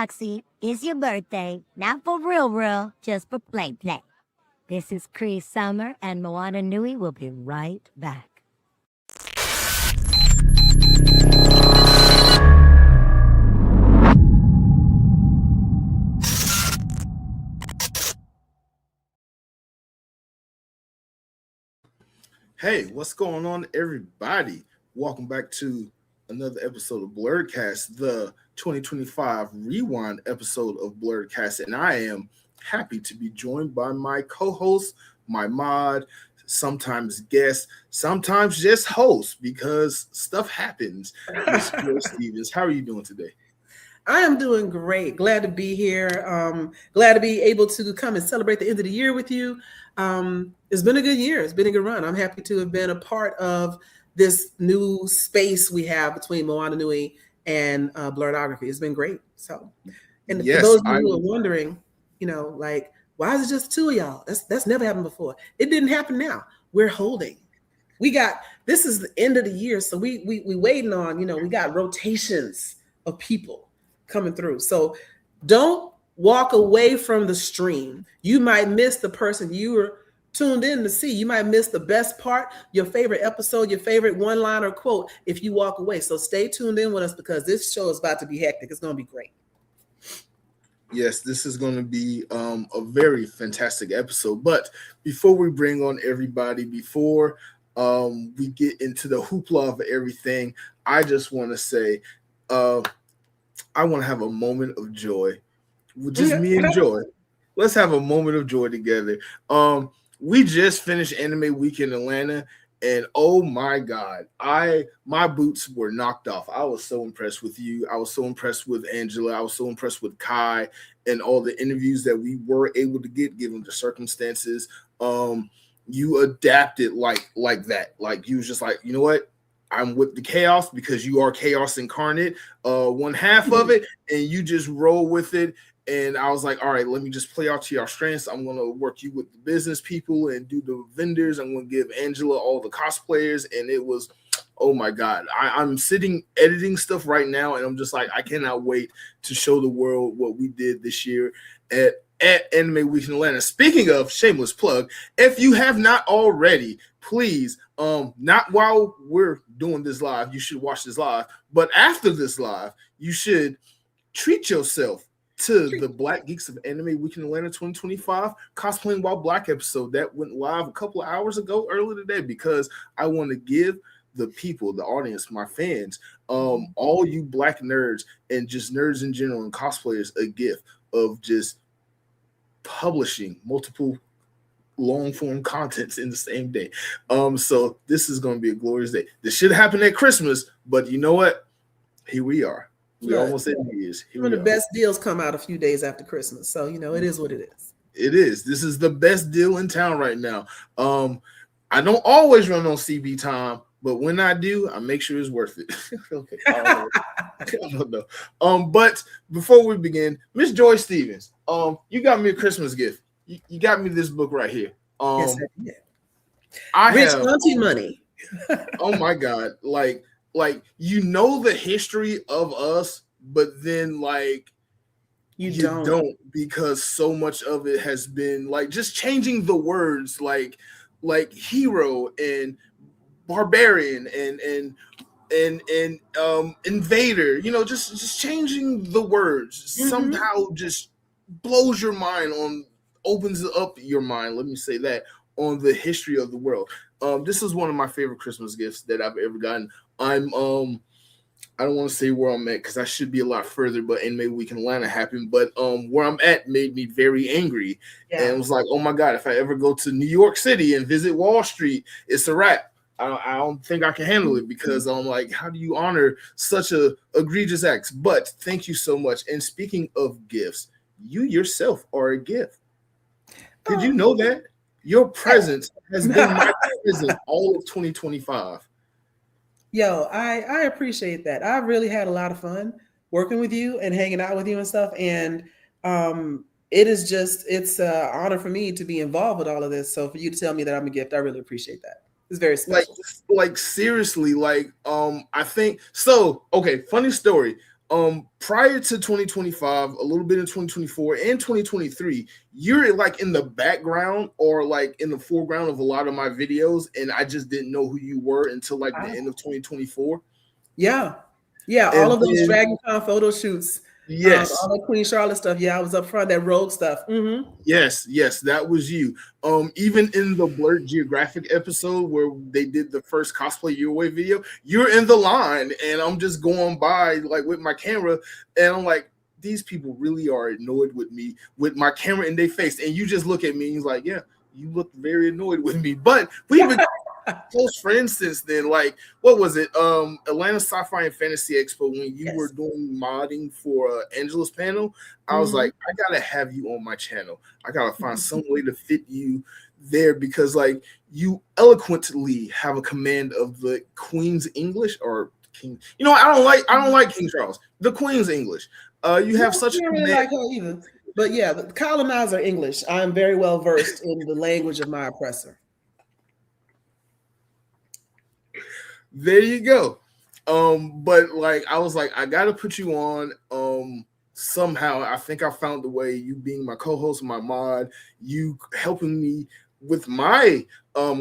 Roxy, it's your birthday. Not for real, just for play. This is Cree Summer, and Moana Nui will be right back. Hey, what's going on, everybody? Welcome back to another episode of Blerdkast, the 2025 rewind episode of Blerdkast, and I am happy to be joined by my co-host, my mod, sometimes guest, sometimes just host because stuff happens. Miss Joy Stevens, how are you doing today? I am doing great. Glad to be here. Glad to be able to come and celebrate the end of the year with you. It's been a good year. It's been a good run. I'm happy to have been a part of this new space we have between Moana Nui and Blerdography. It's been great. So, and Yes, for those of you who are wondering, like, why is it just two of y'all? That's never happened before. It didn't happen now. We're holding. This is the end of the year, so we waiting on, we got rotations of people coming through. So don't walk away from the stream. You might miss the person you were tuned in to see. You might miss the best part, your favorite episode, your favorite one-liner quote if you walk away. So stay tuned in with us because this show is about to be hectic. It's going to be great. Yes, this is going to be a very fantastic episode. But before we bring on everybody, before we get into the hoopla of everything, I just want to say I want to have a moment of joy. Just me and Joy. Let's have a moment of joy together. We just finished Anime Week in Atlanta, and oh my God, my boots were knocked off. I was so impressed with you. I was so impressed with Angela. I was so impressed with Kai and all the interviews that we were able to get given the circumstances. You adapted like that. Like you was just like, you know what? I'm with the chaos because you are chaos incarnate, one half of it, and you just roll with it. And I was like, all right, let me just play out to your strengths. I'm going to work you with the business people and do the vendors. I'm going to give Angela all the cosplayers. And it was, oh my God, I'm sitting editing stuff right now. And I'm just like, I cannot wait to show the world what we did this year at Anime Week in Atlanta. Speaking of shameless plug, if you have not already, please, not while we're doing this live, you should watch this live, but after this live, you should treat yourself to the Black Geeks of Anime Week in Atlanta 2025 Cosplaying While Black episode that went live a couple of hours ago earlier today because I want to give the people, the audience, my fans, all you Black nerds and just nerds in general and cosplayers a gift of just publishing multiple long form contents in the same day. So this is going to be a glorious day. This should happen at Christmas, but you know what? Here we are. We almost at New Year's. Some of the best deals come out a few days after Christmas. So, it is what it is. It is. This is the best deal in town right now. I don't always run on CB time, but when I do, I make sure it's worth it. Okay. I don't know. But before we begin, Miss Joy Stevens, you got me a Christmas gift. You got me this book right here. Yes, I did. Rich auntie money. Oh my God. Like the history of us, but then you don't because so much of it has been like just changing the words like hero and barbarian and invader, just changing the words somehow just blows your mind opens up your mind, let me say that, on the history of the world. This is one of my favorite Christmas gifts that I've ever gotten. I don't want to say where I'm at because I should be a lot further, but Anime Week in Atlanta happened. But where I'm at made me very angry. Yeah. And it was like, oh my God, if I ever go to New York City and visit Wall Street, it's a wrap. I don't think I can handle it because I'm like, how do you honor such a egregious act? But thank you so much. And speaking of gifts, you yourself are a gift. Did you know that? Your presence has been my present all of 2025. Yo, I appreciate that. I really had a lot of fun working with you and hanging out with you and stuff. And it's an honor for me to be involved with all of this. So for you to tell me that I'm a gift, I really appreciate that. It's very special. Like seriously, I think so. Okay, funny story. Prior to 2025, a little bit in 2024 and 2023, you're like in the background or like in the foreground of a lot of my videos, and I just didn't know who you were until like the end of 2024. Yeah, all And of those then, Dragon Con photo shoots, yes, all that Queen Charlotte stuff. Yeah, I was up front, that Rogue stuff. Mm-hmm. yes, that was you. Even in the Blurred Geographic episode where they did the first cosplay your way video, you're in the line, and I'm just going by like with my camera, and I'm like, these people really are annoyed with me with my camera in their face, and you just look at me and he's like, yeah, you look very annoyed with me, but we've been close friends since then. Like, what was it? Atlanta Sci-Fi and Fantasy Expo, when you were doing modding for Angela's panel, I was like, I gotta have you on my channel. I gotta find some way to fit you there, because like you eloquently have a command of the Queen's English, or King. You know, I don't like King Charles. The Queen's English. You have such a really like her either. But yeah, the colonizer English. I am very well versed in the language of my oppressor. There you go. But like I was like, I gotta put you on. Somehow I think I found the way, you being my co-host, my mod, you helping me with my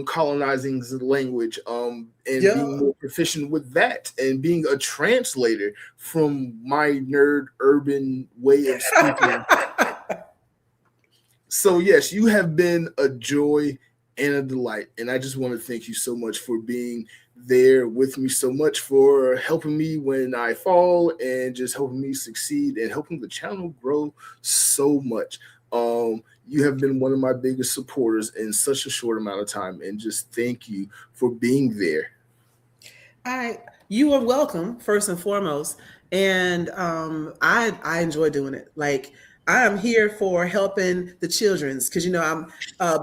colonizing language, and being more proficient with that, and being a translator from my nerd urban way of speaking. So yes, you have been a joy and a delight, and I just want to thank you so much for being there with me, so much for helping me when I fall, and just helping me succeed, and helping the channel grow so much. You have been one of my biggest supporters in such a short amount of time, and just thank you for being there. You are welcome, first and foremost, and I enjoy doing it. Like, I am here for helping the children's, because I'm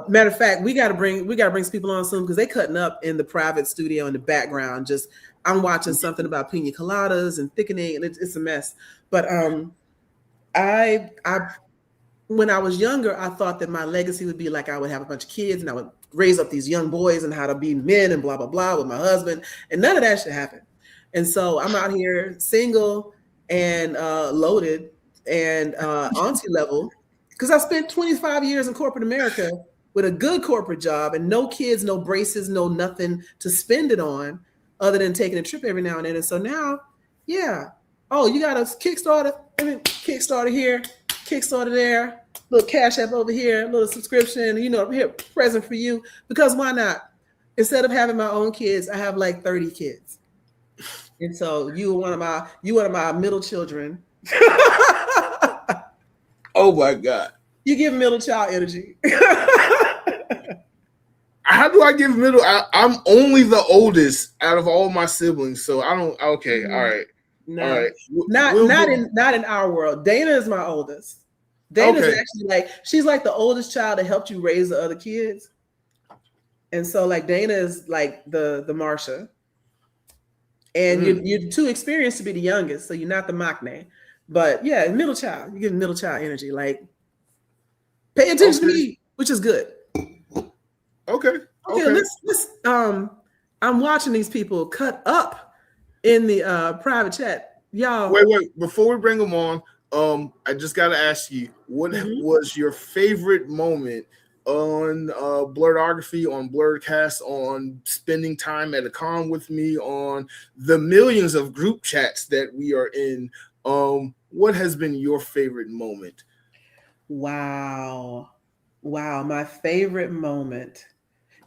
matter of fact, we gotta bring some people on soon, because they cutting up in the private studio in the background. Just, I'm watching something about pina coladas and thickening, and it's a mess. But I when I was younger, I thought that my legacy would be like, I would have a bunch of kids and I would raise up these young boys and how to be men and blah blah blah with my husband, and none of that should happen. And so I'm out here single and loaded and auntie level, because I spent 25 years in corporate America with a good corporate job and no kids, no braces, no nothing to spend it on other than taking a trip every now and then. And so now, yeah. Oh, you got a Kickstarter? Kickstarter here, Kickstarter there, little Cash App over here, little subscription, here, present for you. Because why not? Instead of having my own kids, I have like 30 kids. And so you one of my middle children. Oh my God. You give middle child energy. How do I give middle? I'm only the oldest out of all my siblings, so I don't. Okay, all right, no, all right. Not in our world. Dana is my oldest. Dana's actually she's like the oldest child that helped you raise the other kids, and so like Dana is like the Marsha, and you're too experienced to be the youngest, so you're not the Maknae. But yeah, middle child. You give middle child energy. Like, pay attention to me, which is good. Okay. Let's I'm watching these people cut up in the private chat. Y'all. Wait. Before we bring them on, I just gotta ask you, what was your favorite moment on Blerdography, on Blerdkast, on spending time at a con with me, on the millions of group chats that we are in? What has been your favorite moment? Wow, my favorite moment.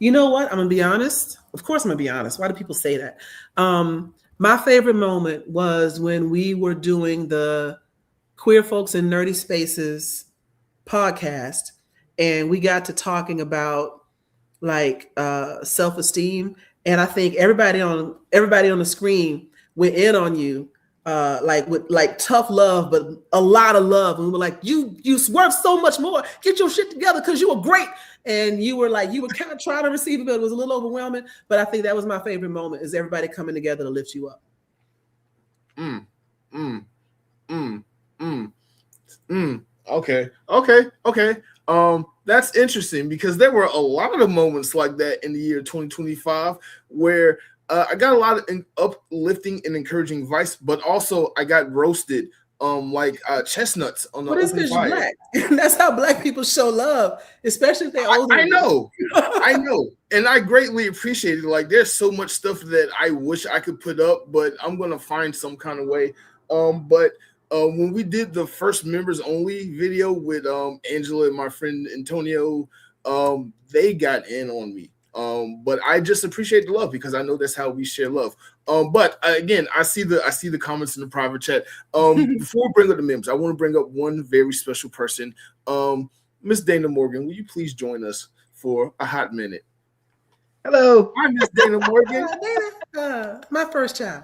You know what? I'm gonna be honest. Of course, I'm gonna be honest. Why do people say that? My favorite moment was when we were doing the Queer Folks in Nerdy Spaces podcast, and we got to talking about like self-esteem, and I think everybody on the screen went in on you. Like with like tough love, but a lot of love. And we were like, you worth so much more. Get your shit together, because you were great. And you were kind of trying to receive it, but it was a little overwhelming. But I think that was my favorite moment, is everybody coming together to lift you up. Okay. That's interesting, because there were a lot of moments like that in the year 2025 where I got a lot of uplifting and encouraging advice, but also I got roasted like chestnuts on the Well, it's open because you're fire. black. That's how black people show love, especially if they're older. I know. I know. And I greatly appreciate it. Like there's so much stuff that I wish I could put up, but I'm gonna find some kind of way. But when we did the first members only video with Angela and my friend Antonio, they got in on me. But I just appreciate the love because I know that's how we share love. But again, I see the comments in the private chat. Before we bring up the members, I want to bring up one very special person. Miss Dana Morgan, will you please join us for a hot minute? Hello. Hi, Miss Dana Morgan. My first child.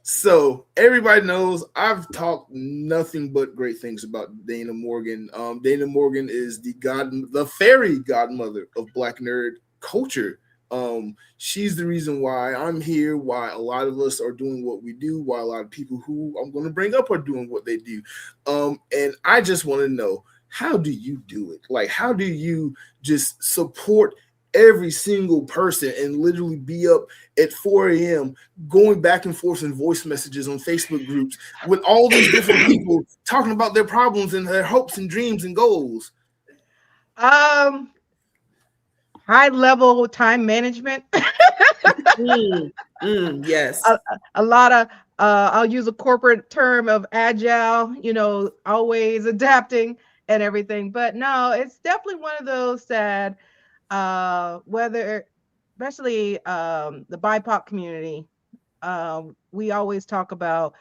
So everybody knows I've talked nothing but great things about Dana Morgan. Dana Morgan is the fairy godmother of Black nerd culture. She's the reason why I'm here, why a lot of us are doing what we do, why a lot of people who I'm going to bring up are doing what they do. And I just want to know, how do you do it? Like, how do you just support every single person and literally be up at 4 a.m. going back and forth in voice messages on Facebook groups with all these different people talking about their problems and their hopes and dreams and goals? High level time management. Yes. A lot of I'll use a corporate term of agile, always adapting and everything. But no, it's definitely one of those that whether especially the BIPOC community, we always talk about,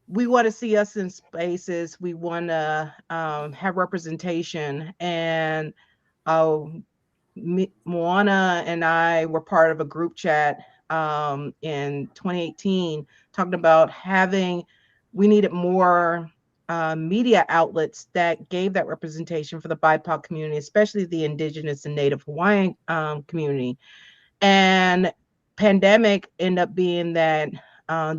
we want to see us in spaces, we want to have representation. And Moana and I were part of a group chat in 2018 talking about we needed more media outlets that gave that representation for the BIPOC community, especially the Indigenous and Native Hawaiian community. And pandemic ended up being that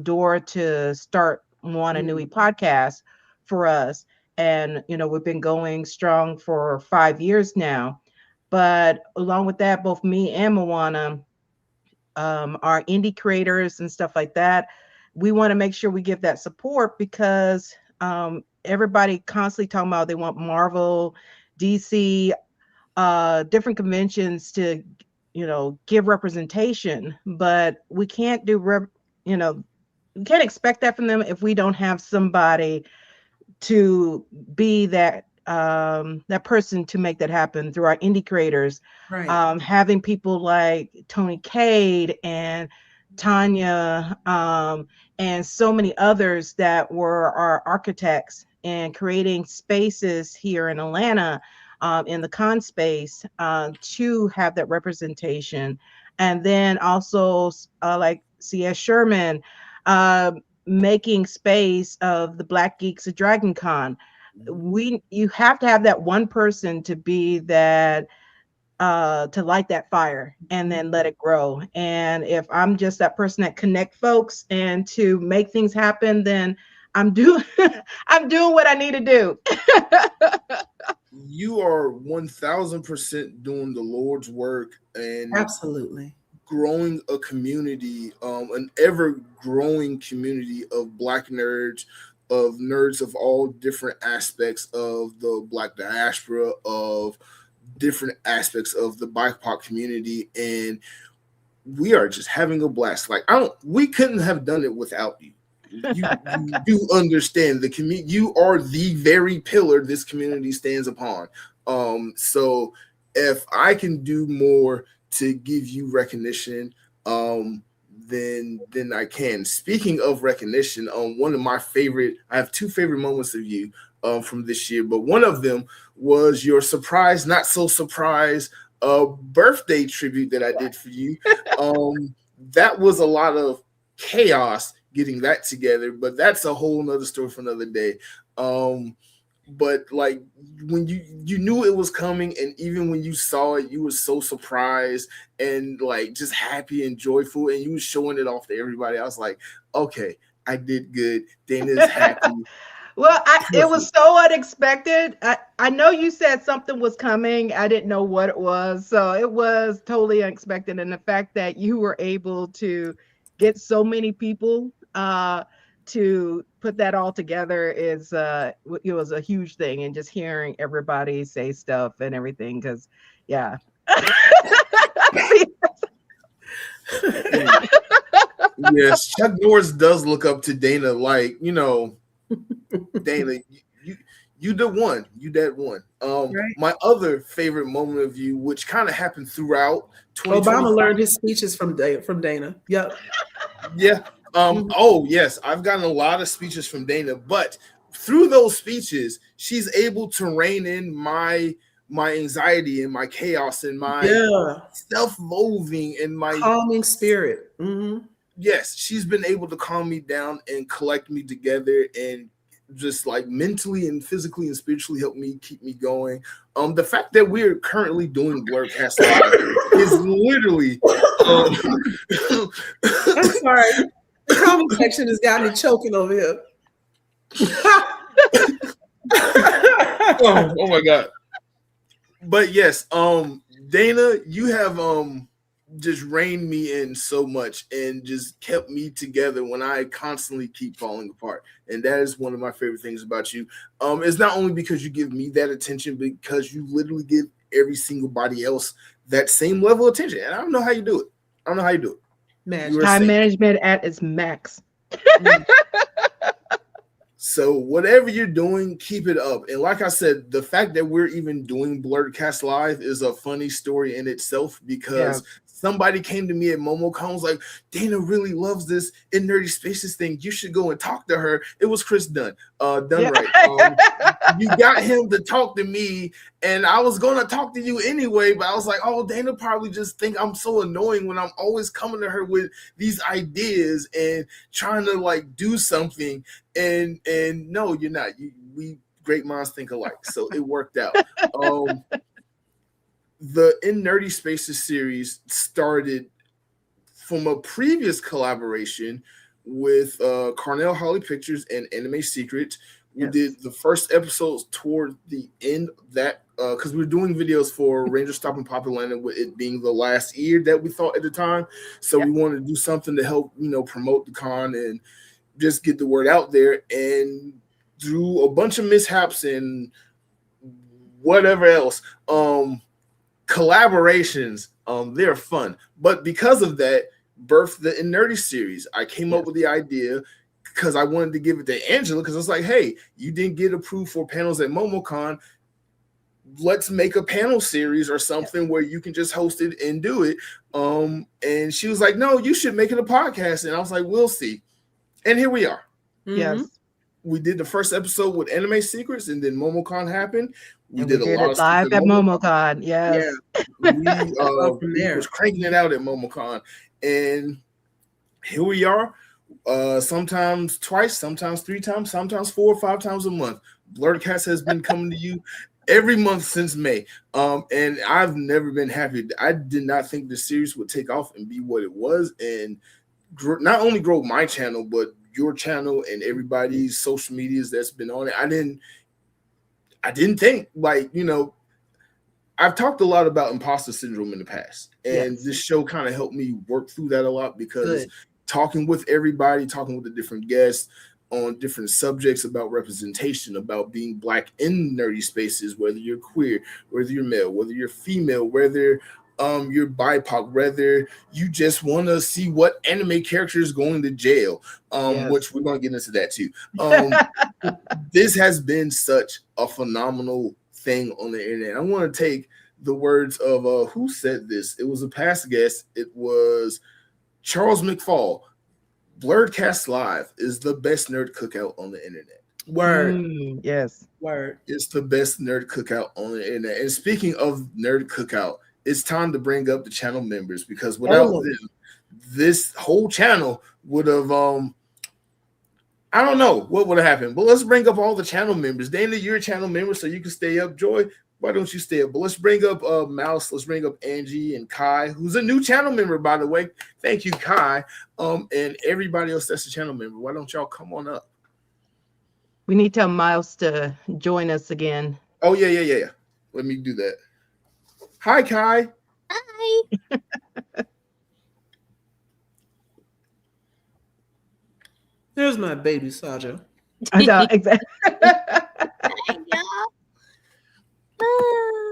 door to start Moana Nui podcast for us. And, we've been going strong for 5 years now. But along with that, both me and Moana are indie creators and stuff like that. We want to make sure we give that support because everybody constantly talking about they want Marvel, DC, different conventions to, give representation, but we can't we can't expect that from them if we don't have somebody to be that person to make that happen through our indie creators. Right. Having people like Tony Cade and Tanya and so many others that were our architects and creating spaces here in Atlanta in the con space to have that representation. And then also like C.S. Sherman, making space of the Black Geeks of Dragon Con. You have to have that one person to be that to light that fire and then let it grow. And if I'm just that person that connect folks and to make things happen, then I'm doing I'm doing what I need to do. You are 1,000% doing the Lord's work and Absolutely growing a community, an ever-growing community of Black nerds, of nerds of all different aspects of the Black diaspora, of different aspects of the BIPOC community, and we are just having a blast. Like we couldn't have done it without you. You do understand the community. You are the very pillar this community stands upon. So if I can do more to give you recognition, then I can. Speaking of recognition, one of my I have two favorite moments of you from this year, but one of them was your surprise, not so surprise birthday tribute that I did for you. That was a lot of chaos getting that together, but that's a whole nother story for another day. But like when you knew it was coming, and even when you saw it, you were so surprised and like just happy and joyful, and you were showing it off to everybody. I was like, okay, I did good. Dana's happy. Well, it was so unexpected. I know you said something was coming. I didn't know what it was. So it was totally unexpected. And the fact that you were able to get so many people to put that all together is it was a huge thing. And just hearing everybody say stuff and everything, because yeah. Yes, Chuck Norris does look up to Dana, like, you know, Dana, you the one, you that one. Right. My other favorite moment of you, which kind of happened throughout Obama learned his speeches from Dana. Yep. Yeah. Oh yes, I've gotten a lot of speeches from Dana, but through those speeches, she's able to rein in my anxiety and my chaos and my self-loathing and my calming spirit. Mm-hmm. Yes, she's been able to calm me down and collect me together and just like mentally and physically and spiritually help me keep me going. The fact that we're currently doing Blerdkast Live is literally I'm sorry. The comment section has got me choking over here. oh my god. But yes, Dana, you have just reined me in so much and just kept me together when I constantly keep falling apart. And that is one of my favorite things about you. It's not only because you give me that attention, because you literally give every single body else that same level of attention. And I don't know how you do it. Time management at its max. So whatever you're doing, keep it up. And like I said, the fact that we're even doing Blerdkast Live is a funny story in itself, because somebody came to me at MomoCon, was like, Dana really loves this In Nerdy Spaces thing. You should go and talk to her. It was Chris Dunn. Right. You got him to talk to me, and I was going to talk to you anyway, but I was like, oh, Dana probably just think I'm so annoying when I'm always coming to her with these ideas and trying to like do something. And no, you're not. We great minds think alike. So it worked out. The In Nerdy Spaces series started from a previous collaboration with Carnell Holly Pictures and Anime Secrets. We did the first episodes toward the end of that, because we were doing videos for Ranger Stop and Populana, with it being the last year that we thought at the time. So we wanted to do something to help, promote the con and just get the word out there. And through a bunch of mishaps and whatever else, collaborations, they're fun. But because of that, birthed the In Nerdy series. I came up with the idea because I wanted to give it to Angela, because I was like, hey, you didn't get approved for panels at MomoCon. Let's make a panel series or something where you can just host it and do it. And she was like, no, you should make it a podcast. And I was like, we'll see. And here we are. Yes. We did the first episode with Anime Secrets, and then MomoCon happened. We did a lot of live at MomoCon. Yes. Yeah. We was cranking it out at MomoCon. And here we are. Sometimes twice, sometimes 3 times, sometimes 4 or 5 times a month. Blerdkast has been coming to you every month since May. And I've never been happy. I did not think the series would take off and be what it was, and not only grow my channel, but your channel and everybody's social medias that's been on it. I didn't think, like, I've talked a lot about imposter syndrome in the past, and this show kind of helped me work through that a lot, because talking with everybody, talking with the different guests on different subjects about representation, about being Black in nerdy spaces, whether you're queer, whether you're male, whether you're female, whether you're BIPOC, whether you just want to see what anime character is going to jail, which we're going to get into that too. This has been such a phenomenal thing on the internet. I want to take the words of who said this. It was a past guest. It was Charles McFall. Blerdkast Live is the best nerd cookout on the internet. Word. Yes. Word. It's the best nerd cookout on the internet. And speaking of nerd cookout, it's time to bring up the channel members, because without them, this whole channel would have, I don't know what would have happened. But let's bring up all the channel members. Dana, you're a channel member, so you can stay up. Joy, why don't you stay up? But let's bring up Mouse. Let's bring up Angie and Kai, who's a new channel member, by the way. Thank you, Kai. And everybody else that's a channel member. Why don't y'all come on up? We need to tell Miles to join us again. Oh, yeah. Let me do that. Hi, Kai. Hi. There's my baby Saja. I know, exactly. Hi,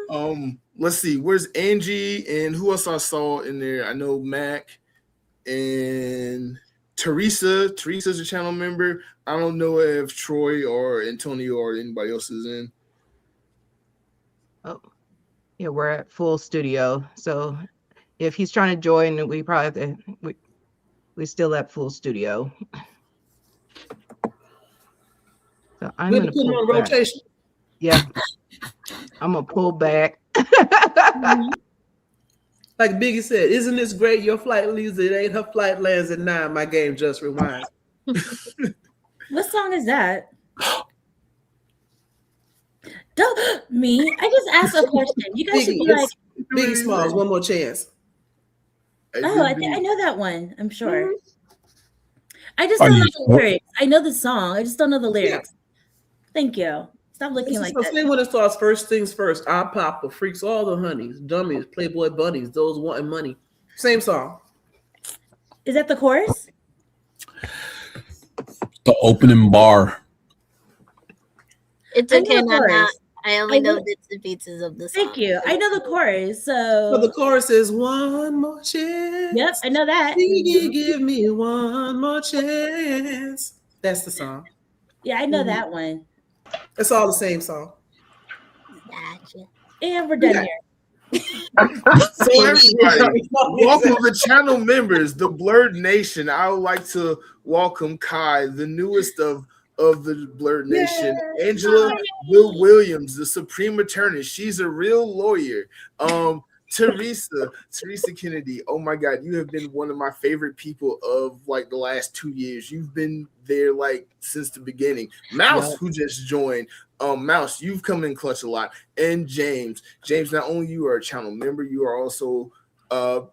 y'all. Let's see. Where's Angie and who else I saw in there? I know Mac and Teresa. Teresa's a channel member. I don't know if Troy or Antonio or anybody else is in. Oh, yeah, we're at full studio. So if he's trying to join, we probably have to, we still at full studio. So I'm We're gonna put pull on back. rotation. Yeah, I'm gonna pull back. Like Biggie said, isn't this great? Your flight leaves at 8, her flight lands at 9. My game just rewinds. What song is that? Don't me. I just asked a question. You guys should be like, Biggie Smalls, one more chance. oh, I know that one. I'm sure. I just don't know the lyrics. I know the song. I just don't know the lyrics. Thank you. Stop looking like that. Say when it starts, first things first. I pop the freaks, all the honeys, dummies, Playboy bunnies, those wanting money. Same song. Is that the chorus? The opening bar. It's I know okay, the Nana. chorus. I only know bits and pieces of the song. Thank you. I know the chorus. So So the chorus is one more chance. yep, I know that. Give me one more chance. That's the song. Yeah, I know that one. It's all the same song. Gotcha. And we're done here. So everybody, welcome the channel members, the Blerd Nation. I would like to welcome Kai, the newest of the Blerd Nation. Yay. Angela Will Williams, the Supreme Attorney. She's a real lawyer. Teresa Kennedy. Oh my God, you have been one of my favorite people of like the last 2 years. You've been there like since the beginning. Mouse, who just joined. Mouse, you've come in clutch a lot. And James, not only you are a channel member, you are also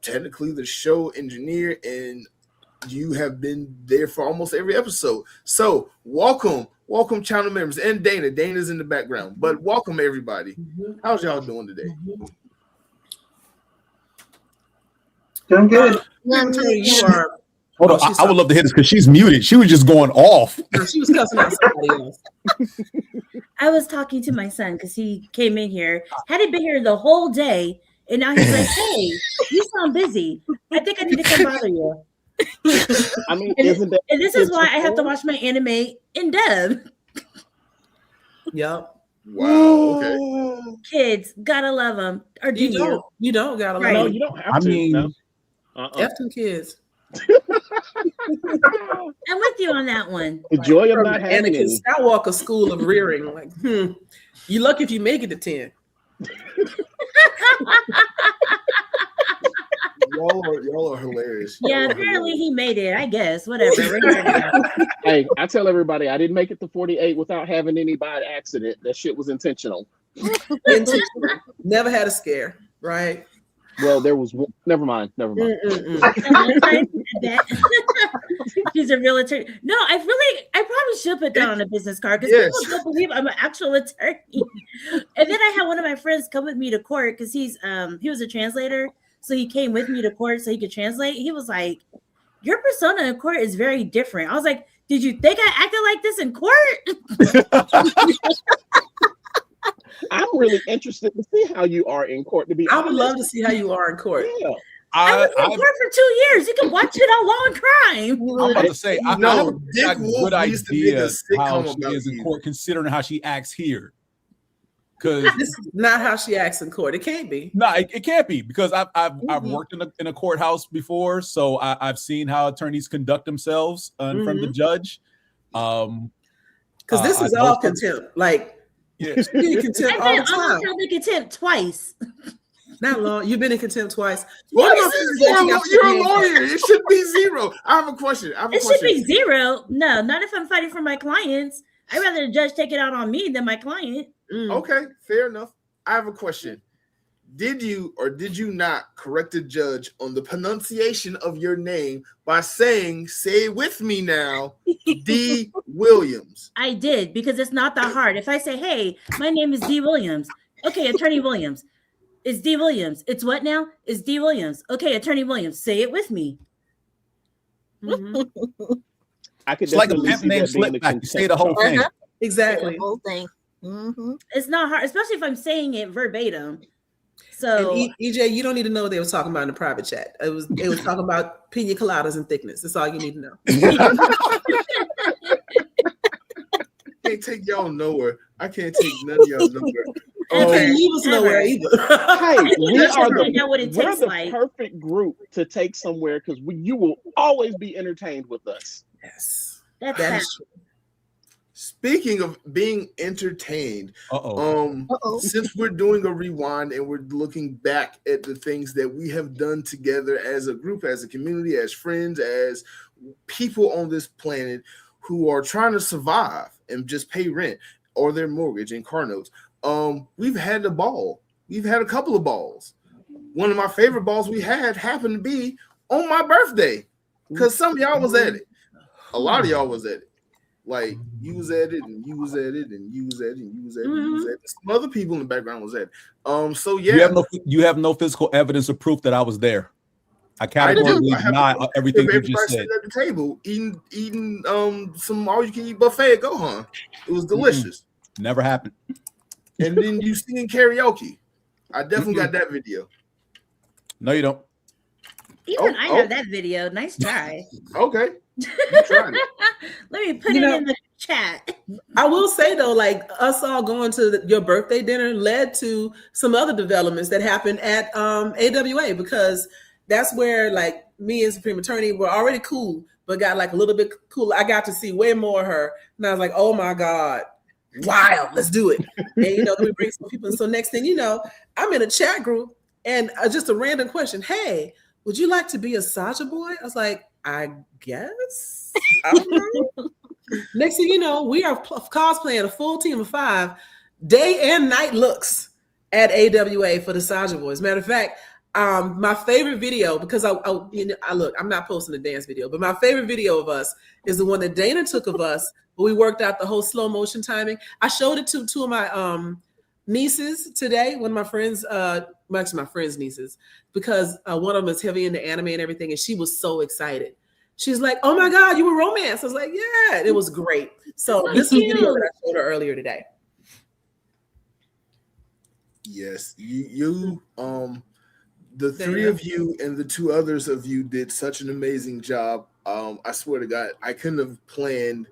technically the show engineer, and you have been there for almost every episode. So welcome channel members, and Dana's in the background, but welcome everybody. How's y'all doing today? Doing good. Hold on, I would love to hear this because she's muted. She was just going off. She was cussing out somebody else. I was talking to my son because he came in here, hadn't been here the whole day, and now he's like, "Hey, you sound busy. I think I need to come bother you." I mean, and this is why I have to watch my anime in dub. Yep. Wow. Okay. Kids, gotta love them. Or do you? You don't gotta love Right. no, them. you don't have to. No. F them kids. I'm with you on that one. The joy of From not having Anakin any. Skywalker school of rearing. Like, you lucky if you make it to 10. Y'all are hilarious. Yeah, apparently he made it. I guess. Whatever. We're here now. Hey, I tell everybody I didn't make it to 48 without having any by accident. That shit was intentional. Never had a scare, right? Well, there was one. Never mind. She's a real attorney. No, I probably should put that on a business card because Yes. people don't believe I'm an actual attorney. And then I had one of my friends come with me to court because he was a translator, so he came with me to court so he could translate. He was like, "Your persona in court is very different." I was like, "Did you think I acted like this in court?" I'm really interested to see how you are in court. To be I would honest. love to see how you are in court. Yeah. I was in court for 2 years. You can watch it on Law and Crime. I'm about to say, I No, have Dick a Wolf good needs to make a idea sitcom how she about is in you. court, considering how she acts here. Because This is not how she acts in court. It can't be. no, it can't be because I've worked in a courthouse before, so I've seen how attorneys conduct themselves in front of the judge. Because this is I all know- contempt. Like, Yeah. you've been in contempt all the I've been almost time. held in contempt twice. Not long. You've been in contempt twice. What One of is my this friends for? actually got You're a handcuffed. lawyer. It should be 0. I have a question. It should be 0. No, not if I'm fighting for my clients. I'd rather the judge take it out on me than my client. Mm. Okay, fair enough. I have a question. did you or did you not correct the judge on the pronunciation of your name by saying, say it with me now, D. Williams? I did, because it's not that hard. If I say, hey, my name is D. Williams. Okay, Attorney Williams. It's D. Williams. It's what now? It's D. Williams. Okay, Attorney Williams. Say it with me. Mm-hmm. I could It's like a definitely pimp see named that being the Slipback. You say the whole thing. Exactly. The whole thing. Mm-hmm. It's not hard, especially if I'm saying it verbatim. So And EJ, you don't need to know what they were talking about in the private chat. They was talking about pina coladas and thickness. That's all you need to know. Can't take y'all nowhere. I can't take none of y'all nowhere. Can't leave us nowhere either. Hey, we Just are find out what it we're tastes the like. perfect group to take somewhere because you will always be entertained with us. Yes. That's That that. is true. Speaking of being entertained, since we're doing a rewind and we're looking back at the things that we have done together as a group, as a community, as friends, as people on this planet who are trying to survive and just pay rent or their mortgage and car notes, we've had a ball. We've had a couple of balls. One of my favorite balls we had happened to be on my birthday because some of y'all was at it. A lot of y'all was at it. Like you was at it, and you was at it, and you was at it, and you was at it, and you was at it. Some other people in the background was at it. So yeah, you have no physical evidence or proof that I was there. I categorically deny everything you just said. At the table eating some all-you-can-eat buffet at Gohan. It was delicious. Never happened. And then you singing karaoke. I definitely got that video. No, you don't. Even I have that video. Nice try. Okay. You tried it. Let me put it in the chat. I will say though, like us all going to your birthday dinner led to some other developments that happened at AWA, because that's where like me and Supreme Attorney were already cool, but got like a little bit cool. I got to see way more of her, and I was like, oh my God, wild, let's do it. And then we bring some people. And so next thing you know, I'm in a chat group and just a random question. Hey, would you like to be a Saja boy? I was like, I guess. I don't know. Next thing you know, we are cosplaying a full team of 5 day and night looks at AWA for the Saja boys. Matter of fact, my favorite video, because I look, I'm not posting a dance video, but my favorite video of us is the one that Dana took of us. But we worked out the whole slow motion timing. I showed it to 2 of my nieces today. One of my friends, actually my friend's nieces, because one of them is heavy into anime and everything, and she was so excited. She's like, "Oh my God, you were romance!" I was like, "Yeah," it was great. So this is the video that I showed her earlier today. Yes, you the 3 of you and the 2 others of you did such an amazing job. I swear to God, I couldn't have planned,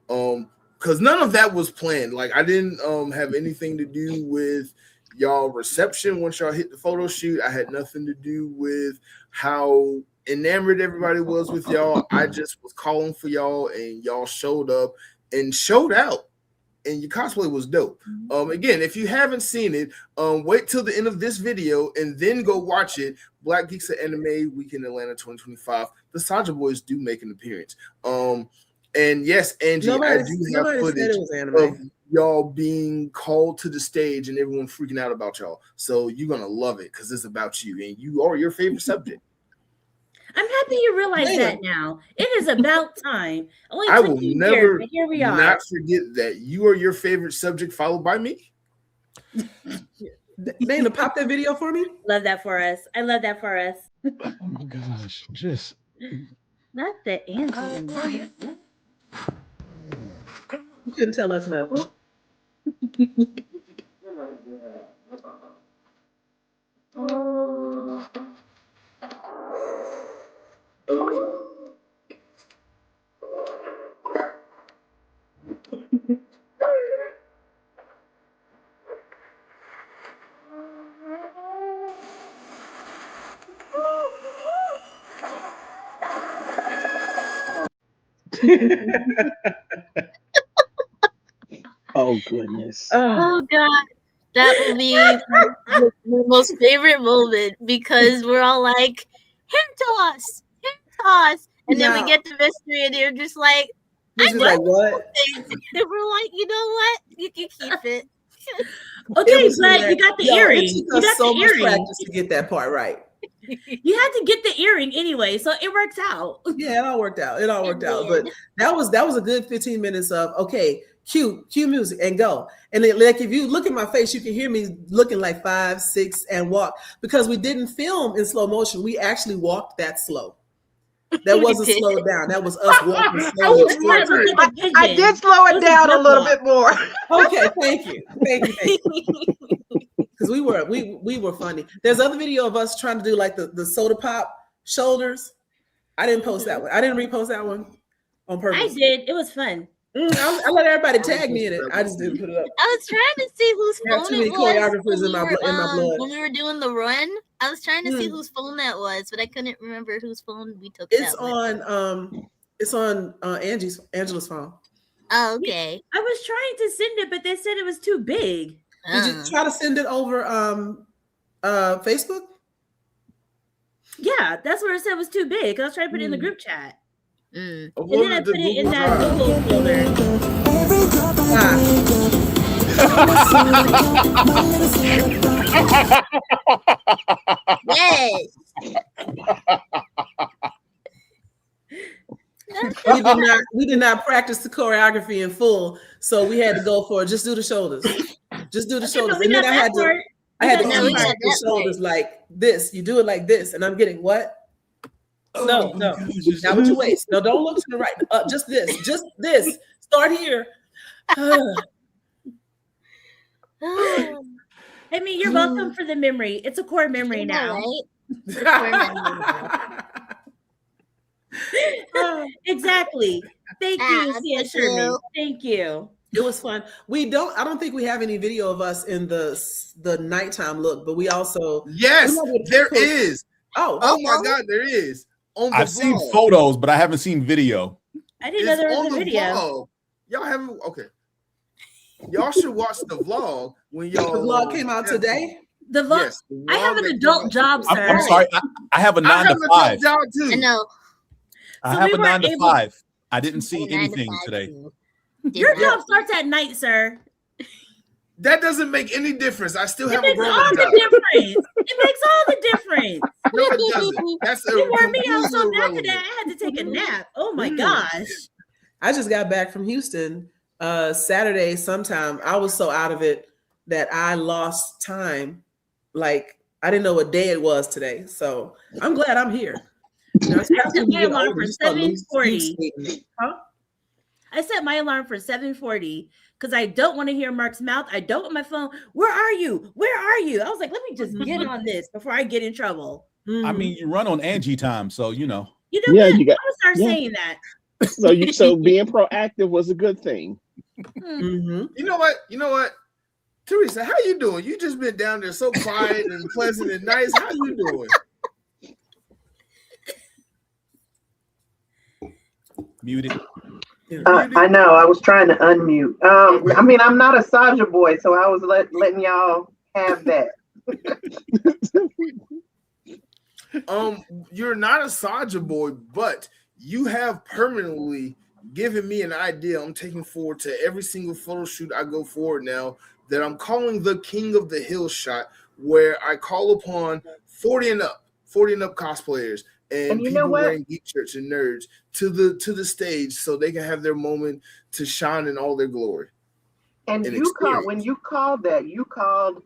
because none of that was planned. Like I didn't have anything to do with y'all reception once y'all hit the photo shoot. I had nothing to do with how enamored everybody was with y'all. I just was calling for y'all, and y'all showed up and showed out. And your cosplay was dope. Again, if you haven't seen it, wait till the end of this video and then go watch it. Black Geeks at Anime Weekend Atlanta 2025. The Saja Boys do make an appearance. And yes, Angie, I do have footage of y'all being called to the stage and everyone freaking out about y'all. So you're gonna love it because it's about you, and you are your favorite subject. I'm happy you realize that now. It is about time. I will never but here we are. not forget that you are your favorite subject, followed by me. Dana, pop that video for me. Love that for us. I love that for us. Oh my gosh, just not the answer. You couldn't tell us nothing. Oh goodness. Oh God, that will be my most favorite moment, because we're all like, him toss, and then we get the mystery, and you're just like, like what? And we're like, you know what? You can keep it. Okay, was but you hilarious. got the Yo, earring. It You took us got so the much earring. practice to get that part right. You had to get the earring anyway, so it works out. Yeah, it all worked out. It all worked out. did. But that was a good 15 minutes of okay, cue music and go. And then, like, if you look at my face, you can hear me looking like 5, 6 and walk because we didn't film in slow motion. We actually walked that slow. That wasn't did. slowed down. That was us walking I slowly. was wondering. I did slow it down a little bit more. Okay, thank you. Because we were funny. There's other video of us trying to do like the soda pop shoulders. I didn't post that one. I didn't repost that one on purpose. I did. It was fun. I let everybody tag me in it. I just didn't put it up. I was trying to see whose I have phone too it many was choreographers when in my we were, blood. when we were doing the run. I was trying to see whose phone that was, but I couldn't remember whose phone we took. It's that on Angela's phone. Oh, okay. I was trying to send it, but they said it was too big. Did you try to send it over Facebook? Yeah, that's where it said it was too big. I was trying to put it in the group chat. Mm. And then I put it in that Google folder. Yes. We did not practice the choreography in full, so we had to go for just do the shoulders. Just do the shoulders. No, And then I had to No, we got the that shoulders part. like this. You do it like this, and I'm getting what? No. Not with your waist. No, don't look to the right. Just this. Just this. Start here. I mean, you're welcome for the memory. It's a core memory now. Right? Exactly. Thank you, Sia Sherman. Thank you. It was fun. I don't think we have any video of us in the nighttime look, but we also Yes, there is. Oh my God, there is. On the I've seen vlog. photos, but I haven't seen video. I didn't know there was on a the video. vlog. Y'all haven't? Okay. Y'all should watch the vlog when y'all. The vlog came out today. The vlog. Yes, the I have vlog an that adult came out job, today. sir. I'm sorry. I have a 9 to 5. Job too. I know. I So have we a 9 weren't to able- 5. I didn't see 9 to anything 5 today. too. Your Did job starts at night, sir. That doesn't make any difference. I still It have a makes all grown job. the difference. It makes all the difference. No, it doesn't. That's a You wore me out so completely bad today. irrelevant. I had to take a nap. Oh my gosh. I just got back from Houston Saturday sometime. I was so out of it that I lost time. Like I didn't know what day it was today. So I'm glad I'm here. You know, I set my alarm for 7:40. Huh? I set my alarm for 7:40 because I don't want to hear Marc's mouth. I don't want my phone. Where are you? Where are you? I was like, let me just get on this before I get in trouble. I mean, you run on Angie time, so you know. You know what? I'm gonna start saying that. So being proactive was a good thing. You know what? Teresa, how you doing? You just been down there so quiet and pleasant and nice. How you doing? Muted. I know. I was trying to unmute. I mean, I'm not a Saja boy, so I was letting y'all have that. You're not a Saja boy, but you have permanently given me an idea I'm taking forward to every single photo shoot I go forward now that I'm calling the King of the Hill shot, where I call upon 40 and up cosplayers and you know people what? wearing geek shirts and nerds to the stage so they can have their moment to shine in all their glory. And when you called that, you called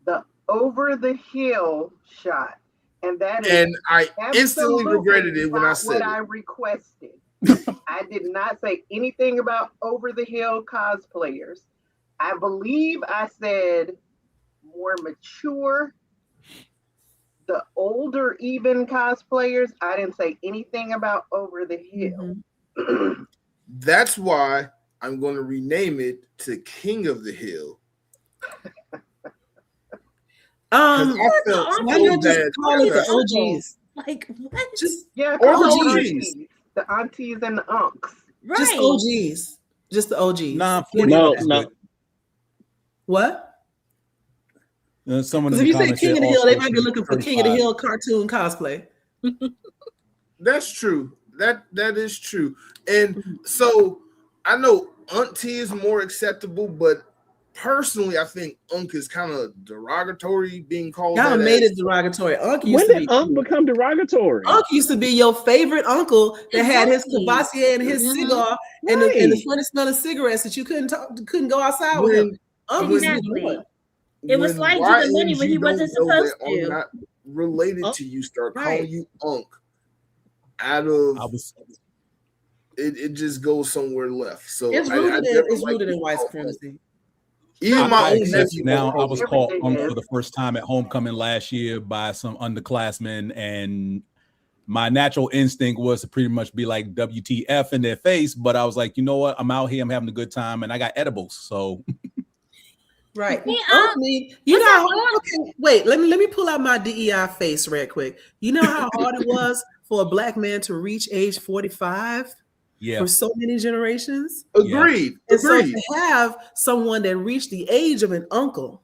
the over the hill shot. And that is And I instantly absolutely regretted it when I not said what it. I requested. I did not say anything about over the hill cosplayers. I believe I said more mature, the older even cosplayers. I didn't say anything about over the hill. That's why I'm going to rename it to King of the Hill. Why not just call it the OGs? Like what? Just Yeah, Or call the them OGs. aunties. The aunties and the unks. Right. Just OGs. Just the OGs. Nah, No. What? Someone Because in if the you say comments King said of the Hill, also they might be looking for King of the 35. Hill cartoon cosplay. That's true. That is true. And so I know auntie is more acceptable, but personally, I think Unk is kind of derogatory being called. Y'all that made as- it derogatory. Unk When used to did be Unk become derogatory? Unk used to be your favorite uncle that had his Exactly. Cavassier and his Mhm. cigar and the Right. funny smell of cigarettes that you couldn't go outside with him. Unk used to be the Exactly. one. It was when slide you the money YNs when he you don't wasn't know that supposed are to. not related Unk. to you start Right. calling you Unk out of I was it just goes somewhere left. So It's I rooted never in liked being white called Unk. supremacy. Even my I own accept nephew now. I calls was me called Everything Unk is. for the first time at homecoming last year by some underclassmen, and my natural instinct was to pretty much be like WTF in their face. But I was like, you know what? I'm out here. I'm having a good time, and I got edibles. So Right. Hey, Unk need, you what's know, that okay, wait, let me pull out my DEI face right quick. You know how hard it was for a black man to reach age 45 yeah, for so many generations? Agreed. And so Agreed. to have someone that reached the age of an uncle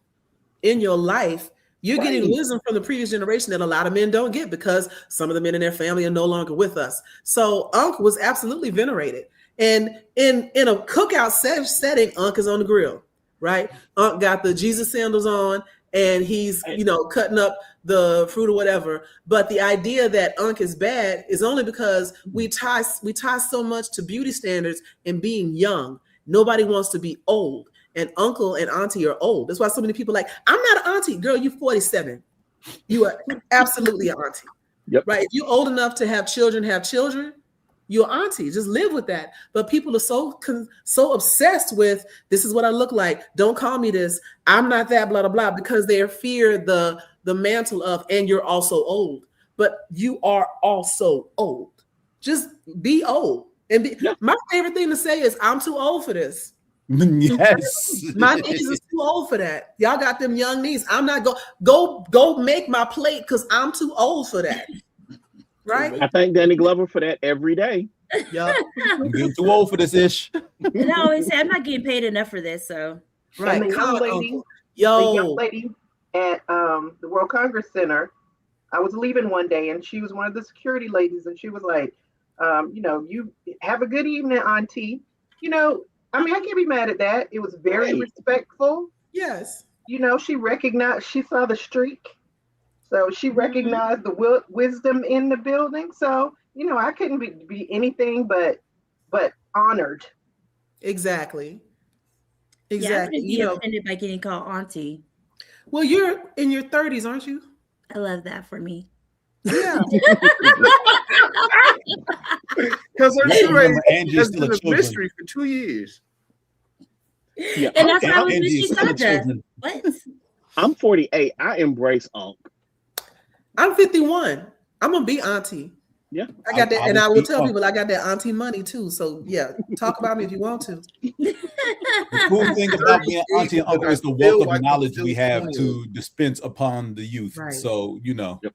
in your life, you're getting Right. wisdom from the previous generation that a lot of men don't get because some of the men in their family are no longer with us. So Unc was absolutely venerated. And in a cookout setting, Unc is on the grill, right? Unc got the Jesus sandals on and he's, cutting up the fruit or whatever. But the idea that Unc is bad is only because we tie so much to beauty standards and being young. Nobody wants to be old. And uncle and auntie are old. That's why so many people are like, I'm not an auntie. Girl, you're 47. You are absolutely an auntie. Yep. Right? If you're old enough to have children, you're auntie. Just live with that. But people are so obsessed with this is what I look like. Don't call me this. I'm not that, blah, blah, blah, because they fear the mantle of, and you're also old. But you are also old. Just be old. And my favorite thing to say is, I'm too old for this. yes. My knees is too old for that. Y'all got them young knees. I'm not go make my plate because I'm too old for that. Right? I thank Danny Glover for that every day. Yeah. I'm getting too old for this ish. And I always say I'm not getting paid enough for this, so Right. And the young lady, Uncle. the young Yo. lady at the World Congress Center, I was leaving one day and she was one of the security ladies and she was like, you have a good evening, Auntie. I mean, I can't be mad at that. It was very Right. respectful. Yes. She recognized, she saw the streak. So she recognized the wisdom in the building. So, I couldn't be anything but honored. Exactly. yeah, I Exactly. wouldn't be offended by getting called auntie. Well, you're in your 30s, aren't you? I love that for me. Yeah. Because her true age Remember, Angie is has still been a a children. mystery for 2 years. Yeah, And that's why I was Angie is wishing still a Sandra. children. What? I'm 48. I embrace Unk. I'm 51. I'm gonna be auntie. Yeah. I got that, and I will be tell Unc. people I got that auntie money too. So yeah, talk about me if you want to. The cool thing about being auntie and uncle is the wealth of knowledge we have to dispense upon the youth. Right. So Yep.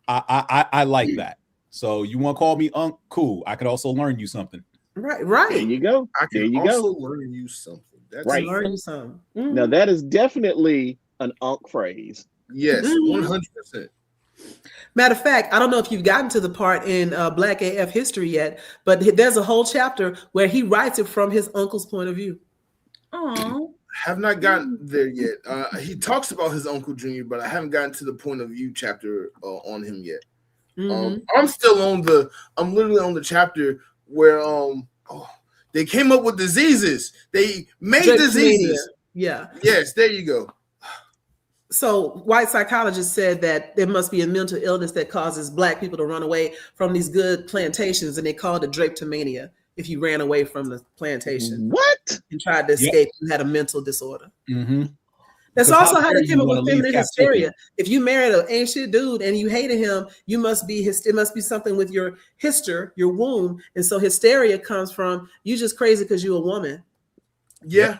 I like that. So you want to call me Unc? Cool. I could also learn you something. Right, There right. you go. I There can you also go. learn you something. That's Right. Learn you something. Now that is definitely an Unk phrase. Yes, Mhm. 100%. Matter of fact, I don't know if you've gotten to the part in Black AF history yet, but there's a whole chapter where he writes it from his uncle's point of view. Oh, Have not gotten there yet. He talks about his Uncle Junior, but I haven't gotten to the point of view chapter on him yet. Mhm. I'm literally on the chapter where they came up with diseases. They made diseases. Yeah. Yes, there you go. So white psychologists said that there must be a mental illness that causes Black people to run away from these good plantations, and they called it drapetomania. If you ran away from the plantation What? and tried to escape, you had a mental disorder. Mm-hmm. That's 'Cause also how how dare they you came up wanna with leave feminine captivity? hysteria. If you married an ancient dude and you hated him, it must be something with your your womb. And so hysteria comes from you just crazy because you're a woman. Yeah.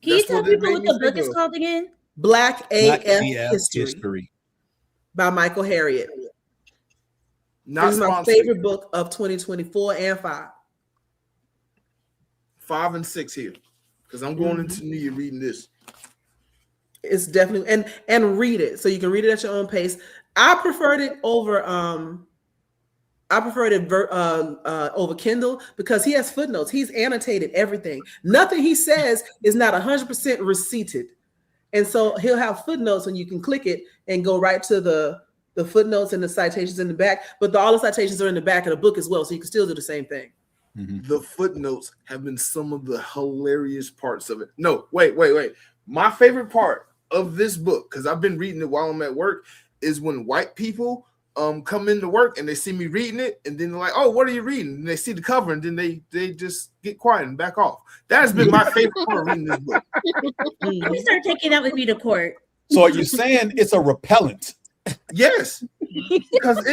can you That's tell what they people made what me the think book is of. called again? Black Black AF AF History by Michael Harriot. Not This is my sponsored. favorite book of 2024 and 5. 5 and 6 here. Because I'm going into New Year reading this. It's definitely and read it so you can read it at your own pace. I preferred it over I prefer it over Kindle because he has footnotes. He's annotated everything. Nothing he says is not 100% receipted. And so he'll have footnotes and you can click it and go right to the footnotes and the citations in the back. But all the citations are in the back of the book as well. So you can still do the same thing. Mhm. The footnotes have been some of the hilarious parts of it. No, wait. My favorite part of this book, because I've been reading it while I'm at work, is when white people come into work and they see me reading it, and then they're like, "Oh, what are you reading?" And they see the cover, and then they just get quiet and back off. That has been my favorite part of reading this book. You start taking that with me to court. So are you saying it's a repellent? Yes, because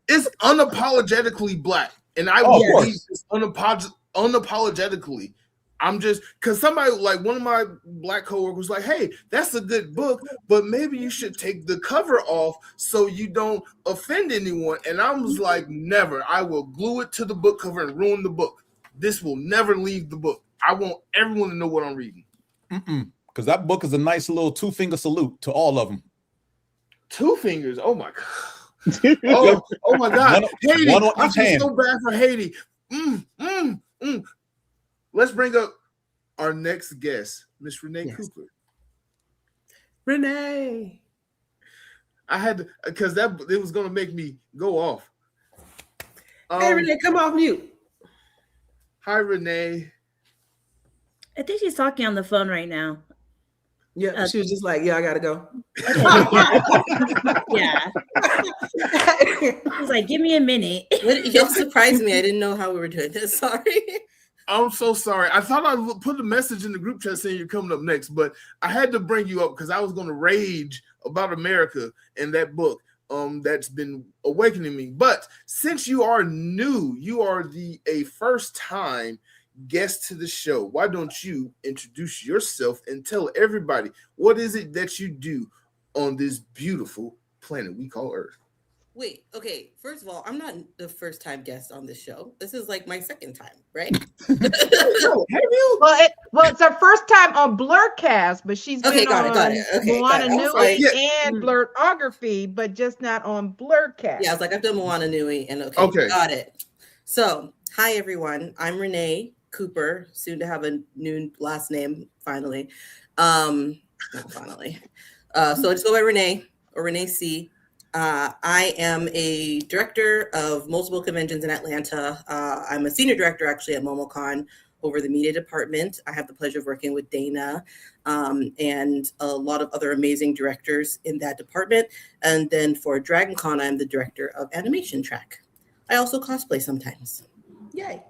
it's unapologetically black, and I will read this unapologetically. I'm just because somebody like one of my black coworkers was like, "Hey, that's a good book, but maybe you should take the cover off so you don't offend anyone." And I was like, "Never. I will glue it to the book cover and ruin the book. This will never leave the book. I want everyone to know what I'm reading." Because that book is a nice little 2-finger salute to all of them. 2 fingers. Oh my god. Oh my god. Haiti. One on I each feel hand. so bad for Haiti. Let's bring up our next guest, Miss Renee Cooper. Renee. I had to, because it was gonna make me go off. Hey Renee, come off mute. Hi Renee. I think she's talking on the phone right now. Yeah, she was just like, "Yeah, I gotta go." Yeah. She's like, "Give me a minute." Y'all surprised me. I didn't know how we were doing this. Sorry. I'm so sorry. I thought I put a message in the group chat saying you're coming up next, but I had to bring you up because I was going to rage about America and that book that's been awakening me. But since you are new, you are a first time guest to the show. Why don't you introduce yourself and tell everybody what is it that you do on this beautiful planet we call Earth? Wait, okay. First of all, I'm not the first time guest on this show. This is like my second time, right? Have you? Well, it's her first time on Blerdkast, but she's Okay, been got on it. Okay, Moana got it. Nui Like, and Blerdography, but just not on Blerdkast. yeah, I was like, I've done Moana Nui, and Okay. Got it. So, hi everyone. I'm Renee Cooper, soon to have a new last name, finally. Not finally. So I just go by Renee or Renee C. I am a director of multiple conventions in Atlanta. I'm a senior director actually at MomoCon over the media department. I have the pleasure of working with Dana and a lot of other amazing directors in that department. And then for DragonCon, I'm the director of animation track. I also cosplay sometimes. Yay.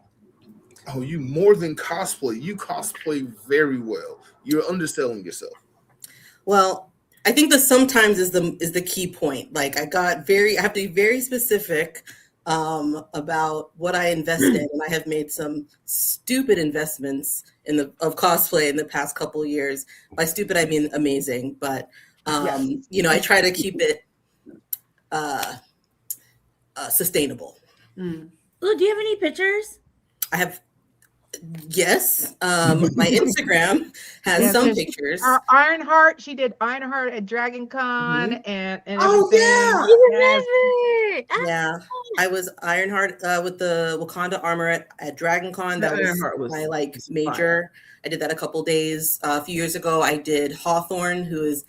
Oh, you more than cosplay. You cosplay very well. You're underselling yourself. Well, I think the sometimes is the key point. Like I have to be very specific about what I invest in, and I have made some stupid investments of cosplay in the past couple of years. By stupid, I mean amazing. But I try to keep it sustainable. Ooh, do you have any pictures? I have. Yes, my Instagram has some pictures. Ironheart, she did Ironheart at DragonCon and Oh everything. Yeah, I was Ironheart with the Wakanda armor at DragonCon. That was my major. I did that a couple days. A few years ago, I did Hawthorne, who is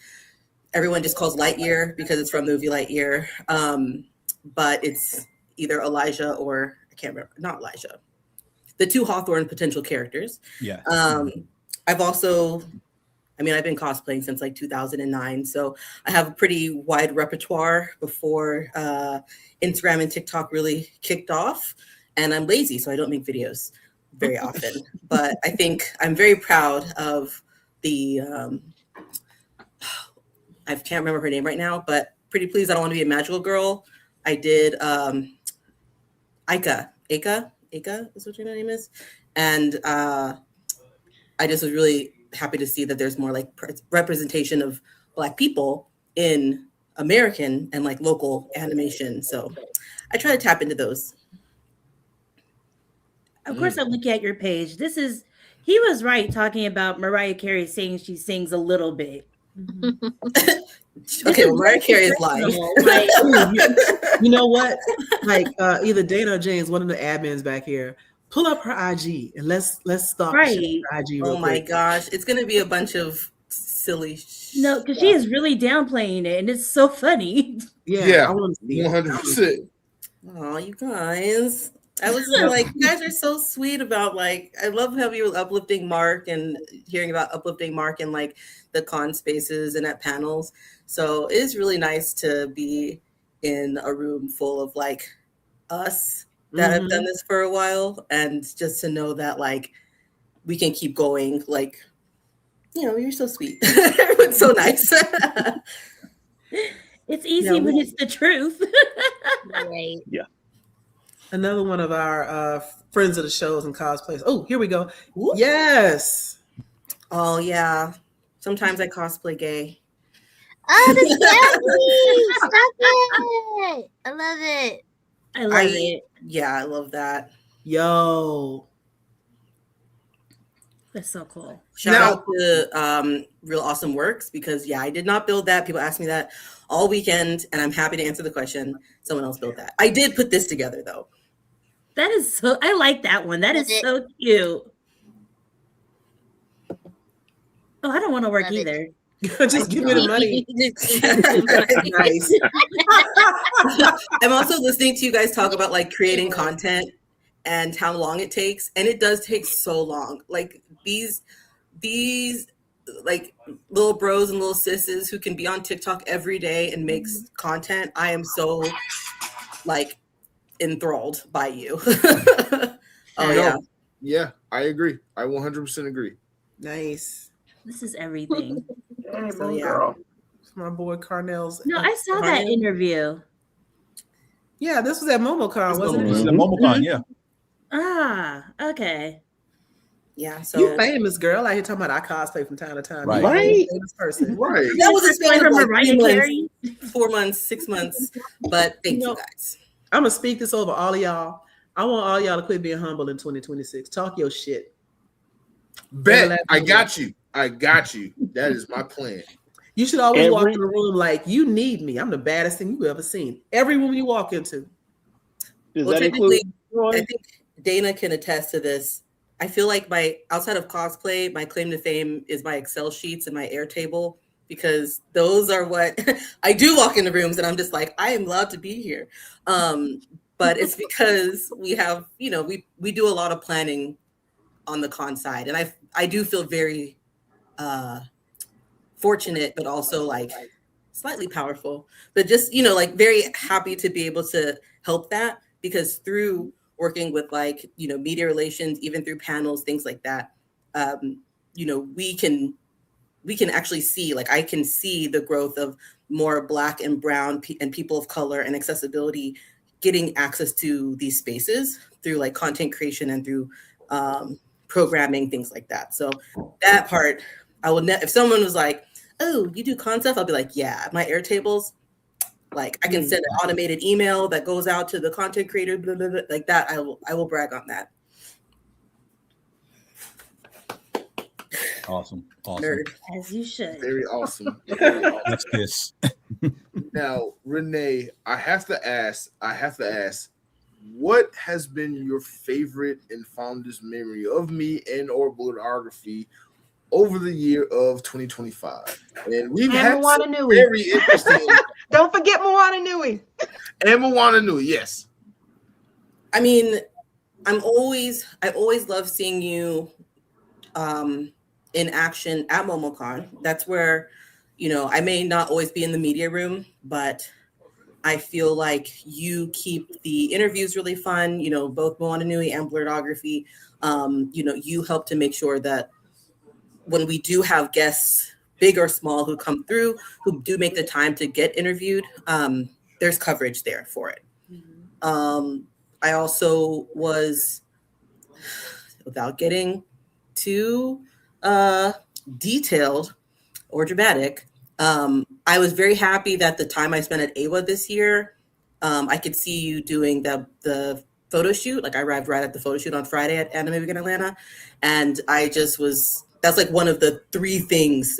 everyone just calls Lightyear because it's from the movie Lightyear. But it's either Elijah or I can't remember, not Elijah. The two Hawthorne potential characters. Yeah. I've been cosplaying since like 2009. So I have a pretty wide repertoire before Instagram and TikTok really kicked off. And I'm lazy, so I don't make videos very often. But I think I'm very proud of the, I can't remember her name right now, but Pretty Please, I Don't Want to Be a Magical Girl. I did Aika is what your name is. And I just was really happy to see that there's more like representation of Black people in American and like local animation. So I try to tap into those. Of course, I'm looking at your page. He was right talking about Mariah Carey saying she sings a little bit. Okay, well, Mariah Carey is lying. Like, You know what? Like either Dana or James, one of the admins back here, pull up her IG and let's stalk Right. her IG real Oh my quick. gosh, it's gonna be a bunch of silly. no, because she is really downplaying it, and it's so funny. Yeah, I want to see it. 100%. Oh, you guys. I was like, you guys are so sweet about like, I love how you were uplifting Marc and hearing about uplifting Marc in like the con spaces and at panels. So it is really nice to be in a room full of like us that have done this for a while, and just to know that like we can keep going. Like, you know, you're so sweet. It's so nice. It's easy when it's the truth. Right. Yeah. Another one of our friends of the shows and cosplays. Oh, here we go. Whoop. Yes. Oh yeah. Sometimes I cosplay gay. Oh, that's lovely. Stop it. I love it. I love it. Yeah, I love that. Yo. That's so cool. Shout out to Real Awesome Works, because yeah, I did not build that. People ask me that all weekend, and I'm happy to answer the question. Someone else built that. I did put this together though. That is so, I like that one. That is so cute. Oh, I don't want to work either. Just give me the money. Nice. I'm also listening to you guys talk about like creating content and how long it takes, and it does take so long. Like these like little bros and little sisses who can be on TikTok every day and makes content. I am so like enthralled by you. Oh yeah. Yeah, I agree. I 100% agree. Nice. This is everything. Hey, So, moon yeah. girl. It's my boy Carnell's. No, I saw that interview. Yeah, this was at MomoCon, wasn't This is it? a MomoCon, yeah. Ah, okay. Yeah. So You famous girl out here talking about I cosplay from time to time. Right. You a Right. famous person. Right. that was a span of like Mariah 3 months, Carey. 4 months, 6 months. But thank you guys. I'm gonna speak this over all of y'all. I want all y'all to quit being humble in 2026. Talk your shit. Bet. I got you. I got you. That is my plan. You should always walk Every- in the room like you need me. I'm the baddest thing you ever seen. Every room you walk into. Does Well, that include? I think Dana can attest to this. I feel like my outside of cosplay, my claim to fame is my Excel sheets and my Airtable, because those are what I do walk into rooms and I'm just like, I am allowed to be here. But it's because we have, you know, we do a lot of planning on the con side, and I do feel very fortunate, but also like slightly powerful, but just, you know, like very happy to be able to help that, because through working with like, you know, media relations, even through panels, things like that, you know, we can actually see, like I can see the growth of more Black and brown and people of color and accessibility getting access to these spaces through like content creation and through programming, things like that. So that part, I will if someone was like, oh, you do con stuff, I'll be like, yeah, my Airtables, like I can send an automated email that goes out to the content creator, blah, blah, blah, like that. I will brag on that. Awesome. Nerd. As you should. Very awesome. Very awesome. That's this. Now, Renee, I have to ask, what has been your favorite and fondest memory of me and or Blerdography over the year of 2025? And we've had Moana some Nui. very interesting Don't forget Moana Nui. and Moana Nui, yes. I mean, I always love seeing you in action at MomoCon. That's where, you know, I may not always be in the media room, but I feel like you keep the interviews really fun, you know, both Moana Nui and Blerdography. You know, you help to make sure that when we do have guests, big or small, who come through, who do make the time to get interviewed, there's coverage there for it. I also was, without getting too detailed or dramatic, I was very happy that the time I spent at AWA this year, I could see you doing the photo shoot. Like I arrived right at the photo shoot on Friday at Anime Week in Atlanta, and I just was that's like one of the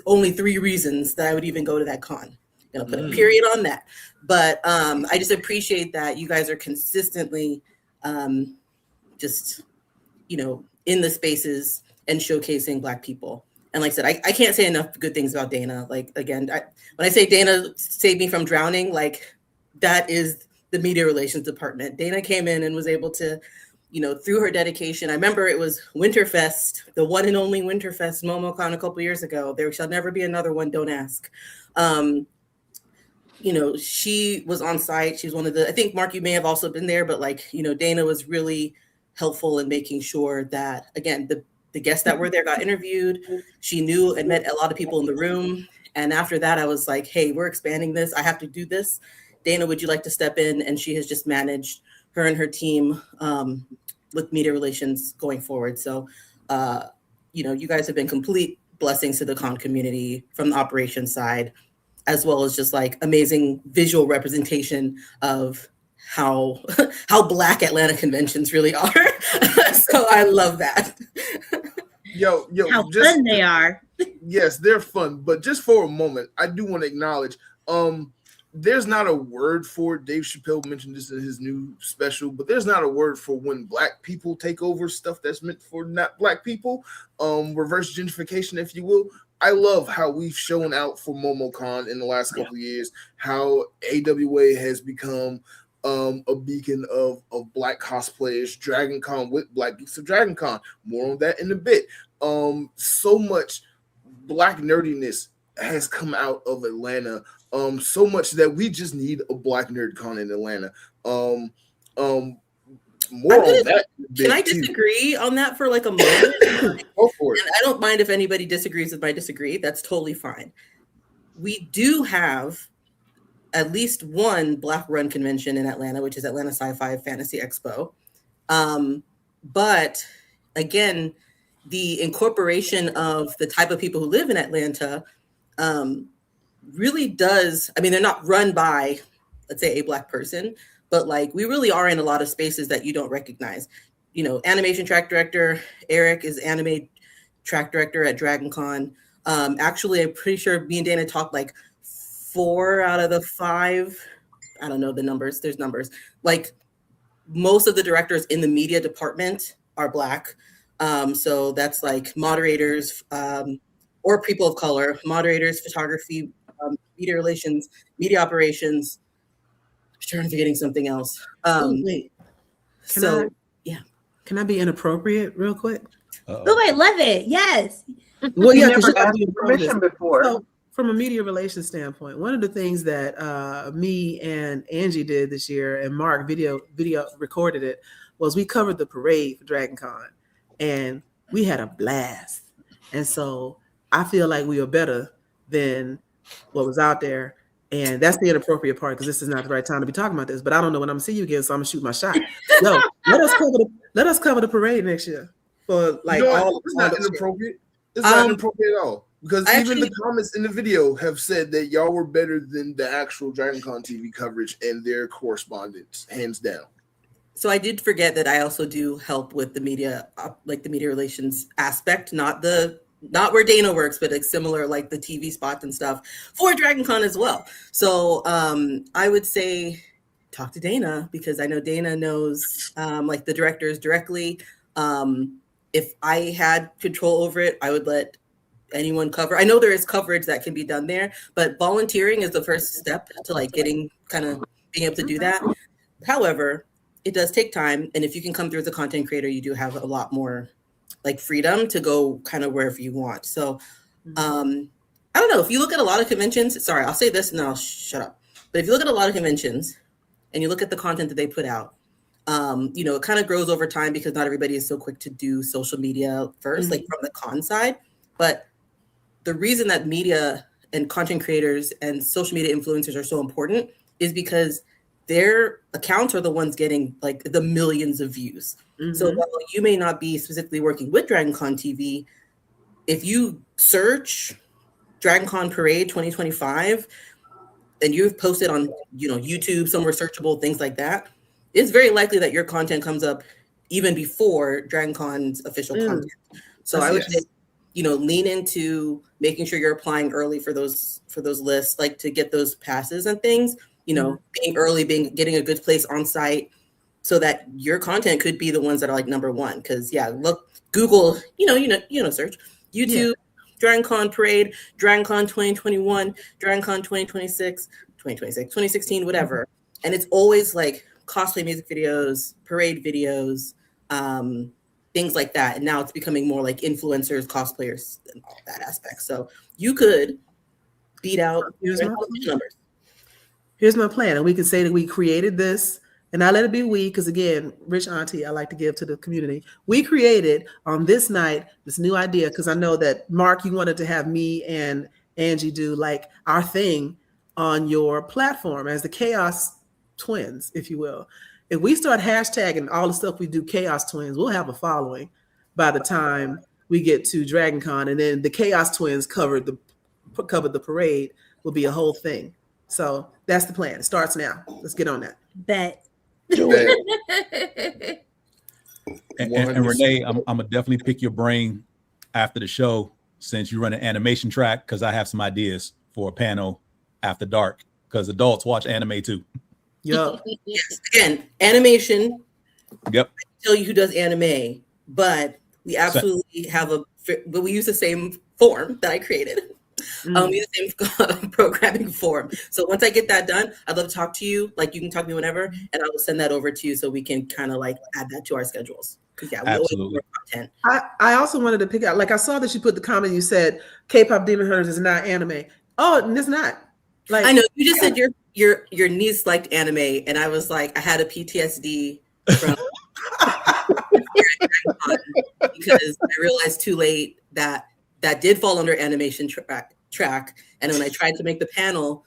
only three reasons that I would even go to that con. I'm gonna put a period on that. But I just appreciate that you guys are consistently just, in the spaces and showcasing Black people. And like I said, I can't say enough good things about Dana. Like, again, when I say Dana saved me from drowning, like that is the media relations department. Dana came in and was able to, through her dedication. I remember it was Winterfest, the one and only Winterfest MomoCon a couple years ago. There shall never be another one, don't ask. She was on site. She was one of I think, Marc, you may have also been there, but like, Dana was really helpful in making sure that, again, the guests that were there got interviewed. She knew and met a lot of people in the room. And after that, I was like, hey, we're expanding this. I have to do this. Dana, would you like to step in? And she has just managed her and her team with media relations going forward. So, you guys have been complete blessings to the con community from the operations side, as well as just like amazing visual representation of how Black Atlanta conventions really are. So I love that. Yo, how fun they are. Yes, they're fun. But just for a moment, I do want to acknowledge, there's not a word for it. Dave Chappelle mentioned this in his new special, but there's not a word for when Black people take over stuff that's meant for not Black people. Reverse gentrification, if you will. I love how we've shown out for MomoCon in the last couple of years, how AWA has become a beacon of Black cosplayers, Dragon Con with Black Geeks of Dragon Con. More on that in a bit. So much Black nerdiness has come out of Atlanta, so much that we just need a Black Nerd Con in Atlanta. More on that. Can I disagree on that for like a moment? Go for it. And I don't mind if anybody disagrees with my disagree. That's totally fine. We do have at least one Black run convention in Atlanta, which is Atlanta Sci-Fi Fantasy Expo. But again, the incorporation of the type of people who live in Atlanta really does, I mean, they're not run by, let's say, a Black person, but like we really are in a lot of spaces that you don't recognize. Animation track director, Eric is anime track director at Dragon Con. Actually, I'm pretty sure me and Dana talked like 4 out of the 5, I don't know the numbers, there's numbers. Like most of the directors in the media department are Black. So that's like moderators or people of color, moderators, photography, media relations, media operations. I'm sure I'm forgetting something else. Wait, can I be inappropriate real quick? Oh, I love it. Yes. Well, yeah, because never asked permission before. So, from a media relations standpoint, one of the things that me and Angie did this year, and Marc video recorded it, was we covered the parade for Dragon Con, and we had a blast. And so I feel like we are better than what was out there. And that's the inappropriate part, because this is not the right time to be talking about this. But I don't know when I'm gonna see you again, so I'm gonna shoot my shot. Yo, let us cover the parade next year for like it's not inappropriate. It's not inappropriate at all, because even the comments in the video have said that y'all were better than the actual Dragon Con TV coverage and their correspondents, hands down. So I did forget that I also do help with the media, like the media relations aspect, not where Dana works, but like similar, like the TV spots and stuff for Dragon Con as well. So I would say talk to Dana, because I know Dana knows like the directors directly. If I had control over it, I would let anyone cover. I know there is coverage that can be done there, but volunteering is the first step to like being able to do that. However, it does take time. And if you can come through as a content creator, you do have a lot more like freedom to go kind of wherever you want. So I don't know, if you look at a lot of conventions, sorry, I'll say this and then I'll shut up. But if you look at a lot of conventions and you look at the content that they put out, it kind of grows over time, because not everybody is so quick to do social media first, like from the con side. But the reason that media and content creators and social media influencers are so important is because their accounts are the ones getting like the millions of views. So while you may not be specifically working with Dragon Con TV, if you search Dragon Con Parade 2025 and you've posted on YouTube, somewhere searchable, things like that, it's very likely that your content comes up even before Dragon Con's official content. So I would say lean into making sure you're applying early for those lists, like to get those passes and things, being early, getting a good place on site so that your content could be the ones that are like number one. Cause look, Google, search YouTube, Dragon Con Parade, Dragon Con 2021, Dragon Con 2016, whatever. And it's always like cosplay music videos, parade videos, things like that. And now it's becoming more like influencers, cosplayers, and all that aspect. So you could beat out numbers. Here's my plan. And we can say that we created this, and I let it be we, because again, rich auntie, I like to give to the community. We created on this night this new idea, because I know that Marc, you wanted to have me and Angie do like our thing on your platform as the Chaos Twins, if you will. If we start hashtagging all the stuff we do Chaos Twins, we'll have a following by the time we get to Dragon Con, and then the Chaos Twins covered the parade will be a whole thing. So that's the plan. It starts now. Let's get on that. Bet. And Renee, I'm gonna definitely pick your brain after the show, since you run an animation track, because I have some ideas for a panel after dark, because adults watch anime too. Yep. Yes, again, animation. Yep. I can tell you who does anime, but we absolutely but we use the same form that I created. We use the same programming form. So once I get that done, I'd love to talk to you. Like, you can talk to me whenever, and I will send that over to you so we can kind of like add that to our schedules. Because we always do more content. I also wanted to pick out, like, I saw that you put the comment, you said K-pop Demon Hunters is not anime. Oh, and it's not. Like, I know you just said your niece liked anime, and I was like, I had a PTSD from because I realized too late that did fall under animation track. And when I tried to make the panel,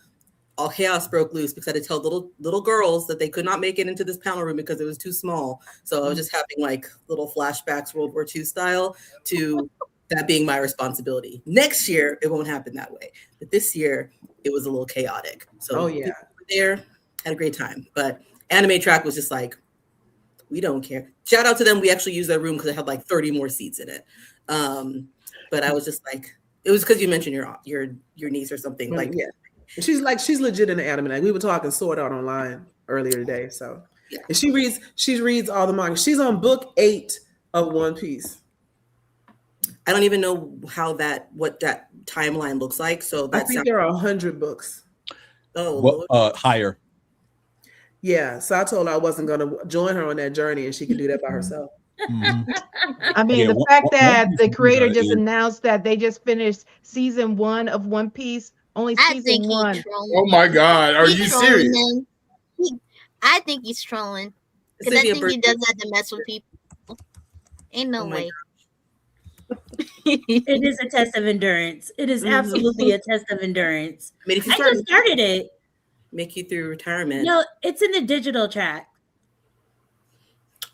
all chaos broke loose because I had to tell little girls that they could not make it into this panel room because it was too small. So I was just having like little flashbacks, World War II style, to that being my responsibility. Next year, it won't happen that way. But this year, it was a little chaotic. So there, had a great time. But anime track was just like, we don't care. Shout out to them. We actually used their room because it had like 30 more seats in it. But I was just like, it was because you mentioned your niece or something. Like, yeah. She's legit in the anime. Like, we were talking Sword Art Online earlier today. So and she reads all the manga. She's on book 8 of One Piece. I don't even know what that timeline looks like. So I think there are 100 books. Oh, higher. Yeah. So I told her I wasn't going to join her on that journey, and she could do that by herself. Mm-hmm. I mean, the fact that the creator just announced that they just finished season 1 of One Piece, only season 1. Oh my God, are you serious? I think he's trolling, because I think he does that to mess with people. Ain't no way. It is a test of endurance. It is absolutely a test of endurance. I mean, if you I just started it. Make you through retirement. No, it's in the digital track.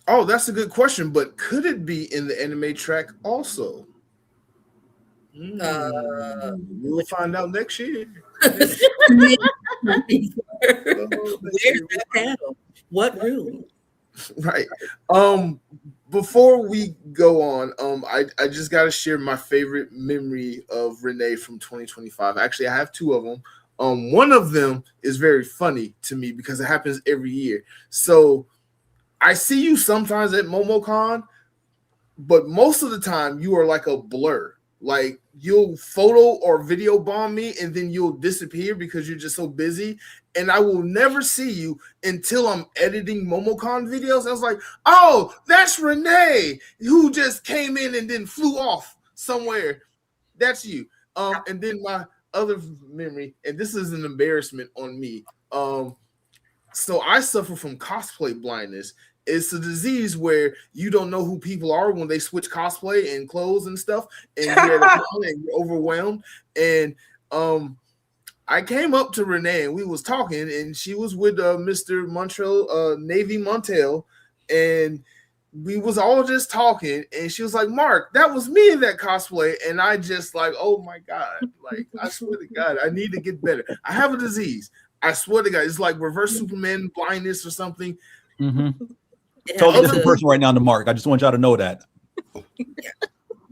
Oh, that's a good question. But could it be in the anime track also? We'll find out next year. Where's that panel? What room? Right. Before we go on, I just got to share my favorite memory of Renee from 2025. Actually, I have 2 of them. One of them is very funny to me because it happens every year. So I see you sometimes at MomoCon, but most of the time you are like a blur. Like, you'll photo or video bomb me and then you'll disappear because you're just so busy. And I will never see you until I'm editing MomoCon videos. I was like, oh, that's Renee, who just came in and then flew off somewhere. That's you. And then my other memory, and this is an embarrassment on me. So I suffer from cosplay blindness. It's a disease where you don't know who people are when they switch cosplay and clothes and stuff, and you're overwhelmed. And I came up to Renee and we was talking, and she was with Mr. Montreal, Navy Montel, and we was all just talking, and she was like, Marc, that was me in that cosplay. And I just like, oh my God, like, I swear to God, I need to get better. I have a disease. I swear to God, it's like reverse Superman blindness or something. Totally different person right now to Marc. I just want y'all to know that.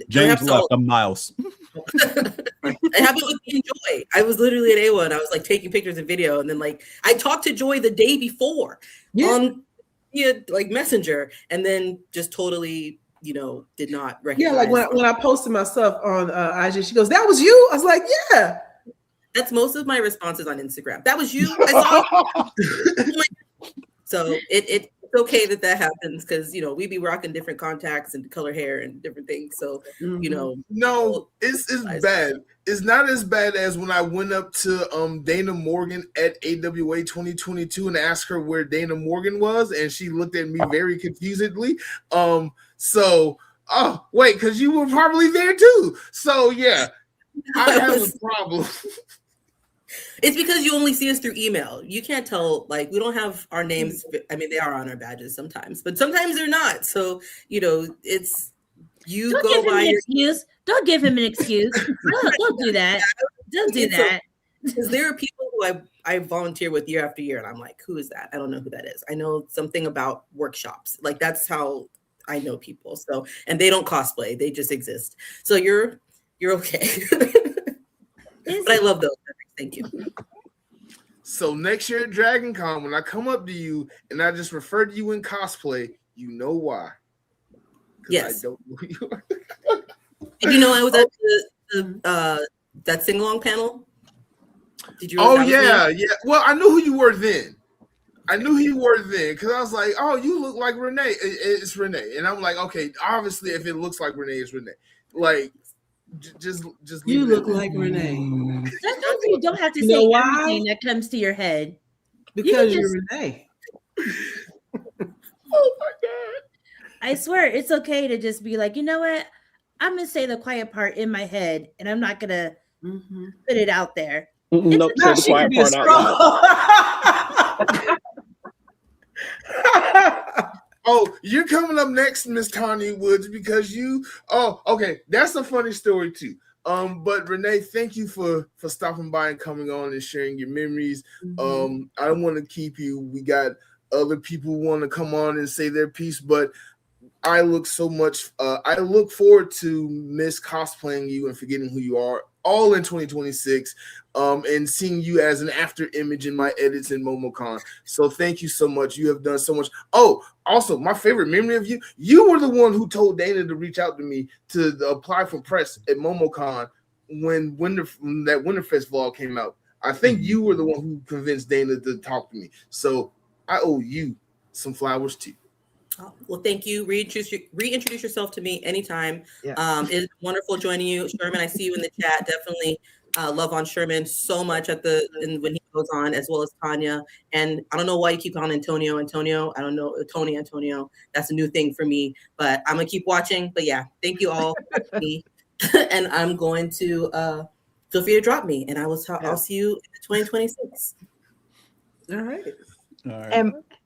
James left a mouse. It happened with me and Joy. I was literally at AWA and I was like taking pictures and video, and then like I talked to Joy the day before on like Messenger, and then just totally, you know, did not recognize. Yeah, like when I posted myself on IG, she goes, "That was you?" I was like, "Yeah." That's most of my responses on Instagram. That was you. I saw it. So it's okay that happens, because you know we be rocking different contacts and color hair and different things. So you know, no, it's bad. It's not as bad as when I went up to Dana Morgan at AWA 2022 and asked her where Dana Morgan was, and she looked at me very confusedly. So wait, because you were probably there too. So yeah, I have a problem. It's because you only see us through email. You can't tell, like, we don't have our names. I mean, they are on our badges sometimes, but sometimes they're not. So, you know, it's you don't go give him by an your excuse. Don't give him an excuse. Don't do that. Don't do that. Because there are people who I volunteer with year after year, and I'm like, who is that? I don't know who that is. I know something about workshops. Like, that's how I know people. So, and they don't cosplay. They just exist. So you're okay. But I love those. Thank you. So next year at Dragon Con, when I come up to you and I just refer to you in cosplay, you know why. Yes. I don't know who you are. Did you know I was at the that sing-along panel? Did you? Oh, yeah. Well, I knew who you were then. Because I was like, oh, you look like Renee. It's Renee. And I'm like, okay, obviously, if it looks like Renee, it's Renee. Like, just you look like Renee. That's why you don't have to You know say why? everything that comes to your head. Because You you're just- Renee. Oh my God. I swear it's okay to just be like, you know what? I'm gonna say the quiet part in my head, and I'm not gonna put it out there. Nope, say the quiet part out loud. Oh, you're coming up next, Miss Tanya Woods, because you. Oh, okay, that's a funny story too. But Renee, thank you for stopping by and coming on and sharing your memories. I don't want to keep you. We got other people who want to come on and say their piece, but I look forward to miss cosplaying you and forgetting who you are all in 2026, and seeing you as an after image in my edits in MomoCon. So thank you so much. You have done so much. Oh, also, my favorite memory of you were the one who told Dana to reach out to me to apply for press at MomoCon when that Winterfest vlog came out. I think you were the one who convinced Dana to talk to me. So I owe you some flowers too. Oh, well, thank you. Reintroduce yourself to me anytime. Yeah. It's wonderful joining you, Sherman. I see you in the chat. Definitely love on Sherman so much when he goes on, as well as Tanya. And I don't know why you keep calling Antonio. I don't know, Antonio. That's a new thing for me, but I'm gonna keep watching. But yeah, thank you all. And I'm going to feel free to drop me, and I'll see you in 2026. All right.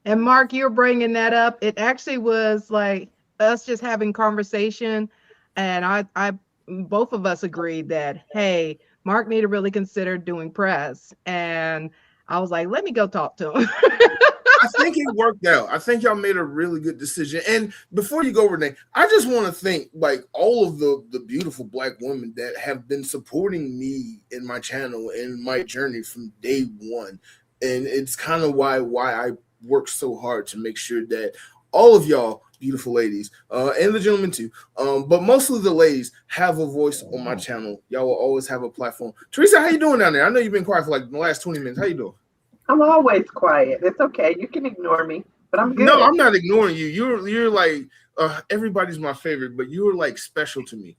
And Mark, you're bringing that up. It actually was like us just having conversation, and I both of us agreed that, hey, Mark need to really consider doing press. And I was like, let me go talk to him. I think it worked out. I think y'all made a really good decision. And before you go, Renee, I just want to thank like all of the beautiful Black women that have been supporting me in my channel and my journey from day one. And it's kind of why I work so hard to make sure that all of y'all beautiful ladies and the gentlemen too, but mostly the ladies have a voice on my channel. Y'all will always have a platform. Teresa, how you doing down there? I know you've been quiet for like the last 20 minutes. How you doing? I'm always quiet. It's okay. You can ignore me, but I'm good. No, I'm not ignoring you. You're like everybody's my favorite, but you're like special to me.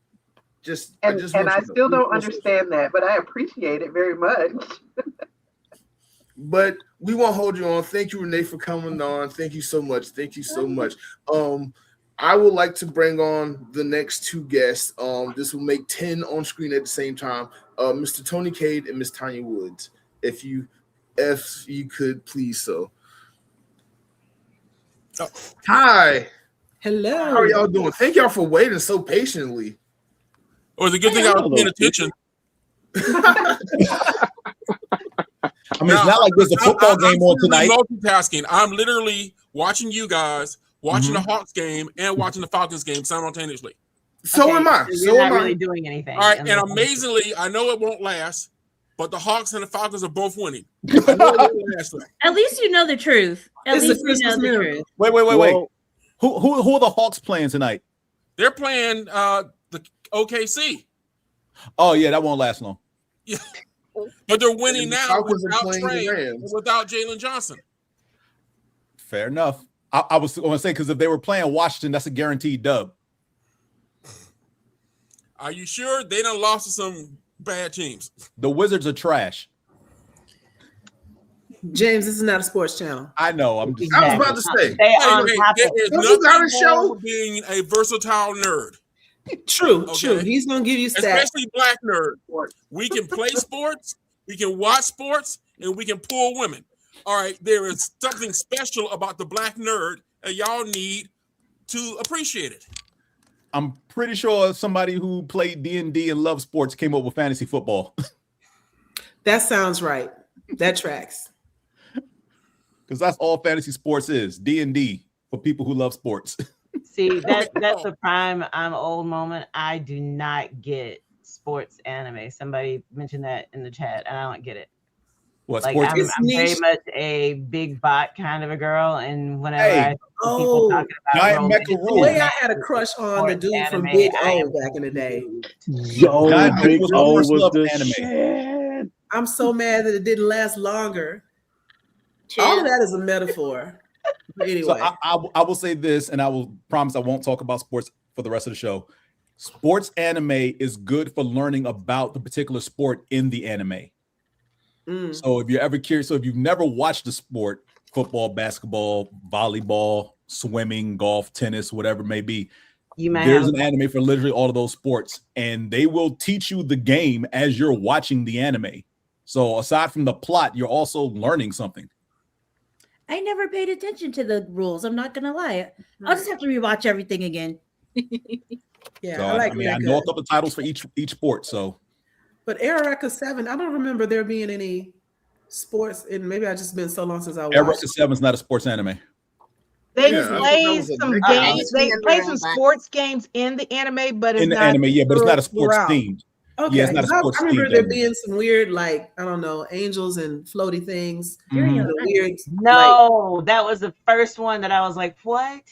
I still don't understand that, but I appreciate it very much. But we won't hold you on. Thank you, Renee, for coming on. Thank you so much. I would like to bring on the next two guests. This will make 10 on screen at the same time. Mr. Tony Cade and Miss Tanya Woods. If you could please so. Hi. Hello. How are y'all doing? Thank y'all for waiting so patiently. Oh, it's a good thing I was paying attention. I mean, it's not like there's a football game on tonight. Multitasking. I'm literally watching you guys, watching the Hawks game, and watching the Falcons game simultaneously. So am I. So So you're not am really I. doing anything. All right, and unless- amazingly, I know it won't last, but the Hawks and the Falcons are both winning. I know it won't last. At least you know the truth. At It's a least you know Christmas the miracle. truth. Wait. Well, Who are the Hawks playing tonight? They're playing the OKC, Oh yeah, that won't last long. but they're winning And the now Falcons are without playing the Trey and Rams. without Jalen Johnson. Fair enough. I was going to say, because if they were playing Washington, that's a guaranteed dub. Are you sure they done lost to some bad teams? The Wizards are trash. James, this is not a sports channel. I know. I'm just. I was about to say. Stay on Hey, top there of is Don't you got a nothing show? wrong with being a versatile nerd, True. Okay. He's gonna give you stats. especially black nerd. We can play sports, we can watch sports, and we can pull women. All right, there is something special about the black nerd, and y'all need to appreciate it. I'm pretty sure somebody who played D&D and loved sports came up with fantasy football. That sounds right. That tracks. Because that's all fantasy sports is. D&D for people who love sports. See, that's a prime I'm old moment. I do not get sports anime. Somebody mentioned that in the chat, and I don't get it. What Like sports? I'm very niche. much a big bot kind of a girl, and whenever Hey. I see people talking about Giant romantic Mecha The Rules. way I had a crush on the sports dude from anime, Big I O am- back in the day. Yo, Giant Big was O first was love the anime. shit. I'm so mad that it didn't last longer. All of that is a metaphor. But anyway, So I will say this, and I will promise I won't talk about sports for the rest of the show. Sports anime is good for learning about the particular sport in the anime. So if you're ever curious, so if you've never watched the sport, football, basketball, volleyball, swimming, golf, tennis, whatever it may be, You may there's have an anime for literally all of those sports, and they will teach you the game as you're watching the anime. So aside from the plot, you're also learning something. I never paid attention to the rules. I'm not gonna lie. I'll just have to rewatch everything again. yeah, So I like I mean, that. I know a couple of titles for each sport. So But Eureka 7, I don't remember there being any sports, and maybe I just been so long since I watched. Eureka 7 is not a sports anime. They Yeah, I thought play that was a some big games. anime. They play some sports games in the anime, but it's In the not anime, yeah, but it's not a sports throughout. themed. Okay, Yeah, it's not a 'cause sports I remember themed there anime. being some weird, like, I don't know, angels and floaty things. Mhm. The weird, No, that was the first one that I was like, what?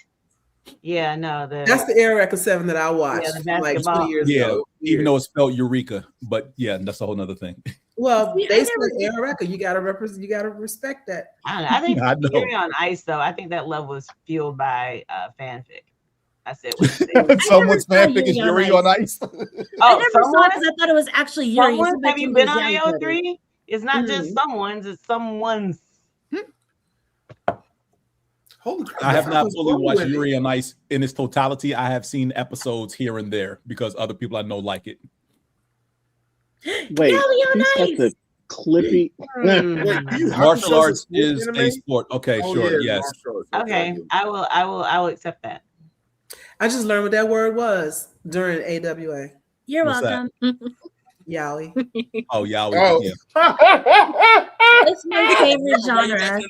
Yeah, no, that's the Eureka 7 that I watched Yeah, the like basketball. 20 years Yeah, ago. even though it's spelled Eureka, but yeah, that's a whole nother thing. Well, See, I they never said Eureka. You gotta represent. You gotta respect that. I don't know. I think I know. Leary on Ice, though, I think that love was fueled by fanfic. I said, Someone's saw fanfic is Yuri Yuri on on Ice. I oh, never saw it someone, because I thought it was actually Yuri. someone, Somebody have you told me been it was on Yuri Cutter. AO3? It's not just someone's, it's someone's. Holy crap! I have not What's fully wrong watched with it? Yuri on Ice in its totality. I have seen episodes here and there because other people I know like it. Wait, Yuri on he's got Ice. the clippy. Wait, you have Martial to show arts some sports is anime? a sport. Okay, Oh, sure, yeah, yes. martial arts. Okay, I will accept that. I just learned what that word was during AWA. You're What's that? welcome. Yaoi. Oh, yeah. Oh. Yeah. It's my favorite genre.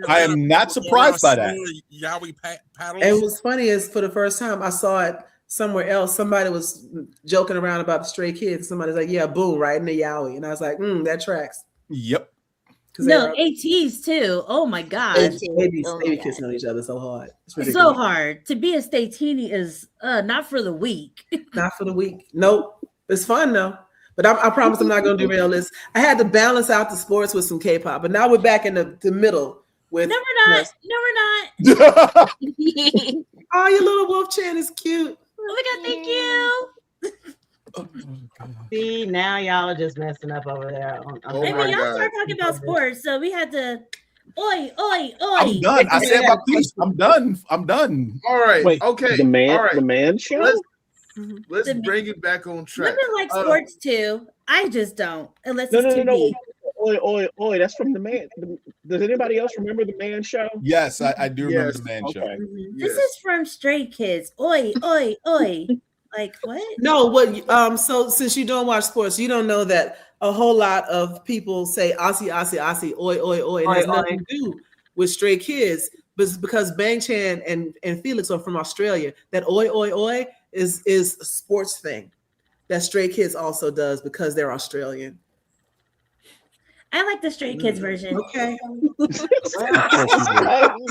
I am not surprised by that. Yaoi paddles. And what's funny is for the first time I saw it somewhere else. Somebody was joking around about the stray kids. Somebody's like, "Yeah, boom, right in the yaoi," and I was like, "That tracks." Yep. No, ATs too. Oh my god. Babies kissing on each other so hard. It's It's ridiculous. so hard. To be a statini is not for the weak. Not for the weak. Nope. It's fun though. But I promise I'm not going to derail this. I had to balance out the sports with some K-pop, but now we're back in the middle with. No, we're not. No, we're not. Oh, your little wolf chan is cute. Oh my god, thank you. See, now y'all are just messing up over there. Oh I my mean, y'all God. started talking about sports, so we had to. Oi, oi, oi. I'm done. I said my piece. I'm done. All right. Wait, okay. the man, All right. the man show. Let's The- bring it back on track. Women like sports too. I just don't, unless No, it's no, too no, no. deep. Oi. That's from the man. Does anybody else remember the man show? Yes, I do remember Yes. the man show. Okay. This is from Stray Kids. Oi, oi, oi. Like what? No, what? So since you don't watch sports, you don't know that a whole lot of people say Aussie, Aussie, Aussie, oi, oi, oi. It has Oi, nothing to do with Stray Kids, but it's because Bang Chan and Felix are from Australia. That oi, oi, oi is a sports thing that Stray Kids also does because they're Australian. I like the Stray Kids version. Okay.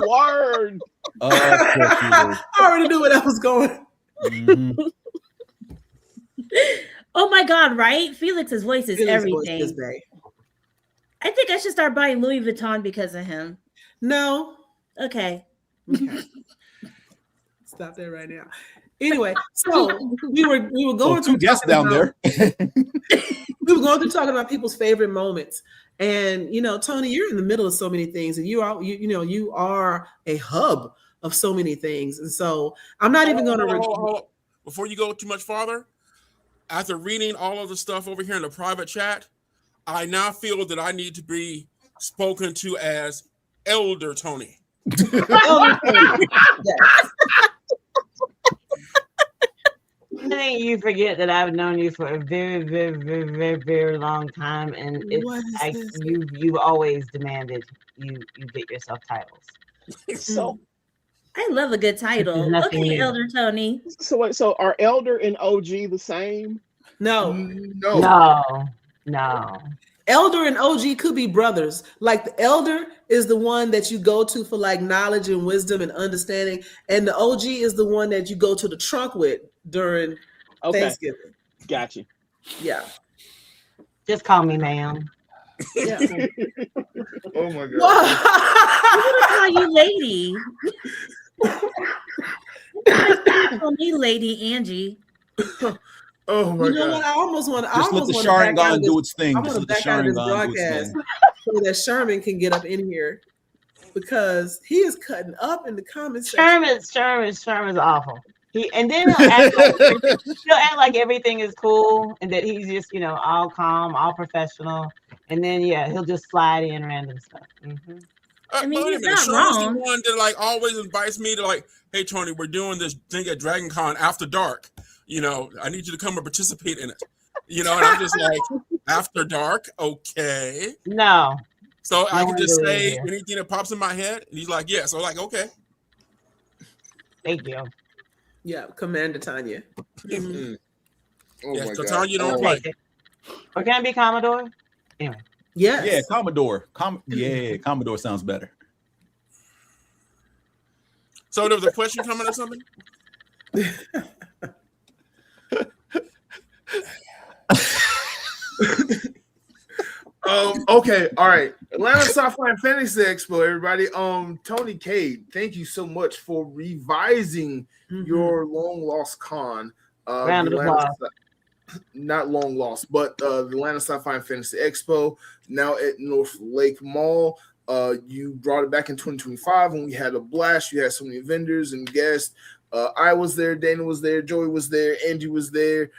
Word. I already knew where that was going. Mhm. Oh my God, right? Felix's voice is Felix's voice everything. is bae. I think I should start buying Louis Vuitton because of him. No. Okay. Stop that right now. Anyway, so we were going two guests down there. We were going through talking about people's favorite moments. And Tony, you're in the middle of so many things, and you are a hub of so many things. And so I'm not even going to before you go too much farther, after reading all of the stuff over here in the private chat, I now feel that I need to be spoken to as Elder Tony. Elder Tony. Yes. I think you forget that I've known you for a very, very, very, very, very long time, and you've always demanded you get yourself titles. So I love a good title. Okay, new. Elder Tony. So wait, so are Elder and OG the same? No. Elder and OG could be brothers. Like the elder is the one that you go to for like knowledge and wisdom and understanding, and the OG is the one that you go to the trunk with during Thanksgiving. Got you. Yeah. Just call me ma'am. Yeah. Oh my God. I'm gonna call you lady. Call me Lady Angie. Oh my God. What? I almost want Just let the Sharingan do its thing. I want to back out of this broadcast so that Sherman can get up in here because he is cutting up in the comments. Sherman's awful. Then he'll act like everything is cool and that he's just all calm, all professional, and then he'll just slide in random stuff. Mm-hmm. I mean, he's not Sean's wrong. the one that like always invites me to like, hey Tony, we're doing this thing at Dragon Con after dark. I need you to come and participate in it. And I'm just like, after dark, okay. No. So I can just say anything that pops in my head, and he's like, yeah. So like, okay. Thank you. Yeah, Commander Tanya. Mm-hmm. Oh yeah, my so God. Tanya don't play. Or can I be Commodore? Anyway. Yes. Yeah, Commodore. Commodore sounds better. So there was a question coming or something? Okay, all right. Atlanta Sci-Fi Fantasy Expo, everybody. Tony Cade, thank you so much for revising your long lost con. Round of applause. Not long lost, but the Atlanta Sci-Fi Fantasy Expo now at North Lake Mall. You brought it back in 2025 when we had a blast. You had so many vendors and guests. I was there, Dana was there, Joey was there, Angie was there.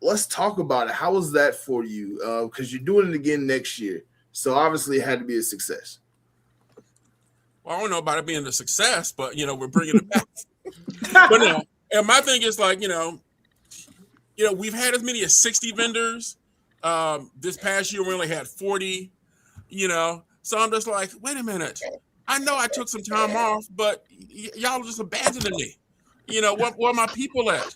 Let's talk about it. How was that for you? Because you're doing it again next year. So obviously it had to be a success. Well, I don't know about it being a success, but we're bringing it back. But no, and my thing is like, we've had as many as 60 vendors. This past year we only had 40, So I'm just like, wait a minute. I know I took some time off, but y'all just abandoning me. Where my people at?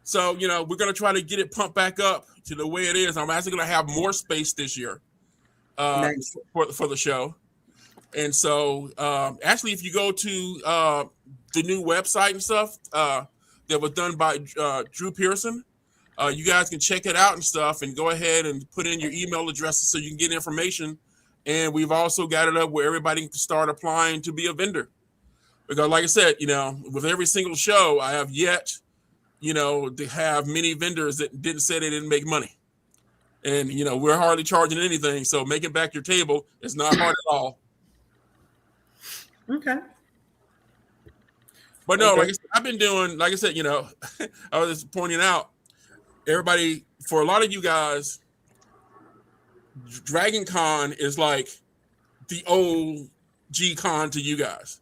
So, we're going to try to get it pumped back up to the way it is. I'm actually going to have more space this year Nice. for the show. And so, actually, if you go to the new website and stuff that was done by Drew Pearson, you guys can check it out and stuff and go ahead and put in your email addresses so you can get information. And we've also got it up where everybody can start applying to be a vendor. Because like I said, with every single show, I have yet to have many vendors that didn't say they didn't make money. And, we're hardly charging anything. So making back your table is not hard at all. Okay. But no, like I said, I've been doing, like I said, I was just pointing out, everybody, for a lot of you guys, Dragon Con is like the old G-Con to you guys.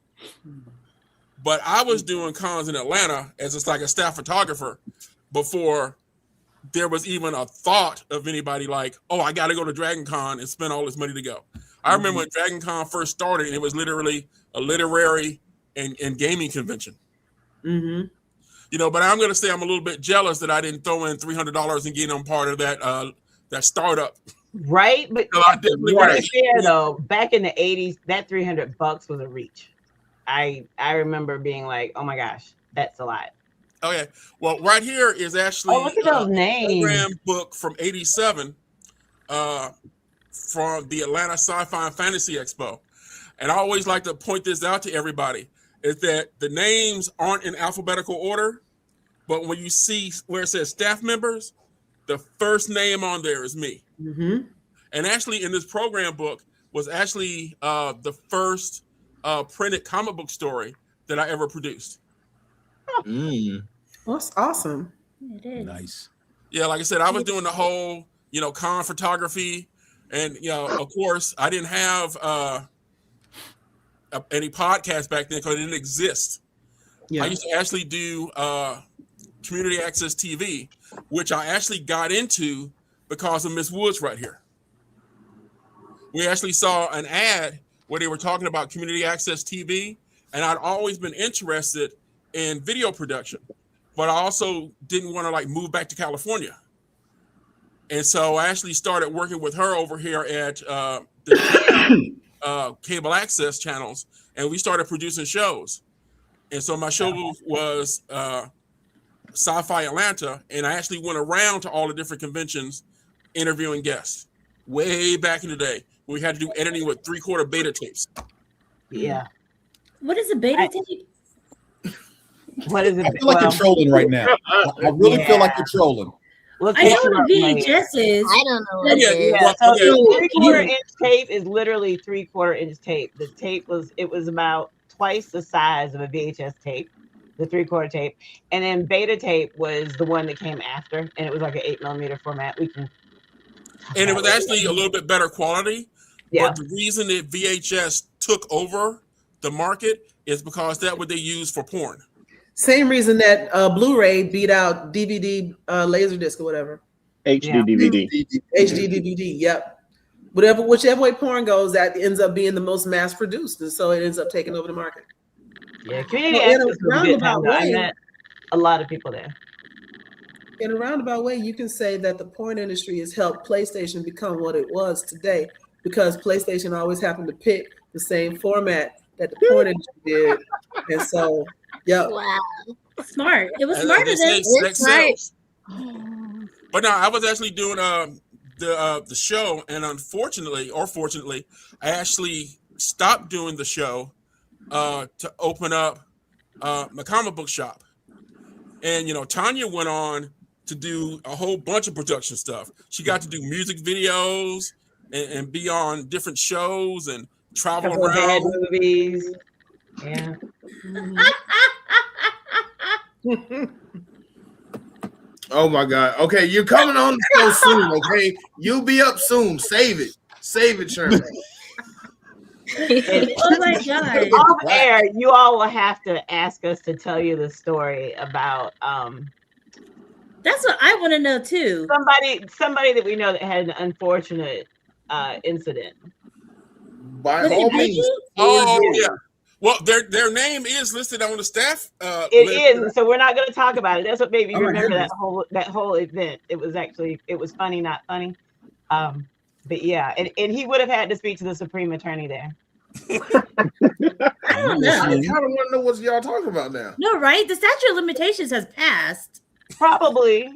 But I was doing cons in Atlanta as just like a staff photographer before there was even a thought of anybody like, oh, I got to go to Dragon Con and spend all this money to go. I remember when Dragon Con first started, and it was literally a literary and gaming convention. Mm-hmm. You know, but I'm going to say I'm a little bit jealous that I didn't throw in $300 and get on part of that startup. Right, but So I definitely right there though, back in the 80s, that $300 was a reach. I remember being like, oh my gosh, that's a lot. Okay, well, right here is actually look at those names. Program book from '87 from the Atlanta Sci-Fi and Fantasy Expo, and I always like to point this out to everybody is that the names aren't in alphabetical order, but when you see where it says staff members, the first name on there is me. Mm-hmm. And actually, in this program book was actually the first printed comic book story that I ever produced. That's awesome. It is. Nice. Yeah, like I said, I was doing the whole, con photography, and of course, I didn't have any podcasts back then because it didn't exist. Yeah. I used to actually do community access TV, which I actually got into because of Miss Woods right here. We actually saw an ad where they were talking about community access TV, and I'd always been interested in video production, but I also didn't want to move back to California. And so I actually started working with her over here at the cable access channels, and we started producing shows. And so my show was Sci-Fi Atlanta, and I actually went around to all the different conventions interviewing guests way back in the day. We had to do editing with 3/4 beta tapes. Yeah. What is a beta tape? What is it? I feel like you're trolling right now. I really feel like you're trolling. I know what VHS is. I don't know. So 3/4 inch tape is literally 3/4 inch tape. The tape was about twice the size of a VHS tape, the 3/4 tape, and then beta tape was the one that came after, and it was like an 8mm format. And it was actually a little bit better quality. Yeah. But the reason that VHS took over the market is because that's what they use for porn. Same reason that Blu-ray beat out DVD, Laserdisc or whatever. HD DVD. HD DVD. Yep. Whichever way porn goes, that ends up being the most mass produced, and so it ends up taking over the market. Yeah, community access was a good time, though. I met a lot of people there. In a roundabout way, you can say that the porn industry has helped PlayStation become what it was today, because PlayStation always happened to pick the same format that the porn industry did, and so, Wow. Smart. It was smarter than Sales. But no, I was actually doing the show, and unfortunately or fortunately, I actually stopped doing the show to open up my comic book shop. And Tanya went on to do a whole bunch of production stuff. She got to do music videos and be on different shows and travel around. Movies. Yeah. Oh my God. Okay, you're coming on the show soon, okay? You'll be up soon. Save it, Sherman. Oh my God. Off air, you all will have to ask us to tell you the story about That's what I want to know too. Somebody that we know that had an unfortunate incident. By all means. Oh yeah. Well, their name is listed on the staff. It is, so we're not going to talk about it. That's what made me remember that whole event. It was funny, not funny. But yeah, and he would have had to speak to the Supreme Attorney there. I don't know. I kind of want to know what y'all talking about now. No, right? The statute of limitations has passed. Probably.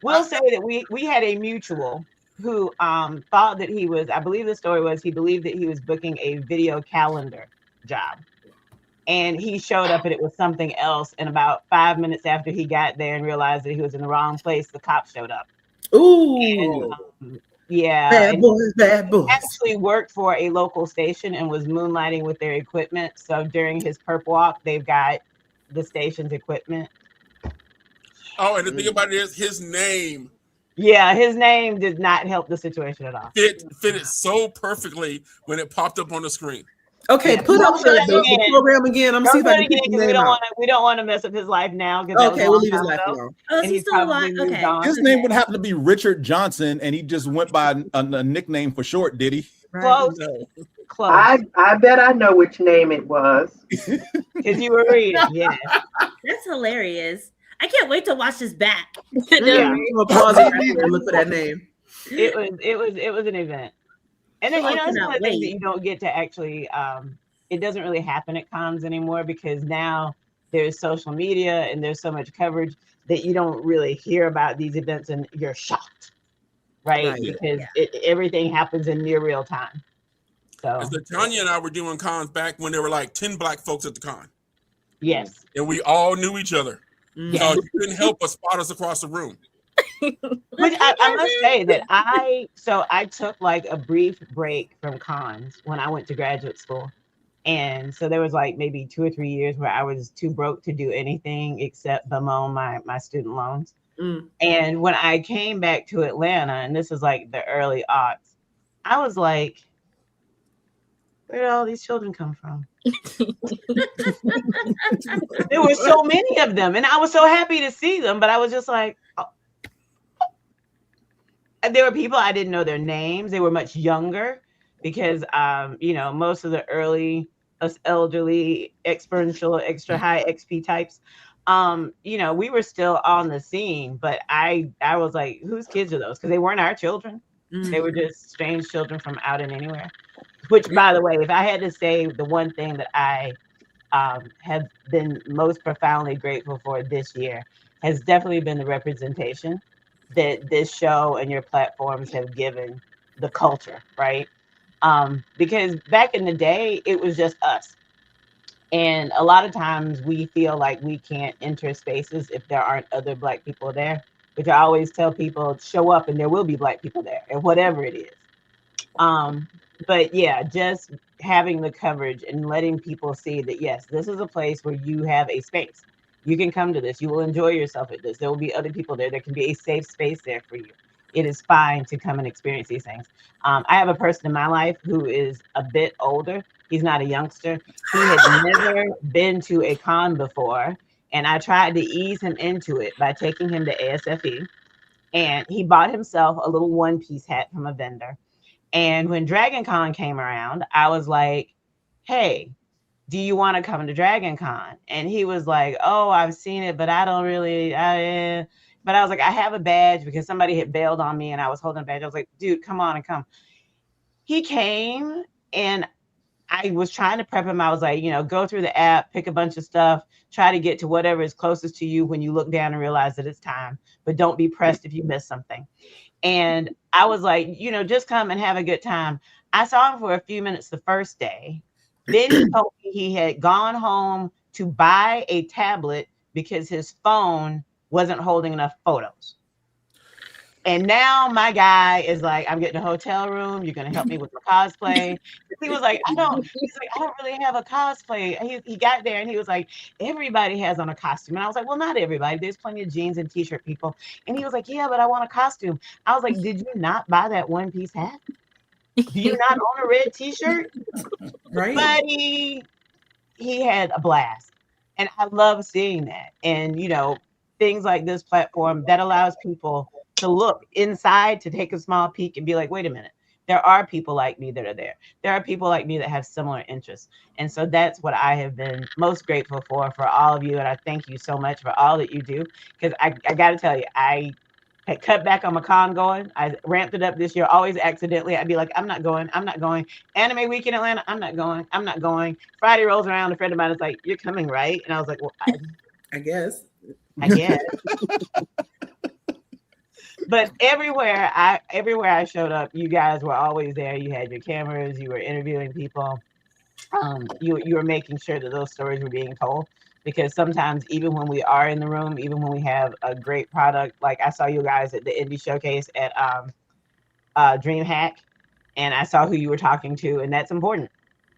We'll say that we had a mutual who thought that he was, I believe the story was, he believed that he was booking a video calendar job. And he showed up and it was something else. And about 5 minutes after he got there and realized that he was in the wrong place, the cops showed up. Ooh. And, yeah. Bad boys. Actually worked for a local station and was moonlighting with their equipment. So during his perp walk, they've got the station's equipment. Oh, and the thing about it is his name. Yeah, his name did not help the situation at all. Fitted so perfectly when it popped up on the screen. Okay, put up the program again. I'm see if I can get we don't want to mess up his life now. Okay, we'll leave his life alone. Oh, is he still alive? Okay. His name would happen to be Richard Johnson, and he just went by a nickname for short, did he? Close. No. Close. I bet I know which name it was. Because you were reading. Yeah. That's hilarious. I can't wait to watch this back. Yeah. I'm gonna pause it right here and look for that name. It was an event. And then, I you know, it's one cannot of the things that wait. you don't get to actually, it doesn't really happen at cons anymore because now there's social media and there's so much coverage that you don't really hear about these events and you're shocked, right? Right. Because everything happens in near real time. So, And so Tanya and I were doing cons back when there were like 10 black folks at the con. yes. And we all knew each other. Mm. So you couldn't help but spot us across the room. Which I must say that I took like a brief break from cons when I went to graduate school. And so there was like maybe 2 or 3 years where I was too broke to do anything except bemoan my student loans. Mm. And when I came back to Atlanta, and this is like the early aughts, I was like, where did all these children come from? There were so many of them, and I was so happy to see them, but I was just like, oh. There were people I didn't know their names. They were much younger because, you know, most of the early us elderly, experiential, extra high XP types, you know, we were still on the scene, but I was like, whose kids are those? Because they weren't our children. Mm. They were just strange children from out and anywhere. Which, by the way, if I had to say the one thing that I have been most profoundly grateful for this year has definitely been the representation that this show and your platforms have given the culture, right? Because back in the day, it was just us. And a lot of times we feel like we can't enter spaces if there aren't other Black people there, which I always tell people, show up and there will be Black people there, and whatever it is. But yeah, just having the coverage and letting people see that, yes, this is a place where you have a space. You can come to this. You will enjoy yourself at this. There will be other people there. There can be a safe space there for you. It is fine to come and experience these things. I have a person in my life who is a bit older. He's not a youngster. He had never been to a con before. And I tried to ease him into it by taking him to ASFE. And he bought himself a little one-piece hat from a vendor. And when Dragon Con came around, I was like, hey, do you want to come to Dragon Con? And he was like, oh, I've seen it, but I don't really, but I was like, I have a badge because somebody had bailed on me and I was holding a badge. I was like, dude, come on and come. He came and I was trying to prep him. I was like, you know, go through the app, pick a bunch of stuff, try to get to whatever is closest to you when you look down and realize that it's time, but don't be pressed if you miss something. And I was like, you know, just come and have a good time. I saw him for a few minutes the first day. Then he told me he had gone home to buy a tablet because his phone wasn't holding enough photos. And now my guy is like, I'm getting a hotel room. You're going to help me with my cosplay. He was like, I don't really have a cosplay. He got there and he was like, everybody has on a costume. And I was like, well, not everybody. There's plenty of jeans and t-shirt people. And he was like, yeah, but I want a costume. I was like, did you not buy that one-piece hat? Do you not own a red t-shirt? Right. Buddy, he had a blast. And I love seeing that. And, you know, things like this platform that allows people to look inside, to take a small peek and be like, wait a minute, there are people like me that are there. There are people like me that have similar interests. And so that's what I have been most grateful for all of you. And I thank you so much for all that you do. Because I got to tell you, I had cut back on my con going. I ramped it up this year, always accidentally. I'd be like, I'm not going. Anime Week in Atlanta, I'm not going. Friday rolls around, a friend of mine is like, you're coming, right? And I was like, well, I guess. But everywhere I showed up, you guys were always there. You had your cameras, you were interviewing people. You were making sure that those stories were being told. Because sometimes even when we are in the room, even when we have a great product, like I saw you guys at the Indie Showcase at DreamHack, and I saw who you were talking to, and that's important.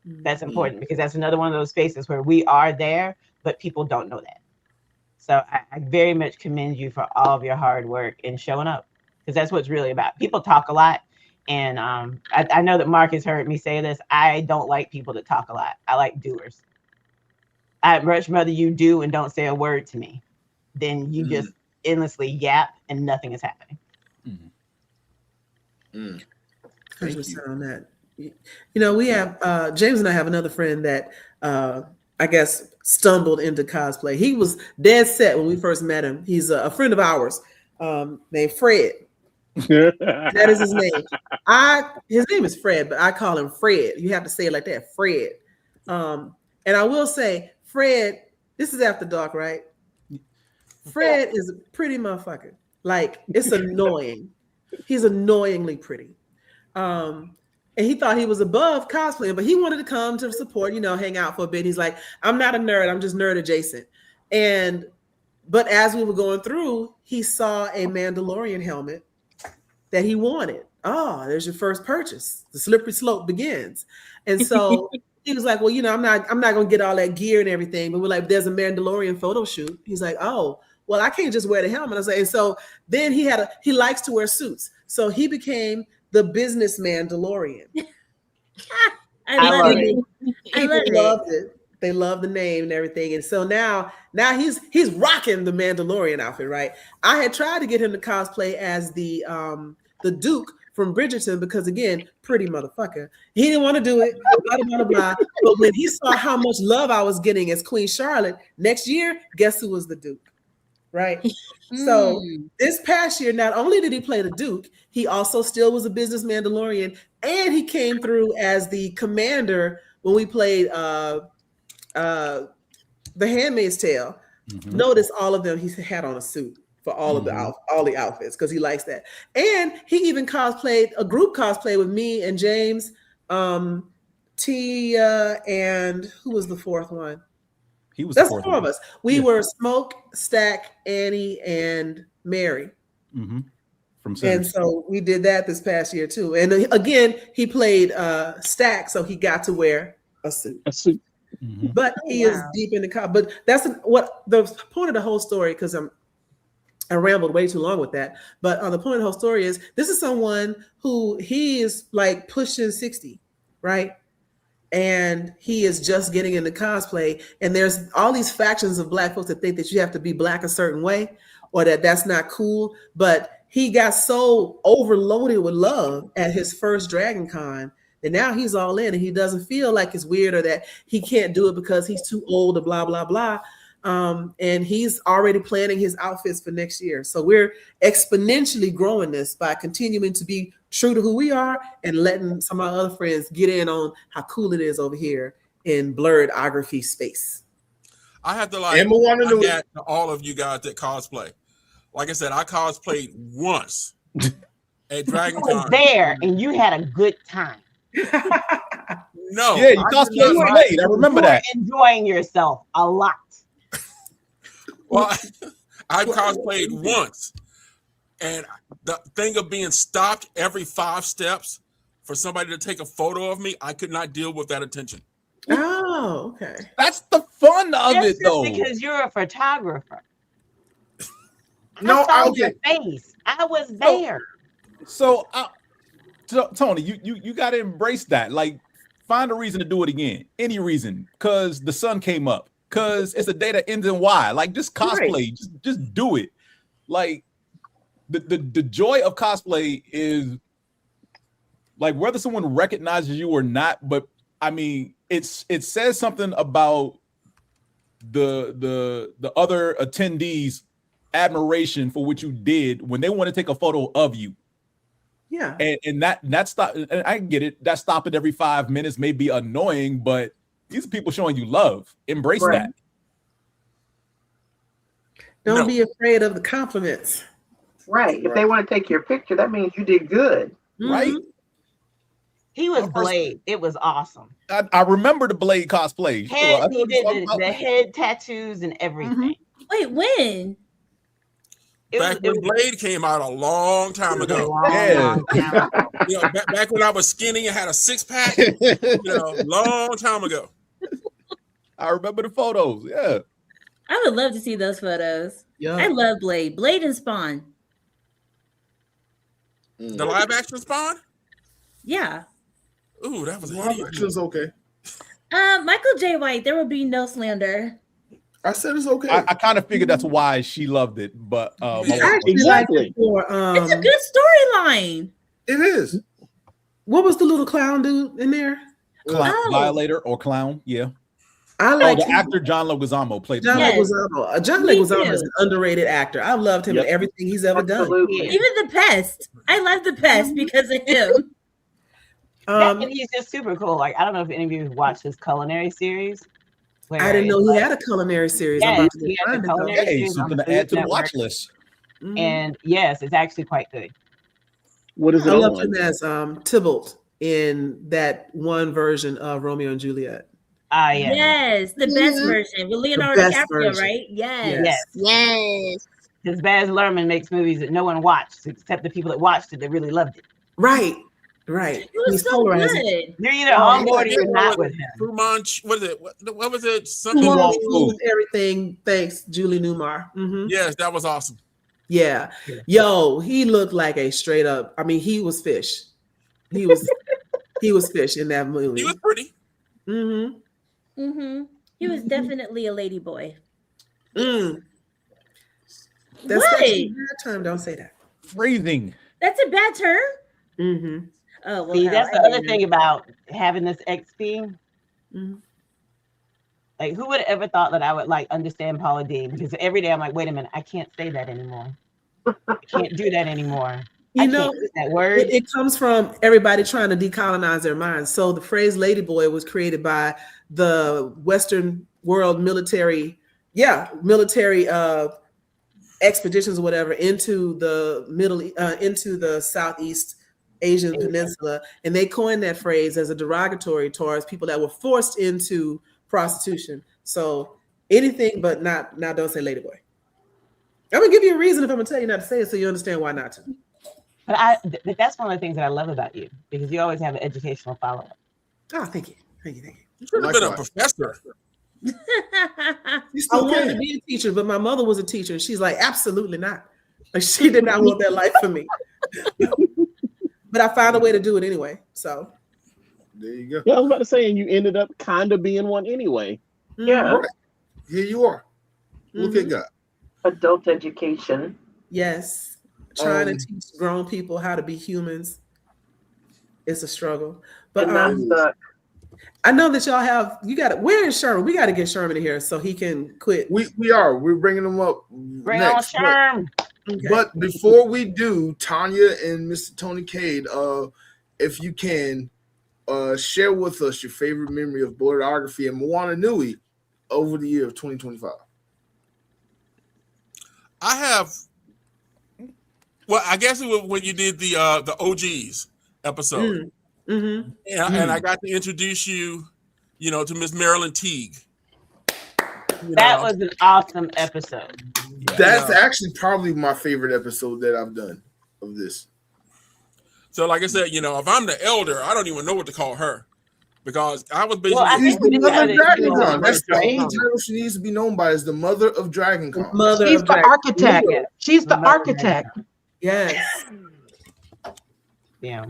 That's important because that's another one of those spaces where we are there, but people don't know that. So I very much commend you for all of your hard work in showing up, because that's what it's really about. People talk a lot. And I know that Marc has heard me say this. I don't like people that talk a lot. I like doers. I'd much rather you do and don't say a word to me than you just endlessly yap and nothing is happening. Thank you on that. You know, we have James and I have another friend that I guess stumbled into cosplay. He was dead set when we first met him. He's a friend of ours named Fred. That is his name. His name is Fred, but I call him Fred. You have to say it like that, Fred. And I will say, Fred, this is after dark, right? Fred is a pretty motherfucker. Like, it's annoying. He's annoyingly pretty. And he thought he was above cosplaying, but he wanted to come to support, you know, hang out for a bit. He's like, I'm not a nerd, I'm just nerd adjacent. But as we were going through, he saw a Mandalorian helmet that he wanted. Oh, there's your first purchase. The slippery slope begins. And so he was like, well, you know, I'm not gonna get all that gear and everything, but we're like, there's a Mandalorian photo shoot. He's like, oh, well, I can't just wear the helmet. I was like, and so then he likes to wear suits. So he became the business Mandalorian. I love it. People loved it. They love the name and everything. And so now he's rocking the Mandalorian outfit, right? I had tried to get him to cosplay as the Duke from Bridgerton because, again, pretty motherfucker. He didn't want to do it, blah, blah, blah, blah. But when he saw how much love I was getting as Queen Charlotte, next year, guess who was the Duke? Right? So this past year, not only did he play the Duke, he also still was a business Mandalorian, and he came through as the commander when we played The Handmaid's Tale. Notice all of them, he had on a suit for all of the outfits because he likes that. And he even cosplayed a group cosplay with me and James, Tia, and who was the fourth one? That's the four of us. We were Smoke, Stack, Annie, and Mary. And so we did that this past year too. And again, he played Stack, so he got to wear a suit. But he is deep in the car. But that's what the point of the whole story, because I rambled way too long with that. But the point of the whole story is this is someone who he is like pushing 60, right? And he is just getting into cosplay. And there's all these factions of Black folks that think that you have to be Black a certain way or that that's not cool. But he got so overloaded with love at his first Dragon Con that now he's all in and he doesn't feel like it's weird or that he can't do it because he's too old or blah, blah, blah. And he's already planning his outfits for next year. So we're exponentially growing this by continuing to be true to who we are and letting some of our other friends get in on how cool it is over here in blerdography space. I have to like to all of you guys that cosplay. Like I said, I cosplayed once at Dragon Con. I was there and you had a good time. No. Yeah, you cosplayed late. I remember that. Enjoying yourself a lot. Well, I cosplayed once, and the thing of being stopped every 5 steps for somebody to take a photo of me, I could not deal with that attention. Oh, okay. That's the fun of it, though. Because you're a photographer. No, I saw your face. I was there. So Tony, you got to embrace that. Like, find a reason to do it again. Any reason, because the sun came up. Because it's a day that ends in Y. Like, just cosplay. Just do it. Like, the joy of cosplay is like whether someone recognizes you or not, but I mean, it says something about the other attendees' admiration for what you did when they want to take a photo of you. Yeah. And that stop, and I get it, that stopping every 5 minutes may be annoying, but these are people showing you love. Embrace that. Don't be afraid of the compliments. Right. If they want to take your picture, that means you did good. Right. He was Blade. It was awesome. I remember the Blade cosplay. He did the head tattoos and everything. Wait, when? When Blade came out a long time ago. You know, back when I was skinny and had a 6-pack, you know, long time ago. I remember the photos. Yeah. I would love to see those photos. Yeah. I love Blade. Blade and Spawn. The live action Spawn? Yeah. Ooh, that was okay. Michael J. White, there will be no slander. I said it's okay. I kind of figured that's why she loved it, but exactly. It's a good storyline. It is. What was the little clown dude in there? Violator or clown? Yeah. I like the actor John Leguizamo played John the clown. Leguizamo. John Leguizamo is an underrated actor. I've loved him in everything he's ever done. Even The Pest. I love The Pest because of him. And he's just super cool. Like, I don't know if any of you watched his culinary series. I didn't know he had a culinary series. Yes, he has a culinary series something on to add to the Network. watch list. And yes, it's actually quite good. What is it? I on? loved him as Tybalt in that one version of Romeo and Juliet. Ah, yeah. Yes, the best version with Leonardo DiCaprio, right? Yes. Yes. Because Baz Luhrmann makes movies that no one watched except the people that watched it that really loved it. Right. Right. It was so good. You're either on board or you're not with him. What is it? What was it? Everything. Thanks, Julie Newmar. Yes, that was awesome. Yeah. Yo, he looked like a straight up. I mean, he was fish. He was fish in that movie. He was pretty. He was definitely a lady boy. That's What? a bad term. Don't say that. Phrasing. That's a bad term. Oh, well, See, hell, that's the I other didn't thing know. about having this XP. Like, who would have ever thought that I would like understand Paula Deen? Because every day I'm like, wait a minute, I can't say that anymore. I can't do that anymore. You know, that word. It comes from everybody trying to decolonize their minds. So the phrase "ladyboy" was created by the Western world military expeditions or whatever into the into the Southeast Asian Peninsula, and they coined that phrase as a derogatory towards people that were forced into prostitution. So anything but not now. Don't say ladyboy. I'm gonna give you a reason if I'm gonna tell you not to say it, so you understand why not to. But that's one of the things that I love about you, because you always have an educational follow-up. Oh, thank you. You should have been a professor. I wanted to be a teacher, but my mother was a teacher, and she's like, absolutely not. Like, she did not want that life for me. But I found a way to do it anyway. So there you go. Yeah, I was about to say, and you ended up kind of being one anyway. Yeah. Right. Here you are. Look at God. Adult education. Yes. Trying to teach grown people how to be humans. It's a struggle. But I know that y'all have, where is Sherman? We got to get Sherman in here so he can quit. We are. We're bringing him up Bring next. on Sherm. But before we do, Tanya and Mr. Tony Cade, if you can, share with us your favorite memory of Blerdography and Moana Nui over the year of 2025. I have. Well, I guess it was when you did the OGs episode, and I got to introduce you, to Miss Marilyn Teague. That was an awesome episode. That's actually probably my favorite episode that I've done of this. So, like I said, if I'm the elder, I don't even know what to call her, because I was basically. Well, I think the Mother of Dragon Con. That's the only title she needs to be known by, is the Mother of Dragon Con. She's the architect. She's the architect. Yes. Yeah.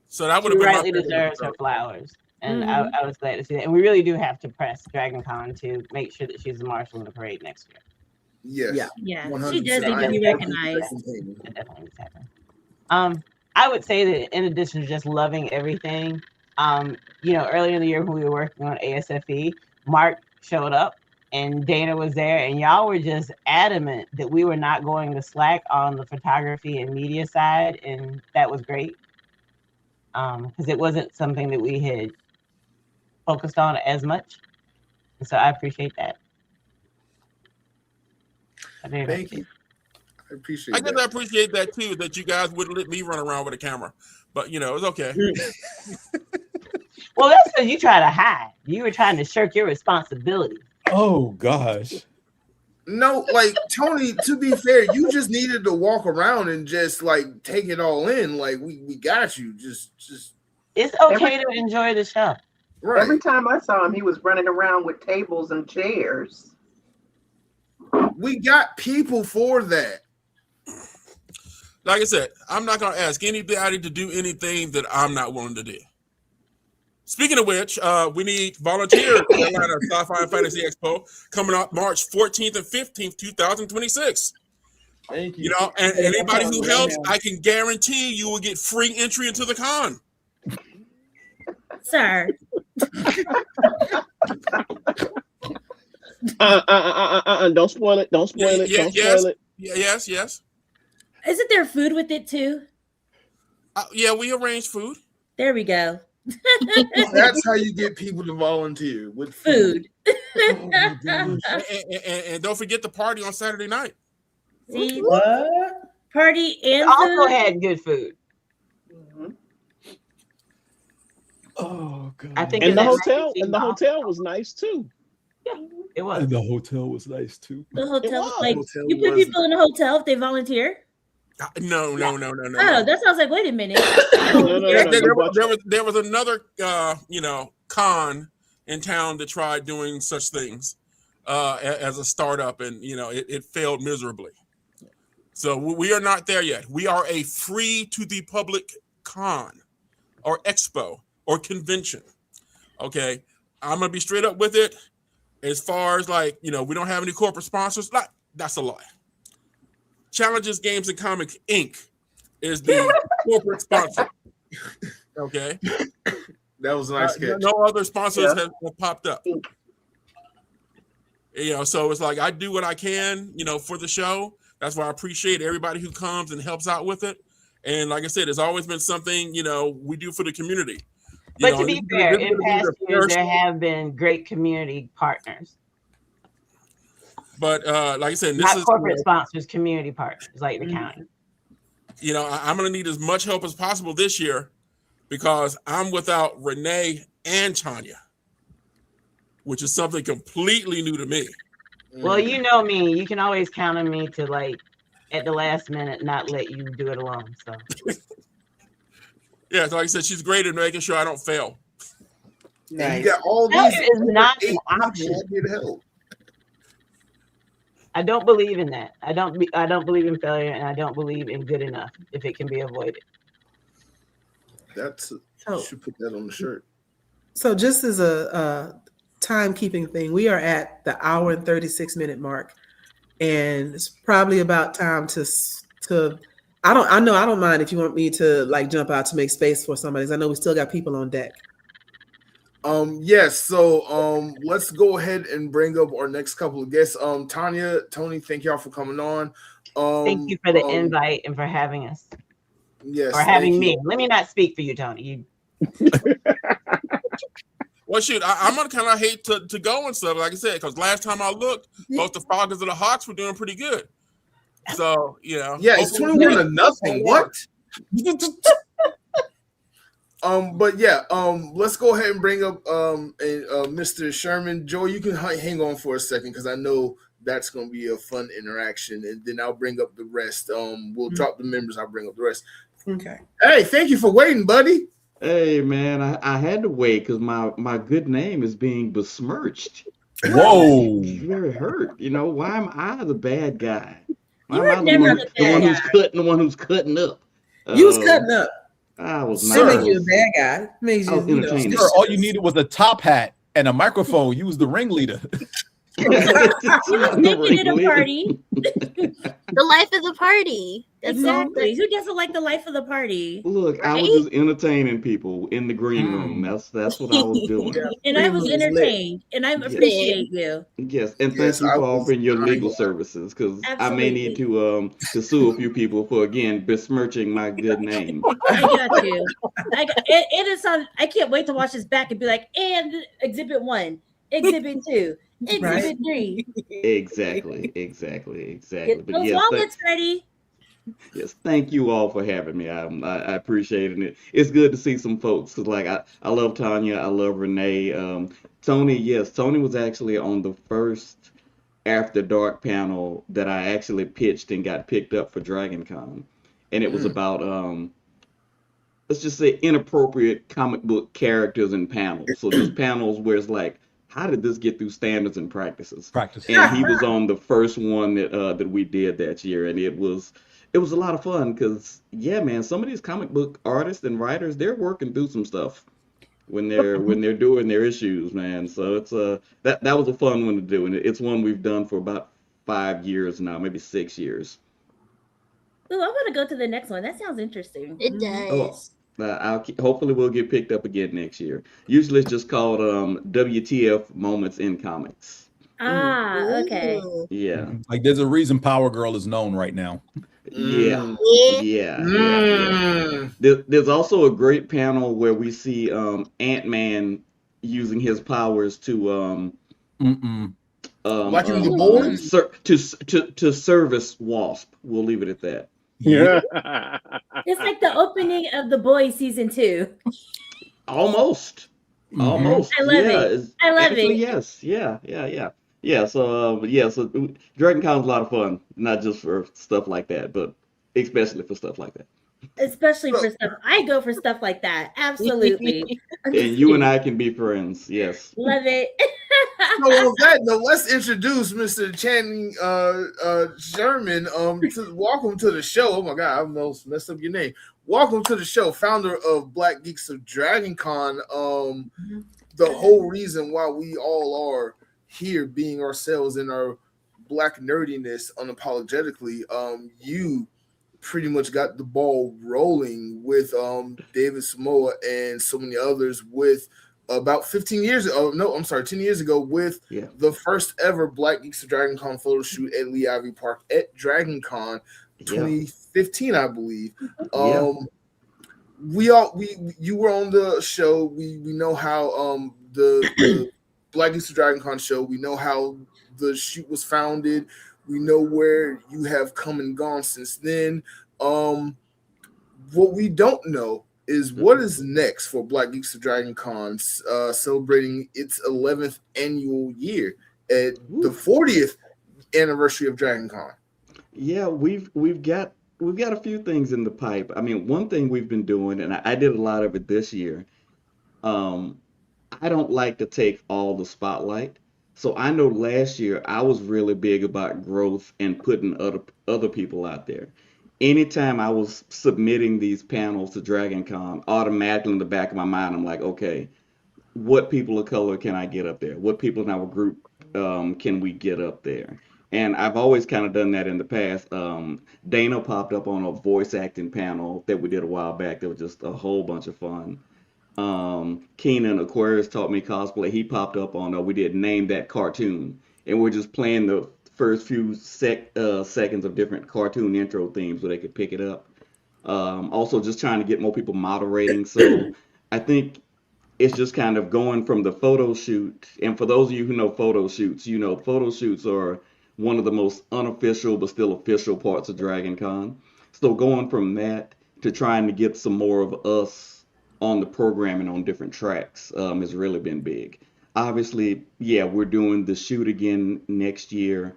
So that would She have been rightly deserves her flowers. And I was glad to see that. And we really do have to press Dragon Con to make sure that she's the marshal in the parade next year. Yes. Yeah. 100%. She does need to be recognized. That definitely needs to happen. I would say that in addition to just loving everything, earlier in the year when we were working on ASFE, Marc showed up and Dana was there, and y'all were just adamant that we were not going to slack on the photography and media side, and that was great. Because it wasn't something that we had focused on as much. And so I appreciate that. Thank you. I appreciate I guess I appreciate that too, that you guys wouldn't let me run around with a camera. But it's okay. Well, that's because you try to hide. You were trying to shirk your responsibility. Oh gosh. No, like Tony, to be fair, you just needed to walk around and just like take it all in. Like we got you. Just it's okay to enjoy the show. Right. Every time I saw him, he was running around with tables and chairs. We got people for that. Like I said, I'm not going to ask anybody to do anything that I'm not willing to do. Speaking of which, we need volunteers at the Atlanta Sci-Fi and Fantasy Expo coming up March 14th and 15th, 2026. Thank You you. know, and Yeah, anybody I'm who telling you helps, right now. I can guarantee you will get free entry into the con. Sir, Don't spoil it. Don't spoil it. Don't Yes, spoil it. yes. isn't there food with it too? Yeah, we arrange food. There we go. That's how you get people to volunteer with Food. Oh my gosh. And don't forget the party on Saturday night. See, What? party It and also food. had good food. Oh god. I think And it's the at hotel, 19 and the off. hotel was nice too. It was. And the hotel was nice too. The hotel, was. like Hotel you put was people in a hotel if they volunteer. No. Oh, that sounds like. Wait a minute. No. There was another con in town that tried doing such things as a startup, and it failed miserably. So we are not there yet. We are a free to the public con or expo or convention. Okay, I'm gonna be straight up with it. As far as we don't have any corporate sponsors. That's a lie. Challenges Games and Comics Inc. is the corporate sponsor. Okay. That was a nice catch. No other sponsors have popped up. So it's like I do what I can, for the show. That's why I appreciate everybody who comes and helps out with it. And like I said, it's always been something, we do for the community. But to be fair, in past years, there have been great community partners. But like I said, not corporate sponsors, community partners like the county. I'm going to need as much help as possible this year because I'm without Renee and Tanya, which is something completely new to me. Well, you know me. You can always count on me to at the last minute not let you do it alone. So yeah, so like I said, she's great at making sure I don't fail. Nice. You got all that these is not an option. Help. I don't believe in that. I don't believe in failure, and I don't believe in good enough if it can be avoided. You should put that on the shirt. So just as a timekeeping thing, we are at the hour and 36-minute mark, and it's probably about time to. I don't mind if you want me to jump out to make space for somebody. 'Cause I know we still got people on deck. Yes, so let's go ahead and bring up our next couple of guests. Tanya, Tony, thank y'all for coming on. Thank you for the invite and for having us. Yes, or having me. Let me not speak for you, Tony. Well, shoot, I'm gonna kind of hate to go and stuff, like I said, because last time I looked, both the Falcons and the Hawks were doing pretty good. So yeah, it's 21-0. What? But yeah, let's go ahead and bring up Mr. Sherman. Joe, you can hang on for a second because I know that's going to be a fun interaction, and then I'll bring up the rest. We'll drop the members. I'll bring up the rest. Okay. Hey, thank you for waiting, buddy. Hey, man, I had to wait because my good name is being besmirched. Whoa. I'm very hurt. Why am I the bad guy? Why You am were I never the one who's cutting up? You was cutting up. I was That not. made you a bad guy. Made you, entertaining. Sir, all you needed was a top hat and a microphone. You was the ringleader. You was making it a party. The life of the party. That's Exactly. Who doesn't like the life of the party? Look, I was just entertaining people in the green room. That's what I was doing. And I was entertained, and I appreciate you. Yes, and thank you for offering your legal services because I may need to sue a few people for again besmirching my good name. I got you. It is on. I can't wait to watch this back and be like, and Exhibit 1, Exhibit 2, Exhibit 3. Exactly. Get But those yes, wallets ready. Yes, thank you all for having me. I appreciate it. It's good to see some folks because, I love Tanya, I love Renee, Tony. Yes, Tony was actually on the first After Dark panel that I actually pitched and got picked up for DragonCon, and it was about let's just say inappropriate comic book characters and panels. So these panels where it's like, how did this get through standards and practices? And he was on the first one that we did that year, and it was a lot of fun because, yeah, man, some of these comic book artists and writers, they're working through some stuff when they're doing their issues, man. So it's that was a fun one to do, and it's one we've done for about 5 years now, maybe 6 years. Ooh, I want to go to the next one. That sounds interesting. It Oh, does. hopefully we'll get picked up again next year. Usually it's just called WTF Moments in Comics. Ah, okay. Ooh. Yeah. Like there's a reason Power Girl is known right now. Yeah. Yeah. Yeah. There's also a great panel where we see Ant-Man using his powers to Like in the boys? to service Wasp. We'll leave it at that. Yeah. It's like the opening of The Boys season 2. Almost. Almost. I love Yeah. it. I love Actually, it. yes. Yeah. So Dragon Con's a lot of fun, not just for stuff like that, but especially for stuff like that. Especially for stuff. I go for stuff like that. Absolutely. And you and I can be friends. Yes. Love it. So on that note, let's introduce Mr. Channing Sherman. Welcome to the show. Oh my God, I almost messed up your name. Welcome to the show, founder of Black Geeks of Dragon Con. The whole reason why we all are here, being ourselves in our Black nerdiness unapologetically. You pretty much got the ball rolling with David Samoa and so many others with about 10 years ago with the first ever Black Geeks of Dragon Con photo shoot at Lee Ivy Park at Dragon Con 2015, I believe. You were on the show. We know how the Black Geeks of Dragon Con show, we know how the shoot was founded. We know where you have come and gone since then. What we don't know is what is next for Black Geeks of Dragon Con, celebrating its 11th annual year at the 40th anniversary of Dragon Con. Yeah, we've got a few things in the pipe. I mean, one thing we've been doing, and I did a lot of it this year. I don't like to take all the spotlight. So I know last year I was really big about growth and putting other people out there. Anytime I was submitting these panels to Dragon Con, automatically in the back of my mind, I'm like, okay, what people of color can I get up there? What people in our group can we get up there? And I've always kind of done that in the past. Dana popped up on a voice acting panel that we did a while back. That was just a whole bunch of fun. Keenan Aquarius taught me cosplay. He popped up on we did Name That Cartoon, and we're just playing the first few seconds of different cartoon intro themes where they could pick it up. Also just trying to get more people moderating. So I think it's just kind of going from the photo shoot. And for those of you who know photo shoots, photo shoots are one of the most unofficial but still official parts of Dragon Con. So going from that to trying to get some more of us on the programming on different tracks has really been big. Obviously, we're doing the shoot again next year.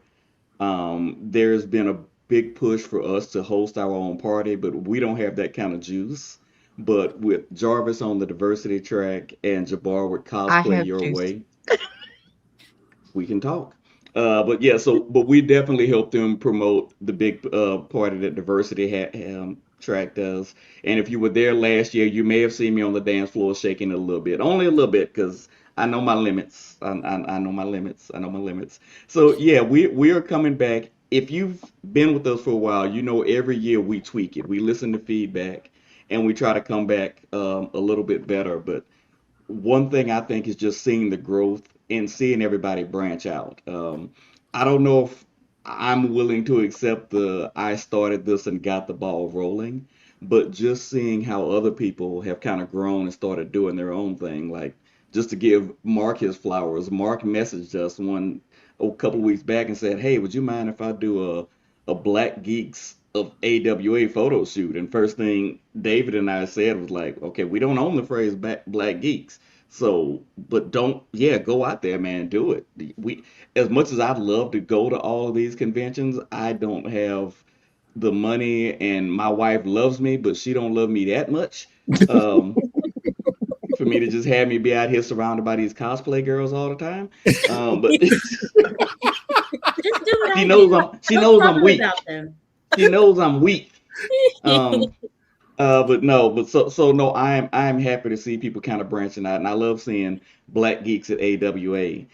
There's been a big push for us to host our own party, but we don't have that kind of juice. But with Jarvis on the diversity track and Jabbar with Cosplay Your Way, we can talk. But we definitely help them promote the big party that diversity track does. And if you were there last year, you may have seen me on the dance floor shaking a little bit, only a little bit, because I know my limits. I know my limits. So we are coming back. If you've been with us for a while, every year we tweak it. We listen to feedback and we try to come back a little bit better. But one thing I think is just seeing the growth and seeing everybody branch out. I don't know if I'm willing to accept I started this and got the ball rolling, but just seeing how other people have kind of grown and started doing their own thing. Like, just to give Marc his flowers, Marc messaged us a couple of weeks back and said, hey, would you mind if I do a Black Geeks of AWA photo shoot? And first thing David and I said was like, okay, we don't own the phrase Black Geeks. So, but go out there, man, do it. As much as I'd love to go to all of these conventions, I don't have the money, and my wife loves me, but she don't love me that much. For me to just have me be out here surrounded by these cosplay girls all the time. But just do what she knows I'm weak. She knows I'm weak. But no, but so no, I'm happy to see people kind of branching out, and I love seeing black geeks at AWA.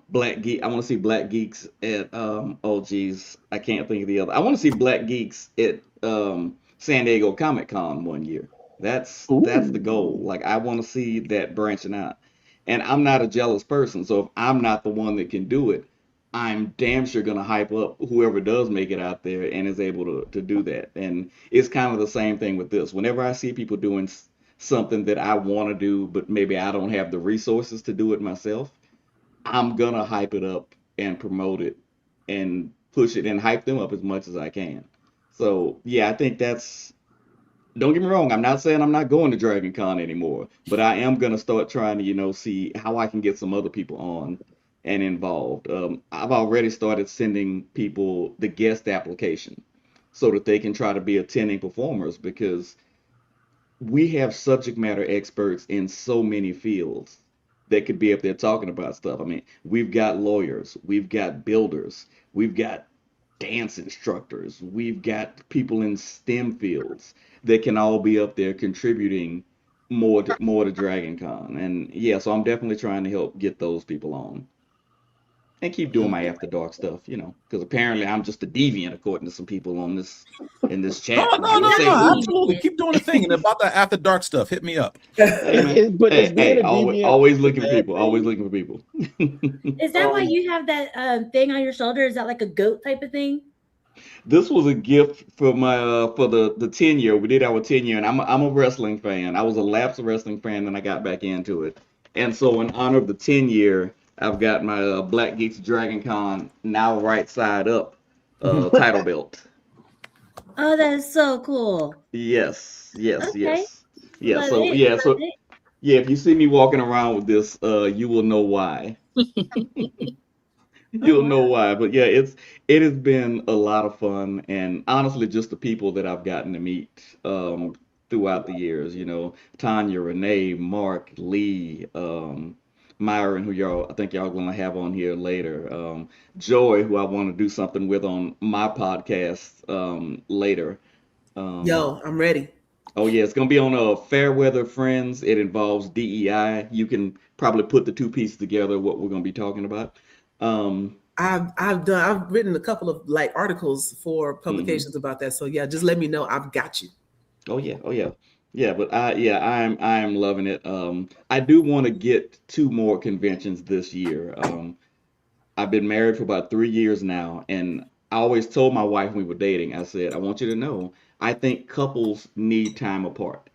Black geek, I want to see black geeks at oh geez, I can't think of the other. I want to see black geeks at San Diego Comic Con one year. That's the goal. Ooh. Like I want to see that branching out. And I'm not a jealous person, so if I'm not the one that can do it, I'm damn sure gonna hype up whoever does make it out there and is able to do that. And it's kind of the same thing with this. Whenever I see people doing something that I want to do, but maybe I don't have the resources to do it myself, I'm gonna hype it up and promote it and push it and hype them up as much as I can. So yeah, I think that's, don't get me wrong, I'm not saying I'm not going to Dragon Con anymore, but I am gonna start trying to, see how I can get some other people on and involved. I've already started sending people the guest application so that they can try to be attending performers because we have subject matter experts in so many fields that could be up there talking about stuff. I mean, we've got lawyers, we've got builders, we've got dance instructors, we've got people in STEM fields that can all be up there contributing more to Dragon Con. And yeah, so I'm definitely trying to help get those people on and keep doing my after dark stuff, because apparently I'm just a deviant according to some people on this in this No, chat. no, You'll no, say, no. "Ooh, Absolutely. Keep doing the thing. And about the after dark stuff, hit me up. hey man, But is hey, being hey, a always, deviant always a looking for bad people, always thing? looking for people." Is that why Um, you have that thing on your shoulder? Is that like a goat type of thing? This was a gift for my for the 10 year. We did our 10 year, and I'm a wrestling fan. I was a lapsed wrestling fan, then I got back into it. And so in honor of the 10 year, I've got my Black Geeks Dragon Con now right side up title belt. Oh, that is so cool. Yes, yes, Okay. yes. Yeah, Love so it. yeah, Love so it. yeah, if you see me walking around with this, you will know why. Oh, You'll wow. know why. But yeah, it has been a lot of fun, and honestly, just the people that I've gotten to meet throughout the years. Tanya, Renee, Mark, Lee, Myron, who I think y'all gonna have on here later. Joy, who I want to do something with on my podcast later. Um, Yo, I'm ready. oh yeah, it's gonna be on Fairweather Friends. It involves DEI. You can probably put the two pieces together. What we're gonna be talking about. Um, I've written a couple of like articles for mhm. publications about that. So yeah, just let me know. I've got you. Oh yeah, oh yeah, yeah. But I'm loving it. I do want to get two more conventions this year. I've been married for about 3 years now, and I always told my wife when we were dating, I said, I want you to know, I think couples need time apart.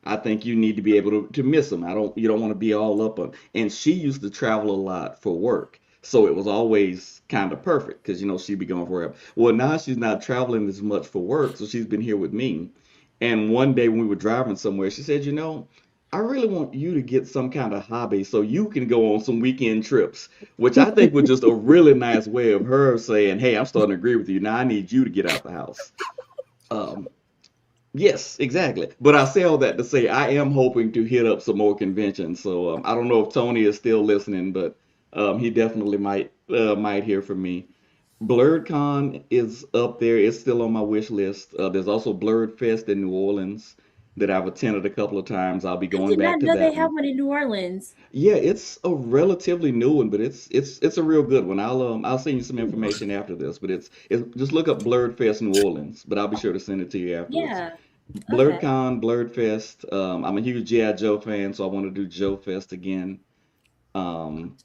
I think you need to be able to miss them. You don't want to be all up on. And she used to travel a lot for work, so it was always kind of perfect because she'd be gone forever. Well, now she's not traveling as much for work, so she's been here with me. And one day when we were driving somewhere, she said, I really want you to get some kind of hobby so you can go on some weekend trips, which I think was just a really nice way of her saying, hey, I'm starting to agree with you. Now I need you to get out the house. Um, yes, exactly. But I say all that to say I am hoping to hit up some more conventions. So I don't know if Tony is still listening, but he definitely might hear from me. BlerdCon is up there. It's still on my wish list. There's also Blerd Fest in New Orleans that I've attended a couple of times. I'll be I going did back not to know they that have one. one in New Orleans. Yeah, it's a relatively new one, but it's a real good one. I'll send you some information after this, but it's just look up Blerd Fest New Orleans, but I'll be sure to send it to you afterwards. Yeah. Okay. BlerdCon, Blerd Fest. I'm a huge G.I. Joe fan, so I want to do Joe Fest again. Um,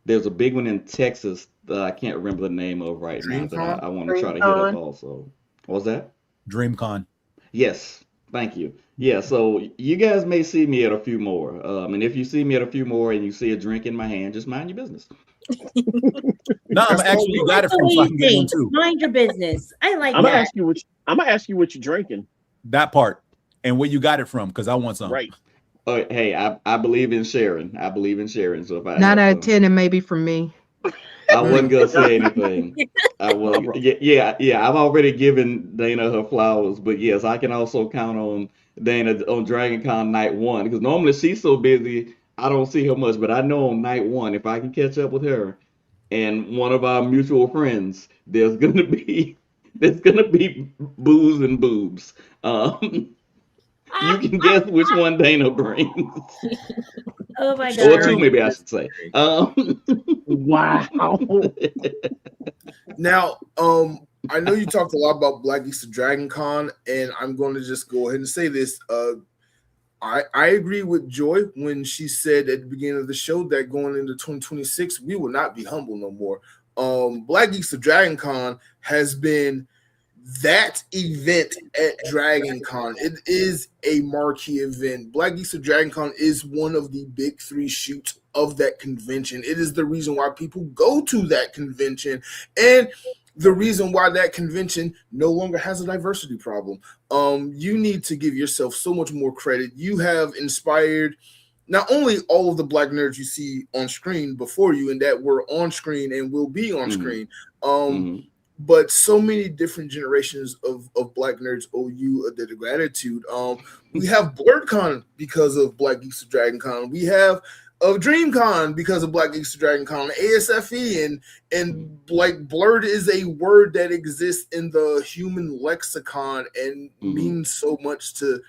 there's a big one in Texas that I can't remember the name of right now that I DreamCon. want to try to hit up DreamCon. also. What was that? DreamCon. Yes, thank you. Yeah, so you guys may see me at a few more. And if you see me at a few more and you see a drink in my hand, just mind your business. No, I'm That's all. actually I got like it the from way so I you can get one think. too. Mind your business. I like I'm gonna that. ask you I'm gonna ask you what you're drinking. That part. And where you got it from, because I want some. Right. Hey, I believe in sharing. I believe in sharing. So if I Nine have out of some, 10, and maybe from me. I wasn't gonna Yeah. say anything. I No, was, bro. yeah. I've already given Dana her flowers, but yes, I can also count on Dana on Dragon Con night one because normally she's so busy I don't see her much. But I know on night one, if I can catch up with her and one of our mutual friends, there's gonna be booze and boobs. Um, You can guess which one Dana brings. Oh my Or god. two, maybe I should say. Wow. Now, I know you talked a lot about Black Geeks of Dragon Con, and I'm going to just go ahead and say this. I agree with Joy when she said at the beginning of the show that going into 2026, we will not be humble no more. Black Geeks of Dragon Con has been that event at Dragon Con. It is a marquee event. Black Geeks of Dragon Con is one of the big three shoots of that convention. It is the reason why people go to that convention, and the reason why that convention no longer has a diversity problem. You need to give yourself so much more credit. You have inspired not only all of the Black nerds you see on screen before you and that were on screen and will be on screen, but so many different generations of Black nerds owe you a debt of gratitude. We have BlerdCon because of Black Geeks of Dragon Con. We have of DreamCon because of Black Geeks of Dragon Con, ASFE, and like blurred is a word that exists in the human lexicon and means so much to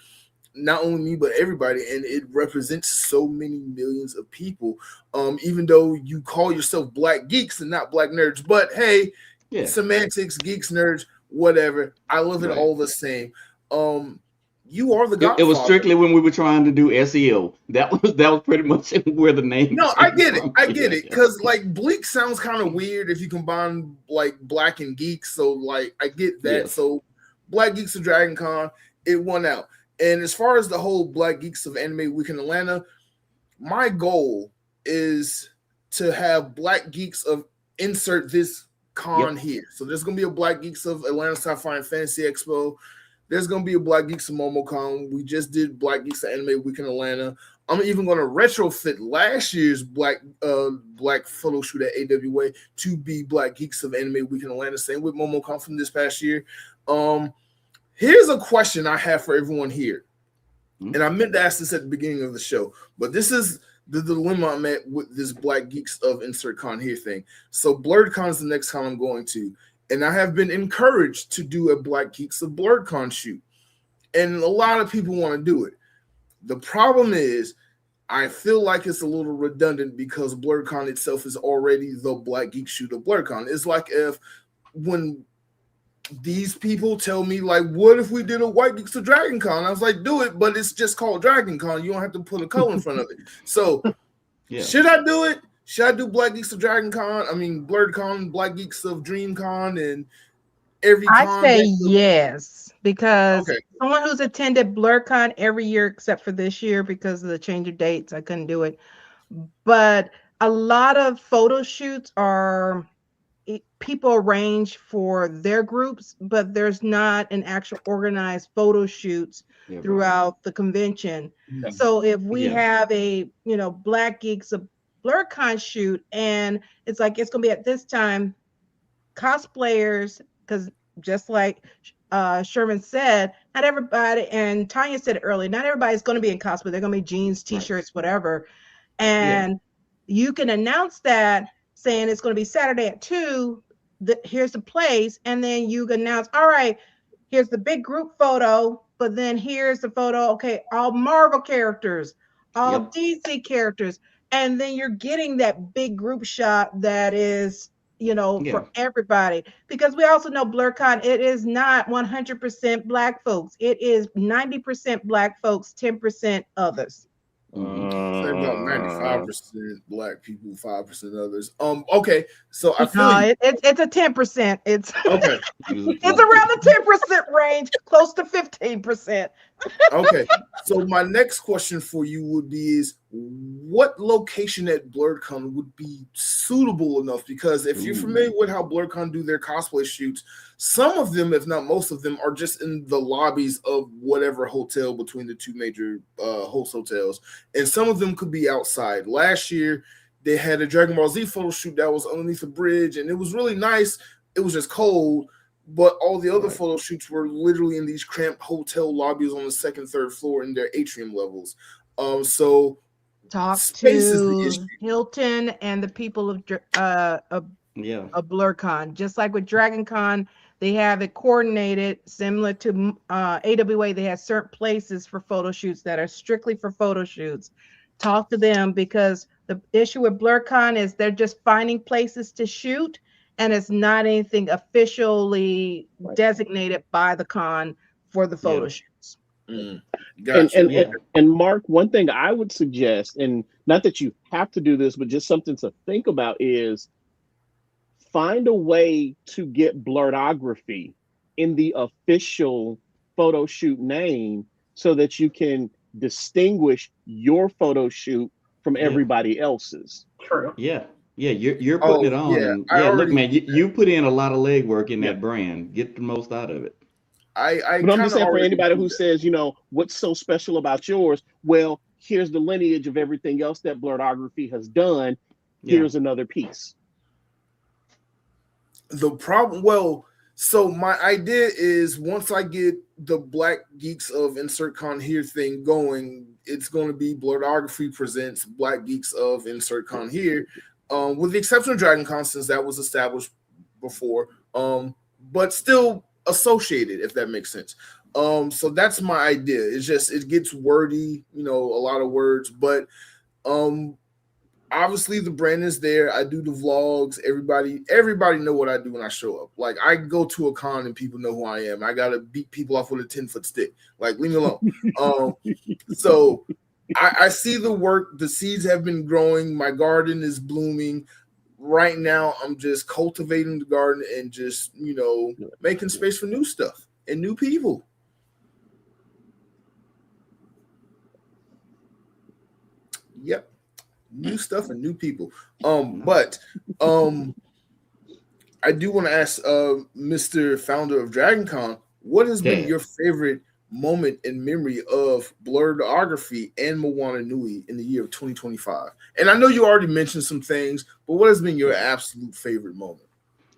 not only me but everybody, and it represents so many millions of people. Even though you call yourself Black Geeks and not Black nerds, but hey, semantics, geeks, nerds, whatever. I love it all the same. You are the Godfather. It was strictly when we were trying to do SEO. That was pretty much where the name. No, I get it. I get it. Because like bleak sounds kind of weird if you combine like Black and geek. So like I get that. Yes. So Black Geeks of Dragon Con, it won out. And as far as the whole Black Geeks of Anime Week in Atlanta, my goal is to have Black Geeks of insert this con here. So there's gonna be a Black Geeks of Atlanta Sci-Fi and Fantasy Expo. There's going to be a Black Geeks of MomoCon. We just did Black Geeks of Anime Week in Atlanta. I'm even going to retrofit last year's Black photo shoot at AWA to be Black Geeks of Anime Week in Atlanta. Same with MomoCon from this past year. Here's a question I have for everyone here. And I meant to ask this at the beginning of the show, but this is the dilemma I'm at with this Black Geeks of Insert Con here thing. So BlerdCon is the next con I'm going to. And I have been encouraged to do a Black Geeks of BlerdCon shoot. And a lot of people want to do it. The problem is, I feel like it's a little redundant because BlerdCon itself is already the Black Geek shoot of BlerdCon. It's like if when these people tell me, like, what if we did a White Geeks of Dragon Con? I was like, do it, but it's just called Dragon Con. You don't have to put a color in front of it. So should I do it? Should I do Black Geeks of Dragon Con? I mean, BlerdCon, Black Geeks of DreamCon, and every con? I say yes, because someone who's attended BlerdCon every year except for this year because of the change of dates, I couldn't do it. But a lot of photo shoots are people arrange for their groups, but there's not an actual organized photo shoots throughout the convention. So if we have a Black Geeks of BlerdCon shoot, and it's like it's gonna be at this time, cosplayers, because just like Sherman said, not everybody, and Tanya said it earlier, not everybody's gonna be in cosplay. They're gonna be jeans, t-shirts, whatever. And you can announce that saying it's gonna be Saturday at 2. Here's the place, and then you can announce, all right, here's the big group photo, but then here's the photo, okay, all Marvel characters, all DC characters. And then you're getting that big group shot that is, for everybody. Because we also know BlerdCon, it is not 100% Black folks. It is 90% Black folks, 10% others. Say about 95% Black people, 5% others. Okay, so I feel it's a 10%. It's okay. It's around the 10% range, close to 15%. Okay, so my next question for you would be is what location at BlerdCon would be suitable enough? Because if you're familiar with how BlerdCon do their cosplay shoots, some of them, if not most of them, are just in the lobbies of whatever hotel between the two major host hotels, and some of them could be outside. Last year, they had a Dragon Ball Z photo shoot that was underneath a bridge, and it was really nice. It was just cold. But all the other photo shoots were literally in these cramped hotel lobbies on the second, third floor in their atrium levels. So talk to Hilton and the people of BlerdCon. Just like with Dragon Con, They have it coordinated similar to AWA. They have certain places for photo shoots that are strictly for photo shoots. Talk to them, because the issue with BlerdCon is they're just finding places to shoot, and it's not anything officially designated by the con for the photo shoots. Gotcha. And Mark, one thing I would suggest, and not that you have to do this, but just something to think about, is find a way to get Blerdography in the official photo shoot name so that you can distinguish your photo shoot from everybody else's. True. Yeah, you're putting it on, and look, man, you put in a lot of legwork in that brand. Get the most out of it. But I'm just saying, for anybody who says, what's so special about yours? Well, here's the lineage of everything else that Blerdography has done. Here's another piece. The problem, so my idea is once I get the Black Geeks of Insert Con Here thing going, it's going to be Blerdography presents Black Geeks of Insert Con Here, with the exception of Dragon Con, since that was established before, but still associated, if that makes sense. So that's my idea. It's just, it gets wordy, a lot of words, but obviously the brand is there. I do the vlogs. Everybody know what I do when I show up. Like, I go to a con and people know who I am. I gotta beat people off with a 10-foot stick. Like, leave me alone. So I see the work. The seeds have been growing. My garden is blooming. Right now, I'm just cultivating the garden and just, making space for new stuff and new people. Yep. New stuff and new people. But I do want to ask Mr. Founder of DragonCon, what has been your favorite moment in memory of Blerdography and Moana Nui in the year of 2025? And I know you already mentioned some things, but what has been your absolute favorite moment?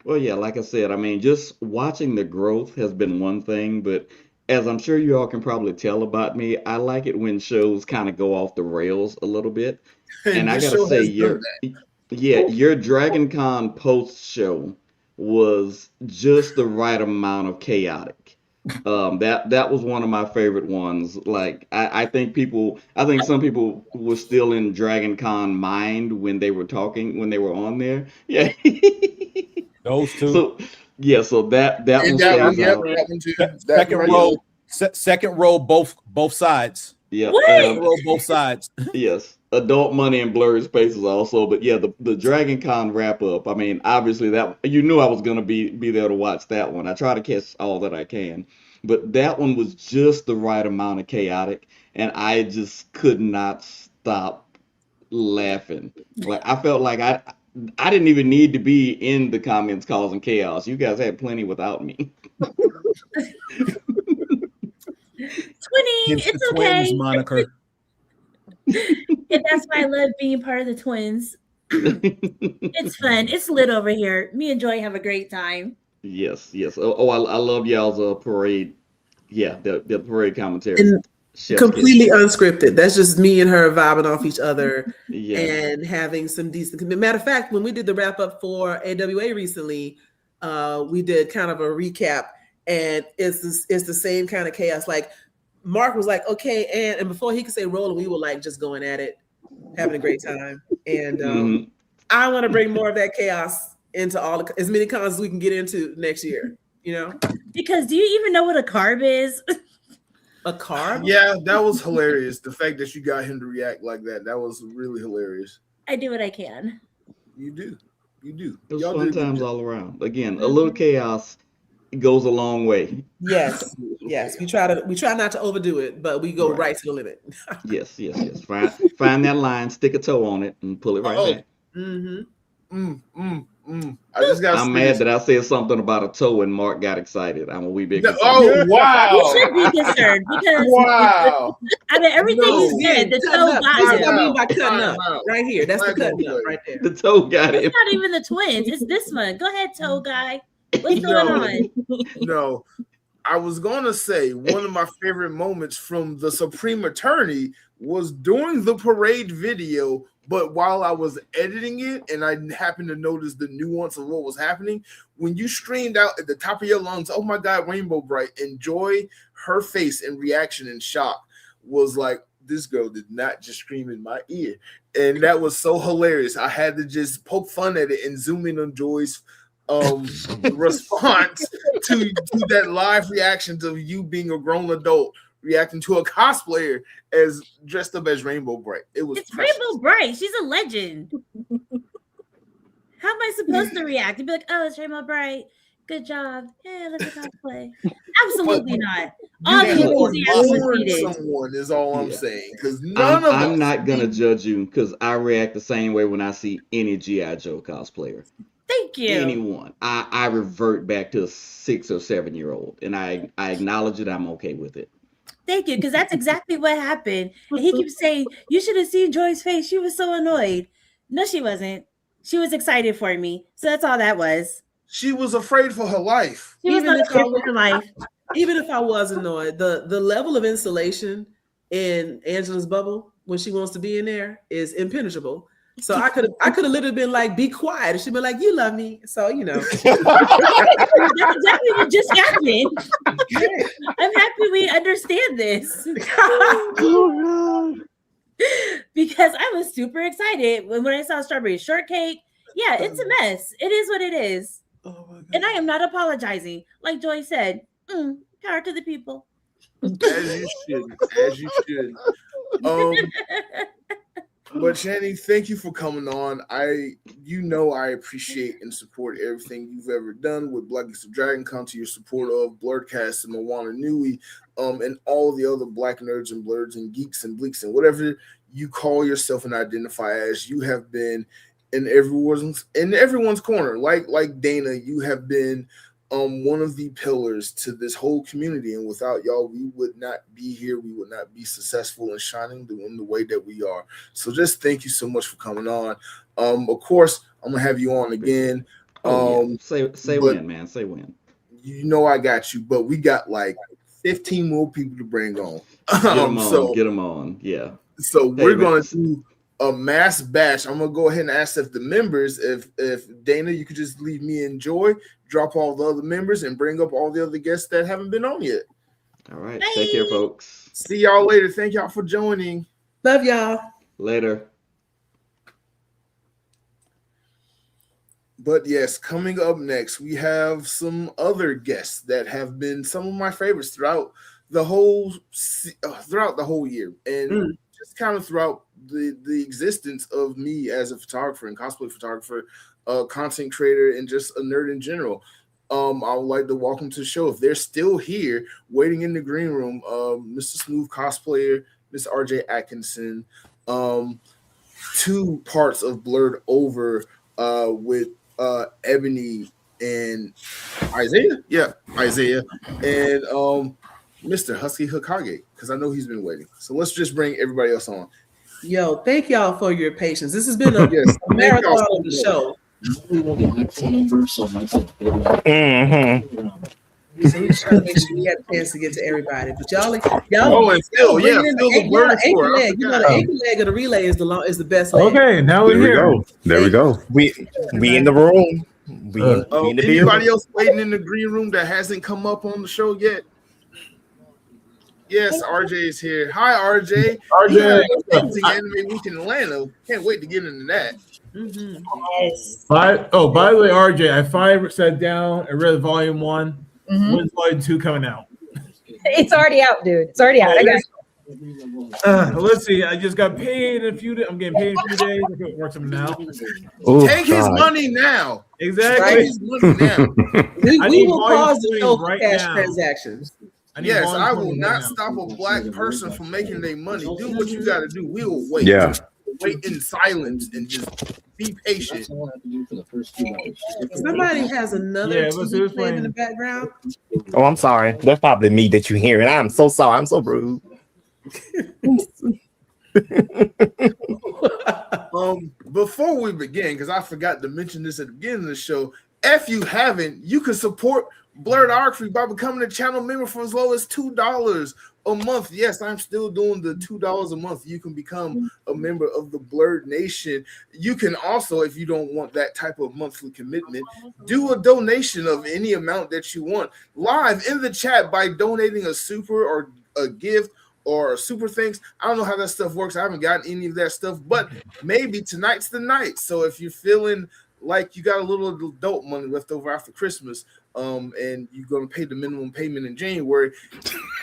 Well, yeah, like I said, I mean, just watching the growth has been one thing, but as I'm sure you all can probably tell about me, I like it when shows kind of go off the rails a little bit. And I gotta say, your DragonCon post show was just the right amount of chaotic. That was one of my favorite ones. Like, I think some people were still in DragonCon mind when they were on there. Yeah. Those two. So that one stands out. Second row, both sides. Yeah, both sides. Yes, Adult Money and Blurry Spaces also. But yeah, the DragonCon wrap up. I mean, obviously that you knew I was gonna be there to watch that one. I try to catch all that I can, but that one was just the right amount of chaotic, and I just could not stop laughing. Like, I felt like I didn't even need to be in the comments causing chaos. You guys had plenty without me. Twinning, it's okay. Twins moniker. And that's why I love being part of the Twins. It's fun. It's lit over here. Me and Joy have a great time. Yes. Oh, I love y'all's parade. Yeah, the parade commentary. And completely unscripted. That's just me and her vibing off each other and having some decent. Matter of fact, when we did the wrap up for AWA recently, we did kind of a recap. And it's the same kind of chaos. Like, Mark was like, okay, and before he could say roll, we were like just going at it, having a great time. And I want to bring more of that chaos into as many cons as we can get into next year, Because do you even know what a carb is? A carb? Yeah, that was hilarious. The fact that you got him to react like that was really hilarious. I do what I can. You do. It was fun times all around. Again, a little chaos goes a long way. Yes. We try not to overdo it, but we go right to the limit. Yes. Find that line, stick a toe on it, and pull it right back. I'm mad that I said something about a toe and Mark got excited. I'm a wee bit concerned. Oh, wow. You should be concerned because I mean, everything you said, the toe got That's it. what I mean by cutting up. Right here. That's the cutting up right there. The toe got it. It's not even the Twins. It's this one. Go ahead, toe guy. What's going on? No. I was gonna say one of my favorite moments from the Supreme Attorney was during the parade video, but while I was editing it and I happened to notice the nuance of what was happening, when you screamed out at the top of your lungs, "Oh my God, Rainbow Bright," and Joy, her face and reaction and shock was like, this girl did not just scream in my ear. And that was so hilarious. I had to just poke fun at it and zoom in on Joy's response to that live reaction to you being a grown adult reacting to a cosplayer as dressed up as Rainbow Bright. It's precious. Rainbow Bright. She's a legend. How am I supposed to react? You'd be like, "Oh, it's Rainbow Bright. Good job. Hey, look at cosplay." Absolutely not. All the enthusiasm is needed. Someone is all I'm saying, because I'm not gonna judge you because I react the same way when I see any G.I. Joe cosplayer. Thank you. Anyone. I revert back to a 6 or 7 year old, and I acknowledge it. I'm okay with it. Thank you, because that's exactly what happened. And he keeps saying, "You should have seen Joy's face. She was so annoyed." No, she wasn't. She was excited for me. So that's all that was. She was afraid for her life. She was not afraid for her life. Even if I was annoyed, the level of insulation in Angela's bubble when she wants to be in there is impenetrable. So I could have literally been like, "Be quiet," and she'd be like, "You love me." So that's exactly what just happened. I'm happy we understand this. Because I was super excited when I saw Strawberry Shortcake. Yeah, it's a mess. It is what it is. Oh my God. And I am not apologizing. Like Joy said, power to the people. As you should. But Channing, thank you for coming on. I appreciate and support everything you've ever done with Black Geeks of Dragon Con, to your support of Blerdkast and Moana Nui, and all the other Black nerds and blurs and geeks and bleaks and whatever you call yourself and identify as. You have been in everyone's corner. Like Dana, you have been one of the pillars to this whole community, and without y'all, we would not be here. We would not be successful and shining in the way that we are. So just thank you so much for coming on. Of course, I'm gonna have you on again. Say when, man. Say when. You know I got you, but we got like 15 more people to bring on. Get them on. Yeah. So we're gonna do a mass batch. I'm gonna go ahead and ask if the members, if Dana, you could just leave me and Joy, drop all the other members, and bring up all the other guests that haven't been on yet. All right. Bye. Take care, folks. See y'all later. Thank y'all for joining. Love y'all. Later. But yes, coming up next, we have some other guests that have been some of my favorites throughout the whole year, and just kind of throughout the existence of me as a photographer and cosplay photographer, content creator, and just a nerd in general. I would like to welcome to the show, if they're still here waiting in the green room, Mr. Smooth Cosplayer, Miss RJ Atkinson, 2 parts of Blurred Over with Ebony and Isaiah. Yeah, Isaiah. And Mr. Husky Hokage, because I know he's been waiting. So let's just bring everybody else on. Yo, thank y'all for your patience. This has been a marathon of the show. So we just trying to make sure we had a chance to get to everybody. But y'all and Phil, the word for it. The ankle leg of the relay is the best leg. Okay, now we're here. There we go. We in the room. We in the anybody else waiting in the green room that hasn't come up on the show yet? Yes, RJ is here. Hi, RJ. RJ. Anime Week in Atlanta. Can't wait to get into that. Yes. By the way, RJ, I finally sat down and read Volume 1. When's Volume 2 coming out? It's already out, dude. It's already out. I got let's see. I just got paid in a few days. I'm getting paid in a few days. I can work something now. Take his money now. Exactly. Take his money now. we will pause the show for cash transactions. Yes, I will not stop a Black person from making their money. Do what you got to do. We will wait. Yeah. Wait in silence and just be patient. Somebody has another TV playing in the background. Oh, I'm sorry. That's probably me that you hear, and I'm so sorry. I'm so rude. Before we begin, because I forgot to mention this at the beginning of the show, if you haven't, you can support Blerdography by becoming a channel member for as low as $2 a month. Yes, I'm still doing the $2 a month. You can become a member of the Blerd Nation. You can also, if you don't want that type of monthly commitment, do a donation of any amount that you want live in the chat by donating a super or a gift or super things. I don't know how that stuff works. I haven't gotten any of that stuff, but maybe tonight's the night. So if you're feeling like you got a little adult money left over after Christmas, and you're gonna pay the minimum payment in January,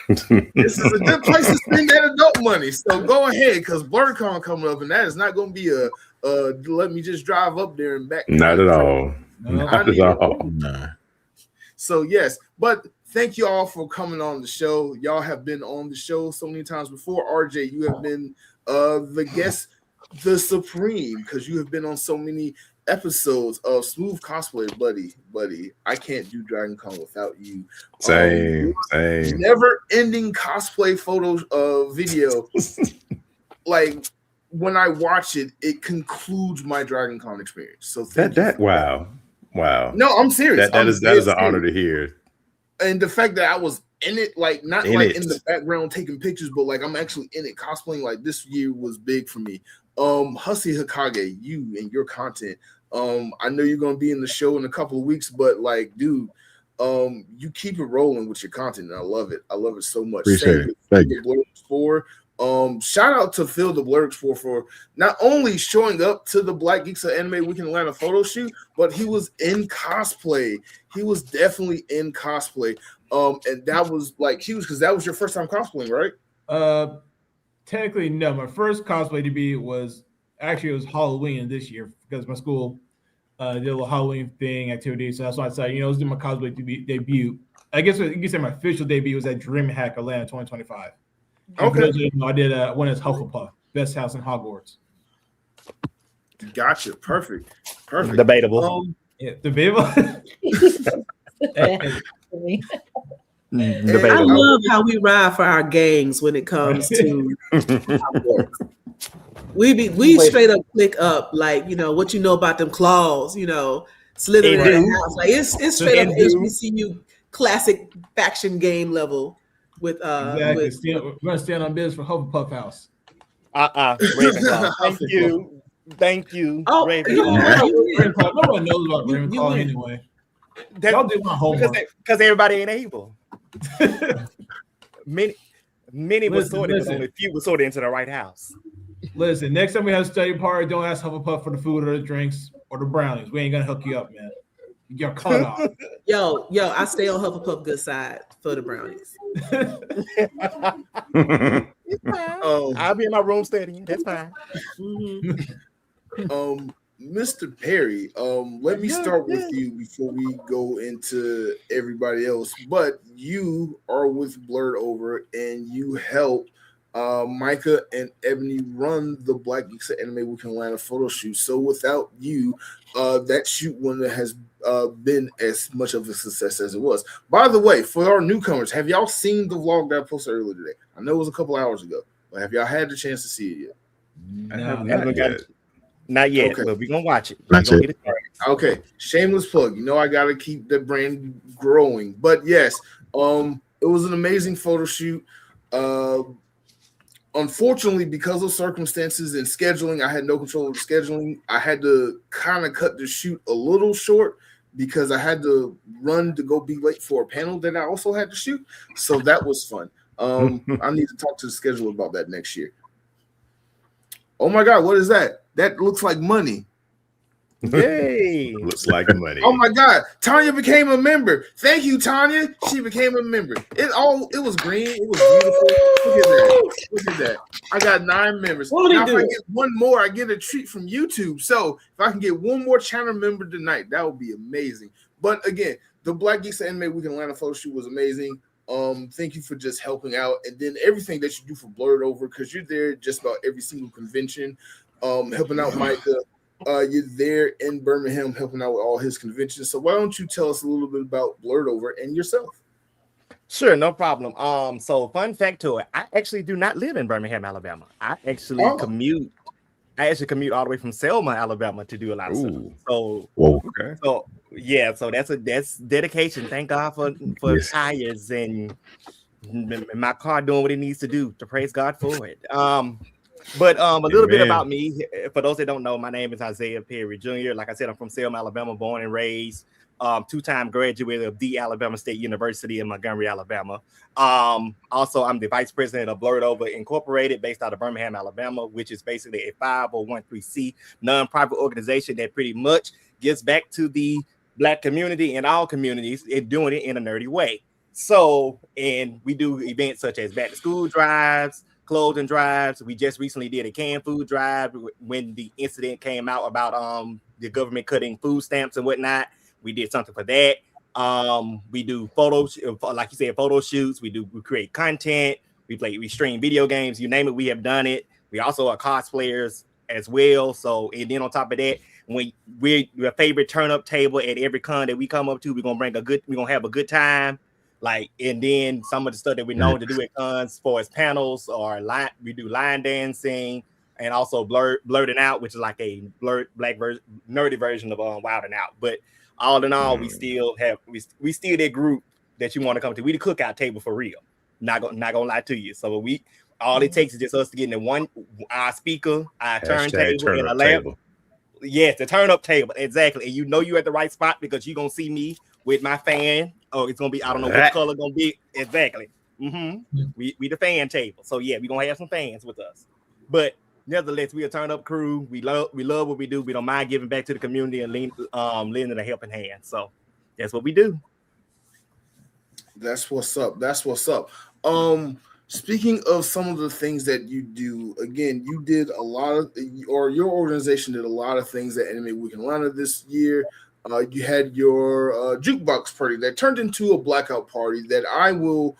this is a good place to spend that adult money. So go ahead, because BlerdCon coming up, and that is not gonna be a let me just drive up there and back. Not at all. Not at all. Nah. So yes, but thank you all for coming on the show. Y'all have been on the show so many times before. RJ, you have been the guest, the supreme, because you have been on so many episodes of Smooth Cosplay, buddy. I can't do Dragon Con without you. Same. Never-ending cosplay photo video. Like when I watch it, it concludes my Dragon Con experience. So wow. No, I'm serious. That is an honor to hear. And the fact that I was in it, like not in the background taking pictures, but like I'm actually in it cosplaying. Like this year was big for me. Hussey Hokage, you and your content. I know you're gonna be in the show in a couple of weeks, but like, dude, you keep it rolling with your content, and I love it. I love it so much. Appreciate it. Thank you. Shout out to Phil the Blerd for not only showing up to the Black Geeks of Anime Week in Atlanta photo shoot, but he was in cosplay. He was definitely in cosplay. And that was like huge because that was your first time cosplaying, right? Technically, no. My first cosplay debut was Halloween this year because my school did a little Halloween activity. So that's why I said, let's do my cosplay debut. I guess you can say my official debut was at DreamHack Atlanta 2025. Okay. I did one as Hufflepuff, best house in Hogwarts. Gotcha. Perfect. Debatable. Debatable. I love how we ride for our gangs when it comes to we straight up click up like what about them claws, slithering in the house. Like it's straight up HBCU classic faction game level with exactly. We're gonna stand on business for Hufflepuff House. Ravenclaw. Thank you. Oh, Ravenclaw. No one knows about Ravenclaw anyway. Y'all did my homework because everybody ain't able. Many were sorted, but only few were sorted into the right house. Listen, next time we have a study party, don't ask Hufflepuff for the food or the drinks or the brownies. We ain't gonna hook you up, man. You're cut off. Yo, I stay on Hufflepuff good side for the brownies. I'll be in my room studying. That's fine. Mr. Perry, let me start with you before we go into everybody else. But you are with Blerd Over, and you help Micah and Ebony run the Black Geeks of Anime Week in Atlanta photo shoot. So without you, that shoot wouldn't have been as much of a success as it was. By the way, for our newcomers, have y'all seen the vlog that I posted earlier today? I know it was a couple hours ago, but have y'all had the chance to see it yet? I haven't got it. Not yet, okay. But we're gonna watch it. Okay, shameless plug. I gotta keep the brand growing. But yes, it was an amazing photo shoot. Unfortunately, because of circumstances and scheduling, I had no control of the scheduling. I had to kind of cut the shoot a little short because I had to run to go be late for a panel that I also had to shoot. So that was fun. I need to talk to the scheduler about that next year. Oh my God, what is that? That looks like money. Yay! Looks like money. Oh my God, Tanya became a member. Thank you, Tanya. She became a member. It was green. It was beautiful. Look at that. I got 9 members. Now if I get one more, I get a treat from YouTube. So if I can get one more channel member tonight, that would be amazing. But again, the Black Geeks Anime Week in Atlanta photo shoot was amazing. Thank you for just helping out, and then everything that you do for Blerd Over, because you're there just about every single convention, helping out Micah. You're there in Birmingham helping out with all his conventions. So why don't you tell us a little bit about Blerd Over and yourself? Sure, no problem. So fun fact to it, I actually do not live in Birmingham, Alabama. I actually commute all the way from Selma, Alabama to do a lot of stuff. So, Yeah, so that's dedication. Thank God for Yes. tires and my car doing what it needs to do to praise God for it. But a little bit about me. For those that don't know, my name is Isaiah Perry Jr. Like I said, I'm from Selma, Alabama, born and raised. Two-time graduate of the Alabama State University in Montgomery, Alabama. Also, I'm the vice president of Blerd Incorporated, based out of Birmingham, Alabama, which is basically a 501c nonprofit organization that pretty much gives back to the Black community and all communities, and doing it in a nerdy way. So, and we do events such as back to school drives, clothing drives. We just recently did a canned food drive when the incident came out about the government cutting food stamps and whatnot. We did something for that. We do photos, like you said, photo shoots. We create content. We stream video games. You name it, we have done it. We also are cosplayers as well. So, and then on top of that, when we're your favorite turn up table at every con that we come up to, we're gonna have a good time. Like, and then some of the stuff that we know to do at cons, for as panels or we do line dancing, and also blurting out, which is like a nerdy version of Wild and Out. But all in all, we still that group that you want to come to. We the cookout table for real. Not gonna lie to you. So all it takes is just us to get in our speaker, our turntable, and a lamp. Yes, the turn up table, exactly. And you're at the right spot because you're gonna see me with my fan. Oh, it's gonna be, I don't know what color gonna be exactly. We the fan table. So yeah, we're gonna have some fans with us. But nevertheless, we a turn up crew. We love what we do. We don't mind giving back to the community and lending a helping hand. So that's what we do. That's what's up. Speaking of some of the things that you do, again, you did a lot of, or your organization did a lot of things at Anime Week in Atlanta this year. You had your jukebox party that turned into a blackout party that I will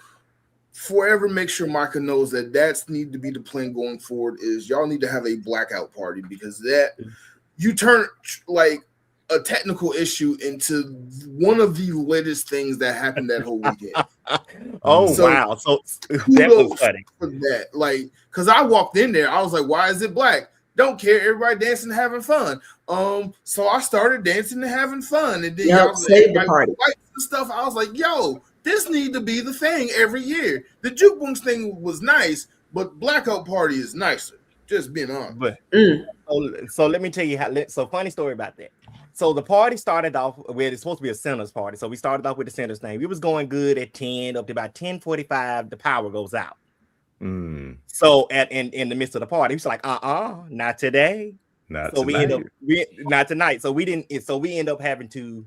forever make sure Micah knows that's need to be the plan going forward. Is y'all need to have a blackout party, because that you turn like a technical issue into one of the latest things that happened that whole weekend. Wow. So that was funny. For that, like, because I walked in there, I was like, why is it black? Don't care, everybody dancing and having fun. So I started dancing and having fun, and then y'all saved the party and stuff. I was like, yo, this need to be the thing every year. The jukebox thing was nice, but blackout party is nicer. Just being honest. But so let me tell you so funny story about that. So the party started off where it's supposed to be a centers party. So we started off with the centers thing. We was going good at 10, up to about 10:45. The power goes out. So in the midst of the party, he's like, not today. Not tonight. So we end up having to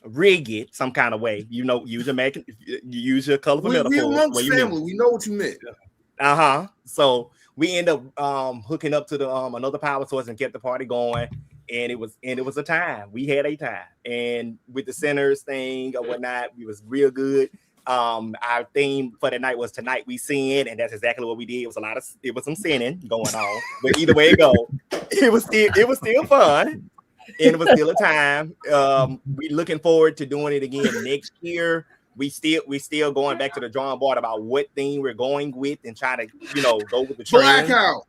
rig it some kind of way. Use your colorful metaphor. We amongst family. We know what you meant. So we end up hooking up to the another power source and kept the party going. And it was a time. We had a time. And with the centers thing or whatnot, we was real good. Our theme for the night was Tonight We Sin, and that's exactly what we did. It was some sinning going on. But either way it go, it was still fun. And it was still a time. We looking forward to doing it again next year. We still going back to the drawing board about what theme we're going with and try to, go with the trend. Blackout.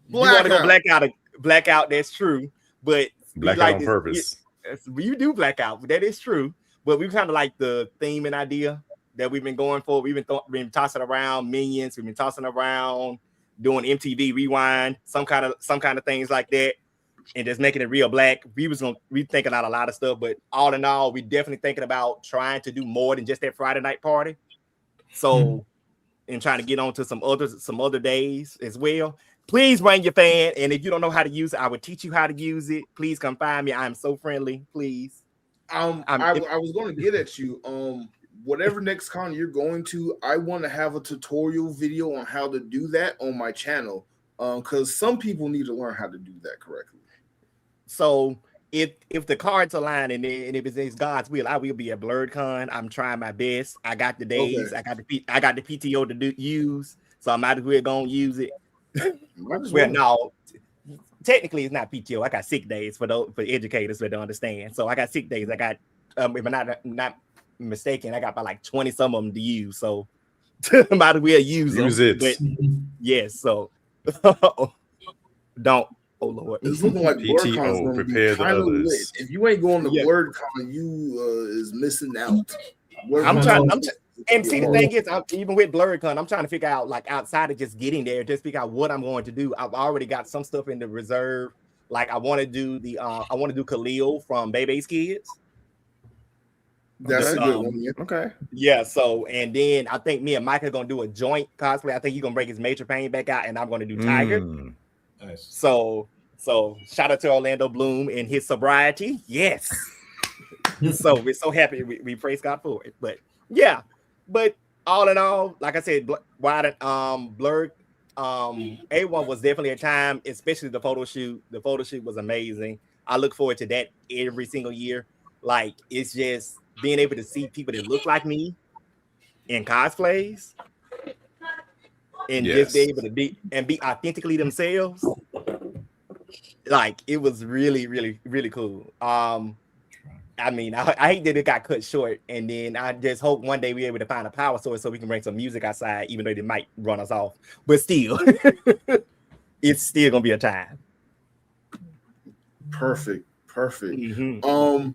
You want to go blackout, that's true. But blackout on purpose. You do blackout, that is true. But we kind of like the theme and idea that we've been going for. We've been tossing around Minions. We've been tossing around doing MTV Rewind, some kind of things like that, and just making it real black. We thinking out a lot of stuff, but all in all, we definitely thinking about trying to do more than just that Friday night party. So, and trying to get on to some other days as well. Please bring your fan, and if you don't know how to use it, I will teach you how to use it. Please come find me. I'm so friendly. Please. I was going to get at you. Whatever next con you're going to, I want to have a tutorial video on how to do that on my channel, because some people need to learn how to do that correctly. So if the cards align and if it's God's will, I will be at BlerdCon. I'm trying my best. I got the days. Okay. I got the PTO to use, so I might as well go and use it. Well, no, technically it's not PTO. I got sick days for educators that don't understand. So I got sick days. I got if I'm not mistaken, I got about like 20 some of them to use. So might as well use them. Use it. But yes, so don't Oh Lord, it's looking like BlerdCon's going to be prepare the kind of lit. others. If you ain't going to BlerdCon, you is missing out. I'm trying. And see, the Yeah. thing is, even with BlerdCon, I'm trying to figure out, like, outside of just getting there, just figure out what I'm going to do. I've already got some stuff in the reserve. Like, I want to do Khalil from Bebe's Kids. That's a good one. Yeah. Okay. Yeah. So, and then I think me and Mike are gonna do a joint cosplay. I think he's gonna bring his Major Pain back out, and I'm gonna do Tiger. Nice. So shout out to Orlando Bloom and his sobriety. Yes. So we're so happy. We praise God for it. But yeah, but all in all, like I said, Blerd A1 was definitely a time, especially the photo shoot. The photo shoot was amazing. I look forward to that every single year. Like, it's just being able to see people that look like me in cosplays and just be able to be authentically themselves. Like, it was really, really, really cool. I mean, I hate that it got cut short, and then I just hope one day we're able to find a power source so we can bring some music outside, even though they might run us off. But still, it's still gonna be a time. Perfect. Mm-hmm.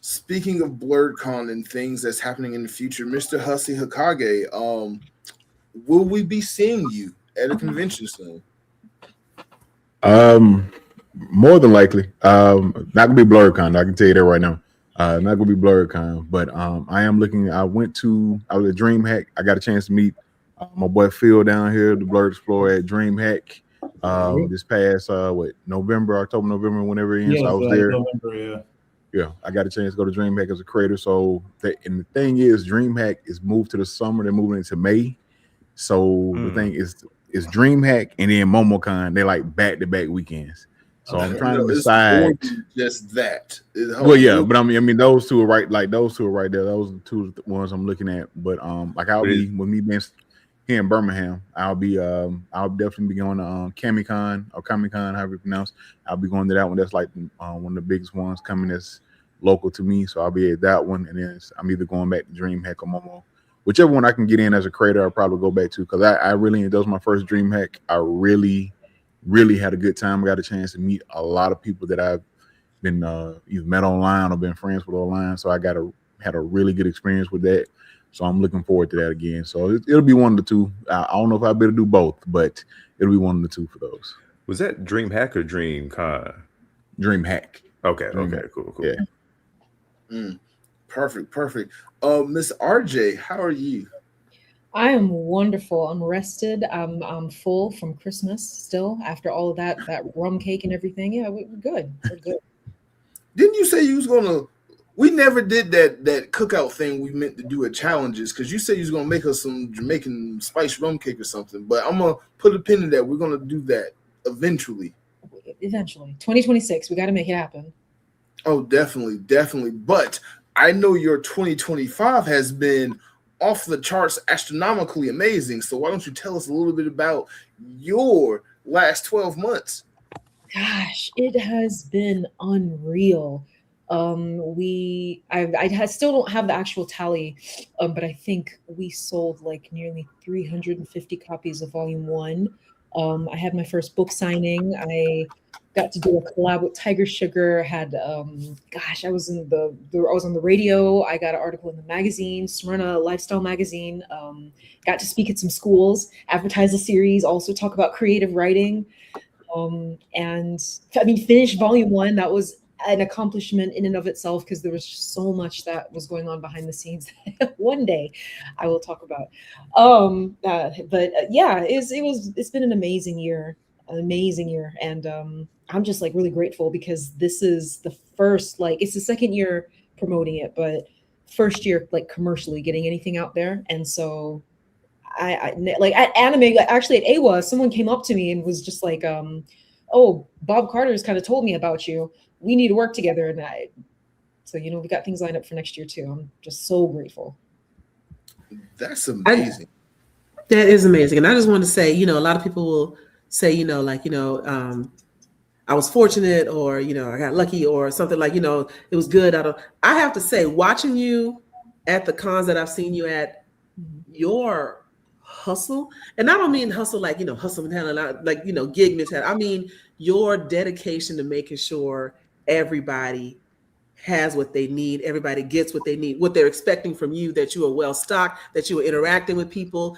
Speaking of BlerdCon and things that's happening in the future, Mr. Hussey Hakage, will we be seeing you at a convention soon? More than likely. Not gonna be BlerdCon, I can tell you that right now. Not gonna be BlerdCon, but I am looking. I was at DreamHack. I got a chance to meet my boy Phil down here, the Blerd Explorer at DreamHack. This past October, November, whenever it ends. So I was there. November, yeah, I got a chance to go to DreamHack as a creator. So and the thing is, DreamHack is moved to the summer. They're moving into May. So the thing is DreamHack and then MomoCon. They like back-to-back weekends. So I'm trying to decide. Just that. Well, yeah, but I mean, those two are right. Like those two are right there. Those are the ones I'm looking at. But like I'll be with me being here in Birmingham. I'll definitely be going to Comic-Con or Comic-Con, however you pronounce. I'll be going to that one. That's like one of the biggest ones coming that's local to me. So I'll be at that one, and then I'm either going back to DreamHack or Momo. Whichever one I can get in as a creator, I'll probably go back to, because that was my first DreamHack. I really had a good time. I got a chance to meet a lot of people that I've been either met online or been friends with online. So I had a really good experience with that. So I'm looking forward to that again. So it'll be one of the two. I don't know if I'll be able to do both, but it'll be one of the two for those. Was that DreamHack or DreamCon? DreamHack. Okay. DreamHack. Okay. Cool. Yeah. Perfect. Miss RJ, how are you? I am wonderful. I'm rested. I'm full from Christmas still after all of that rum cake and everything. Yeah, we're good. We're good. Didn't you say you was gonna? We never did that cookout thing we meant to do at challenges, because you said you was gonna make us some Jamaican spice rum cake or something. But I'm gonna put a pin in that. We're gonna do that eventually. 2026. We got to make it happen. Oh, definitely. But I know your 2025 has been off the charts, astronomically amazing. So why don't you tell us a little bit about your last 12 months? Gosh, it has been unreal. I still don't have the actual tally, but I think we sold like nearly 350 copies of Volume 1. I had my first book signing. I got to do a collab with Tiger Sugar. Had I was on the radio. I got an article in the magazine, Smyrna Lifestyle magazine. Got to speak at some schools, advertise a series, also talk about creative writing. And I mean, finish Volume 1. That was an accomplishment in and of itself, because there was just so much that was going on behind the scenes. One day I will talk about. It's been an amazing year, and I'm just like really grateful, because this is the first, like, it's the second year promoting it, but first year like commercially getting anything out there. And so I like at anime, like actually at AWA, someone came up to me and was just like, oh, Bob Carter's kind of told me about you. We need to work together. And so we got things lined up for next year too. I'm just so grateful. That's amazing. That is amazing. And I just want to say, a lot of people will say, I was fortunate, or, I got lucky, or something, like, it was good. I have to say, watching you at the cons that I've seen you at, your hustle, and I don't mean hustle like, hustle mentality, like, gig mentality. I mean, your dedication to making sure everybody has what they need, everybody gets what they need, what they're expecting from you, that you are well stocked, that you are interacting with people.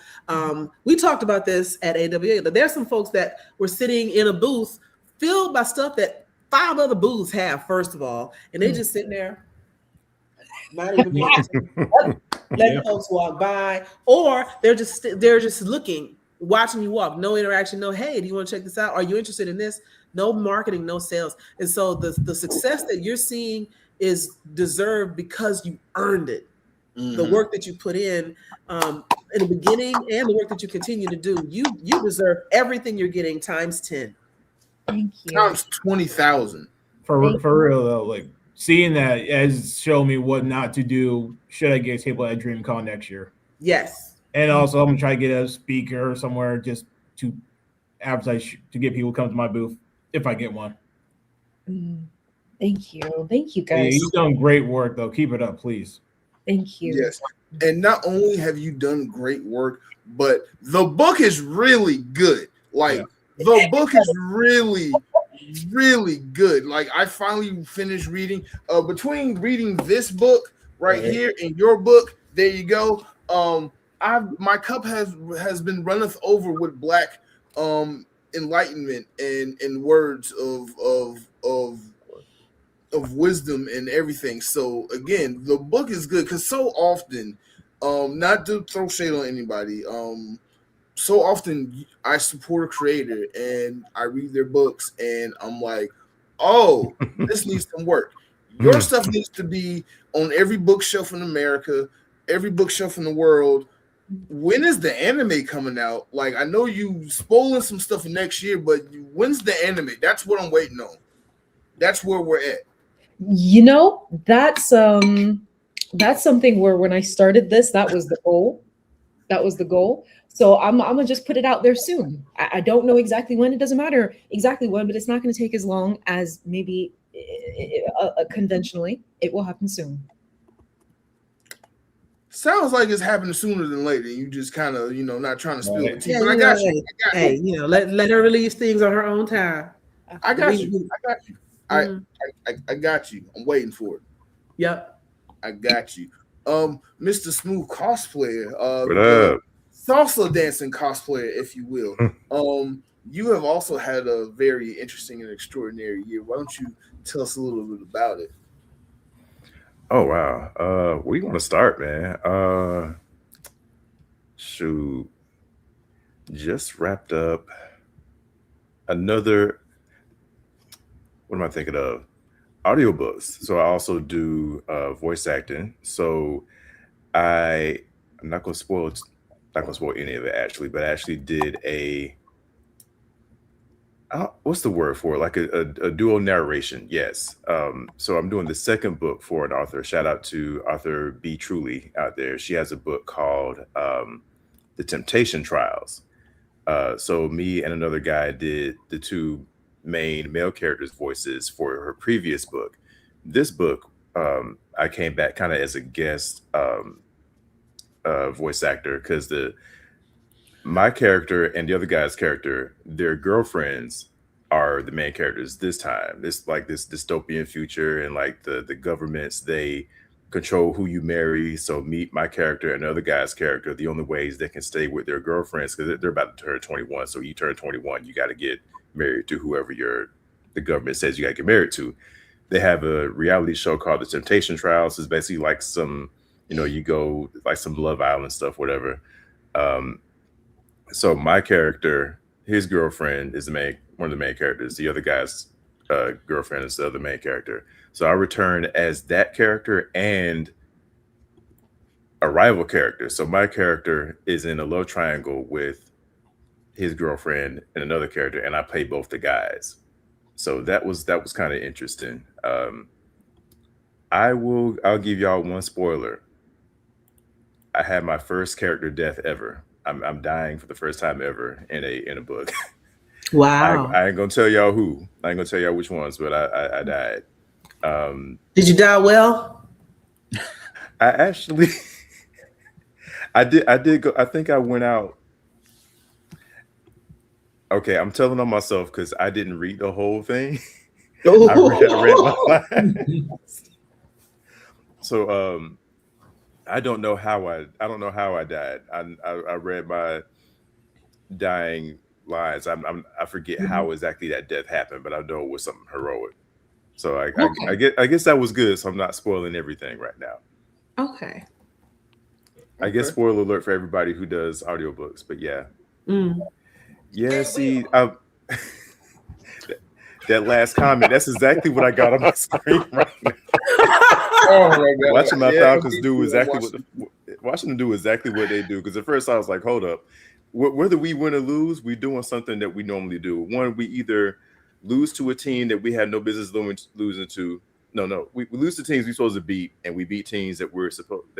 We talked about this at AWA, but there's some folks that were sitting in a booth filled by stuff that 5 other booths have, first of all, and they just sitting there, not even letting folks walk by, or they're just looking, watching you walk. No interaction, no, hey, do you want to check this out? Are you interested in this? No marketing, no sales. And so the success that you're seeing is deserved because you earned it. The work that you put in the beginning and the work that you continue to do, you deserve everything you're getting times 10. Thank you. Times 20,000. For real though, like seeing that has shown me what not to do should I get a table at DreamCon next year. Yes. And also I'm gonna try to get a speaker somewhere just to advertise, to get people to come to my booth if I get one. Thank you. Thank you, Yeah, guys. you've done great work though. Keep it up, please. Thank you. Yes. And not only have you done great work, but the book is really good. Like the book is really, really good. Like I finally finished reading. Between reading this book right here and your book, there you go. My cup has been runneth over with Black enlightenment and words of wisdom and everything. So again, the book is good because so often, not to throw shade on anybody, so often I support a creator and I read their books and I'm like, oh, this needs some work. Your stuff needs to be on every bookshelf in America, every bookshelf in the world. When is the anime coming out? Like, I know you spoiling some stuff for next year, but when's the anime? That's what I'm waiting on. That's where we're at. You know, that's something where when I started this, that was the goal. That was the goal. So I'm gonna just put it out there soon. I don't know exactly when. It doesn't matter exactly when, but it's not going to take as long as maybe conventionally. It will happen soon. Sounds like it's happening sooner than later. You just kind of, not trying to spill the tea. Yeah, But I got you. Hey, let her release things on her own time. I got you. I got you. I'm waiting for it. Yep. I got you. Mr. Smooth cosplayer. What up? Salsa dancing cosplayer, if you will. You have also had a very interesting and extraordinary year. Why don't you tell us a little bit about it? Oh wow. Where you want to start, man? Shoot. Just wrapped up another, what am I thinking of? Audiobooks. So I also do voice acting. So I'm not gonna spoil any of it actually, but I actually did what's the word for it? Like a dual narration. Yes. So I'm doing the second book for an author. Shout out to author B. Truly out there. She has a book called The Temptation Trials. So me and another guy did the 2 main male characters' voices for her previous book. This book, I came back kind of as a guest voice actor because my character and the other guy's character, their girlfriends are the main characters this time. This dystopian future, and like the governments, they control who you marry. So my character and the other guy's character, the only ways they can stay with their girlfriends, because they're about to turn 21. So you turn 21, you got to get married to whoever the government says you got to get married to. They have a reality show called The Temptation Trials. It's basically like some, you go like some Love Island stuff, whatever. So my character, his girlfriend is one of the main characters. The other guy's girlfriend is the other main character. So I returned as that character and a rival character. So my character is in a love triangle with his girlfriend and another character, and I play both the guys. So that was kind of interesting. I'll give y'all one spoiler. I had my first character death ever. I'm dying for the first time ever in a book. Wow. I ain't gonna tell y'all who. I ain't gonna tell y'all which ones, but I died. Did you die well? I actually I did go. I think I went out. Okay, I'm telling on myself because I didn't read the whole thing. I read my lines. So I don't know how I died. I read my dying lines. I forget how exactly that death happened, but I know it was something heroic. So I guess that was good. So I'm not spoiling everything right now. Okay. I guess spoiler alert for everybody who does audiobooks, but yeah. Mm. Yeah, see, that last comment, that's exactly what I got on my screen right now. Oh my God. Watching my Yeah, Falcons me do too. exactly watching them do exactly what they do. Because at first I was like, hold up, whether we win or lose, we're doing something that we normally do. One, we either lose to a team that we had no business losing to. No, we lose to teams we're supposed to beat, and we beat teams that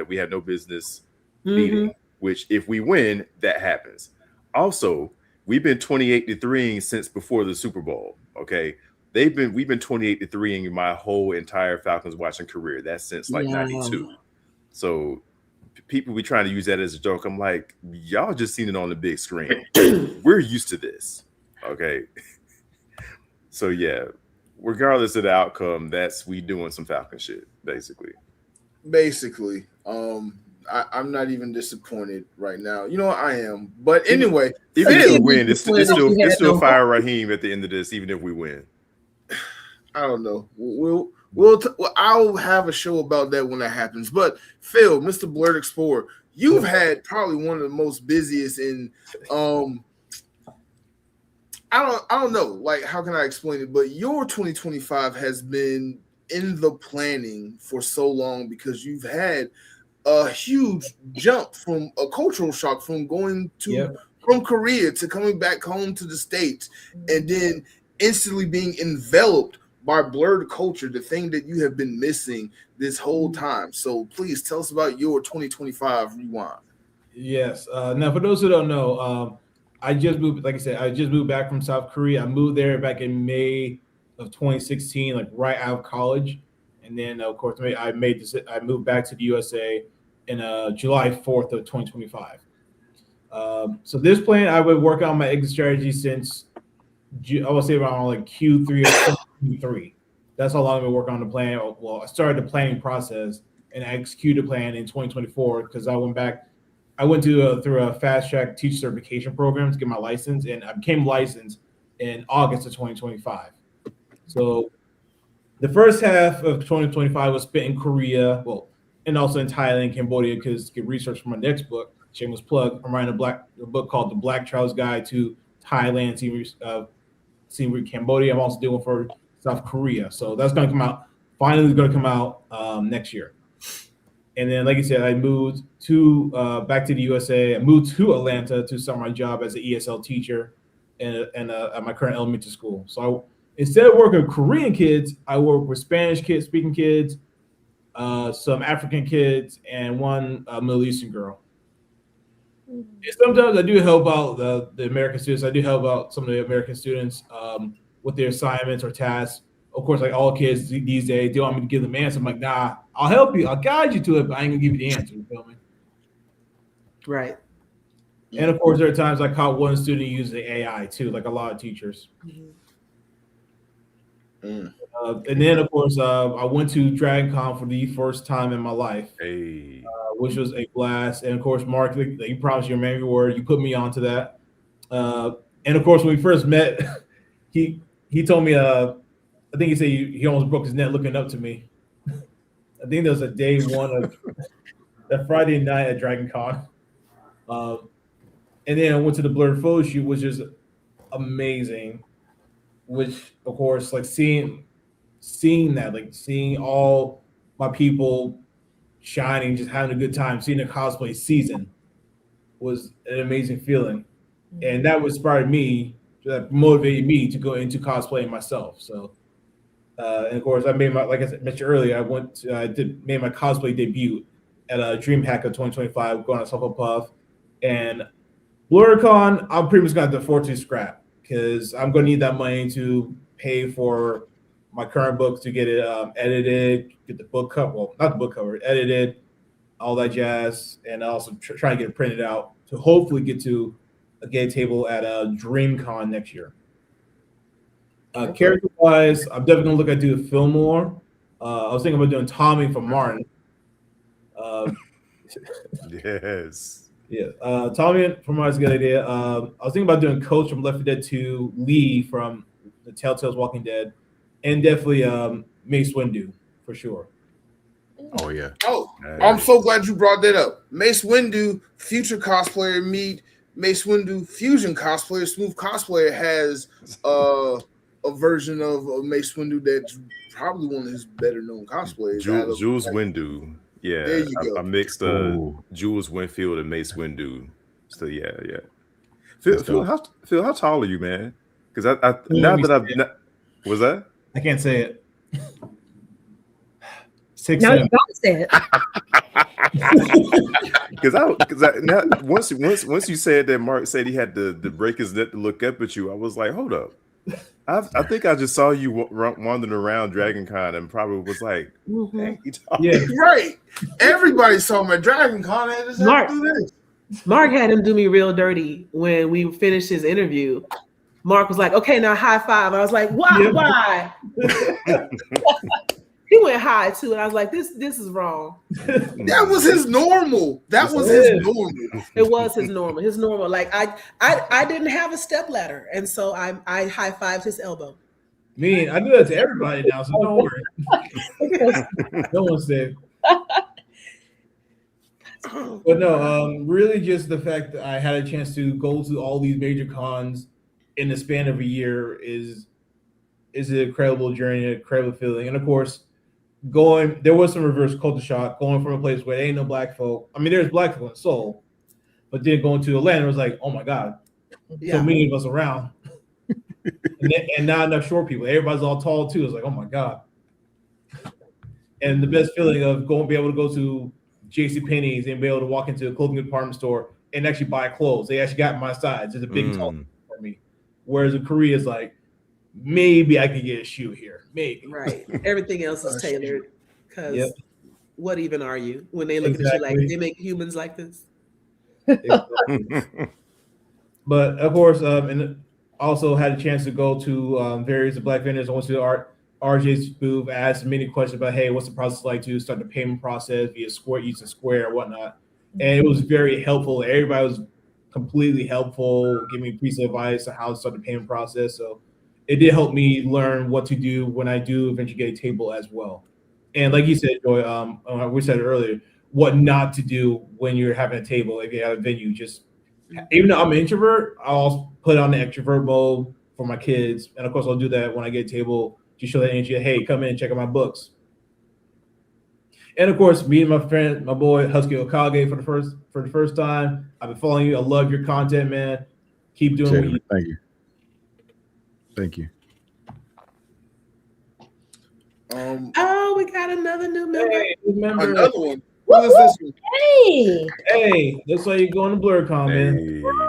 we had no business beating. Which, if we win, that happens. Also, we've been 28-3 since before the Super Bowl. Okay, we've been 28-3 in my whole entire Falcons watching career. That's since like '92. So people be trying to use that as a joke. I'm like, y'all just seen it on the big screen. We're used to this. Okay. So yeah, regardless of the outcome, we doing some Falcon shit, basically. Basically. I'm not even disappointed right now. You know what, I am. But anyway, even if we win, it's still fire Raheem at the end of this, even if we win. I don't know. I'll have a show about that when that happens. But Phil, Mr. Blerd Explorer, you've had probably one of the most busiest in I don't know, like, how can I explain it? But your 2025 has been in the planning for so long because you've had a huge jump from a cultural shock from going to from Korea to coming back home to the States and then instantly being enveloped by blurred culture, the thing that you have been missing this whole time. So please tell us about your 2025 rewind. Yes. Now, for those who don't know, I just moved. Like I said, I just moved back from South Korea. I moved there back in May of 2016, like right out of college, and then of course I moved back to the USA in July 4th of 2025. So this plan, I've been working on my exit strategy since I would say around like Q3 or Q3. That's how long I've been working on the plan. Well, I started the planning process and I executed the plan in 2024 because I went through a fast track teacher certification program to get my license, and I became licensed in August of 2025. So the first half of 2025 was spent in Korea, and also in Thailand, Cambodia, because to get research for my next book, shameless plug, I'm writing a book called The Black Child's Guide to Thailand, Siem Cambodia. I'm also doing for South Korea. So that's going to come out, finally going to come out next year. And then, like I said, I moved back to the USA. I moved to Atlanta to start my job as an ESL teacher at my current elementary school. So instead of working with Korean kids, I work with Spanish speaking kids, some African kids, and one Middle Eastern girl. And sometimes I do help out the American students. I do help out some of the American students with their assignments or tasks. Of course, like all kids these days, they want me to give them answers. I'm like, nah, I'll help you. I'll guide you to it, but I ain't gonna give you the answer. You feel me? Right. And of course, there are times I caught one student using AI too, like a lot of teachers. And then, of course, I went to Dragon Con for the first time in my life, which was a blast. And of course, Marc, you promised you remember your word. You put me onto that. And of course, when we first met, he told me, I think he said he almost broke his neck looking up to me. I think that was a day one of that Friday night at Dragon Con. And then I went to the Blerd photo shoot, which is amazing. Which, of course, like seeing that, like seeing all my people shining, just having a good time, seeing the cosplay season was an amazing feeling. And that inspired me, that motivated me to go into cosplaying myself. So, and of course, I made like I mentioned earlier, I made my cosplay debut at DreamHack of 2025, going on Puff. And BlerdCon, I'm pretty much going to have to afford to scrap because I'm going to need that money to pay for my current book to get it edited, get the book cover, well, not the book cover, edited, all that jazz, and also try to get it printed out to hopefully get to get a table at DreamCon next year. Character-wise, I'm definitely gonna look at doing Fillmore. I was thinking about doing Tommy from Martin. Yes. Yeah. Tommy from Martin's a good idea. I was thinking about doing Coach from Left 4 Dead 2, Lee from the Telltale's Walking Dead, and definitely Mace Windu for sure. Oh yeah. Oh, I'm so glad you brought that up. Mace Windu, future cosplayer, meet Mace Windu, fusion cosplayer. Smooth Cosplayer has a version of Mace Windu that's probably one of his better known cosplays. Jules Windu. Yeah, There you go. I mixed Jules Winfield and Mace Windu. So yeah. Phil, how tall are you, man? Because I now that I've was that? I can't say it. 6'7". Now you don't say it. Because now once you said that Mark said he had to break his neck to look up at you, I was like, hold up. I think I just saw you wandering around Dragon Con and probably was like, hey, yeah, right. Everybody saw him at Dragon Con and just had to do this. Mark had him do me real dirty when we finished his interview. Mark was like, okay, now high five. I was like, why? Yeah. Why? He went high too, and I was like, this is wrong. That was his normal. That was his normal. It was his normal. His normal. Like I didn't have a step ladder, and so I high fived his elbow. Me, I do that to everybody now, so don't worry. No one said. But no, really just the fact that I had a chance to go to all these major cons in the span of a year is an incredible journey, an incredible feeling. And of course, there was some reverse culture shock, going from a place where there ain't no black folk. I mean, there's black folk in Seoul, but then going to Atlanta, it was like, oh my God, so many of us around. and not enough short people. Everybody's all tall too. It's like, oh my God. And the best feeling of be able to go to JCPenney's and be able to walk into a clothing department store and actually buy clothes. They actually got my size. It's a big tall for me. Whereas in Korea, it's like, maybe I could get a shoe here. Maybe. Right. Everything else is tailored. Because what even are you when they look at you like they make humans like this? But of course, and also had a chance to go to various black vendors. I went to RJ's booth, asked many questions about, hey, what's the process like to start the payment process via Square, using Square or whatnot. And it was very helpful. Everybody was completely helpful, giving me piece of advice on how to start the payment process. So it did help me learn what to do when I do eventually get a table as well. And like you said, Joy, we said it earlier, what not to do when you're having a table, if you have a venue. Just, even though I'm an introvert, I'll put on the extrovert mode for my kids. And of course, I'll do that when I get a table to show that energy, hey, come in and check out my books. And of course, meeting my friend, my boy Husky Okage for the first time. I've been following you. I love your content, man. Keep doing what you do. Thank you. Oh, we got another new member. Hey, another one. Who is this one? Hey, looks like you're going to BlerdCon, man.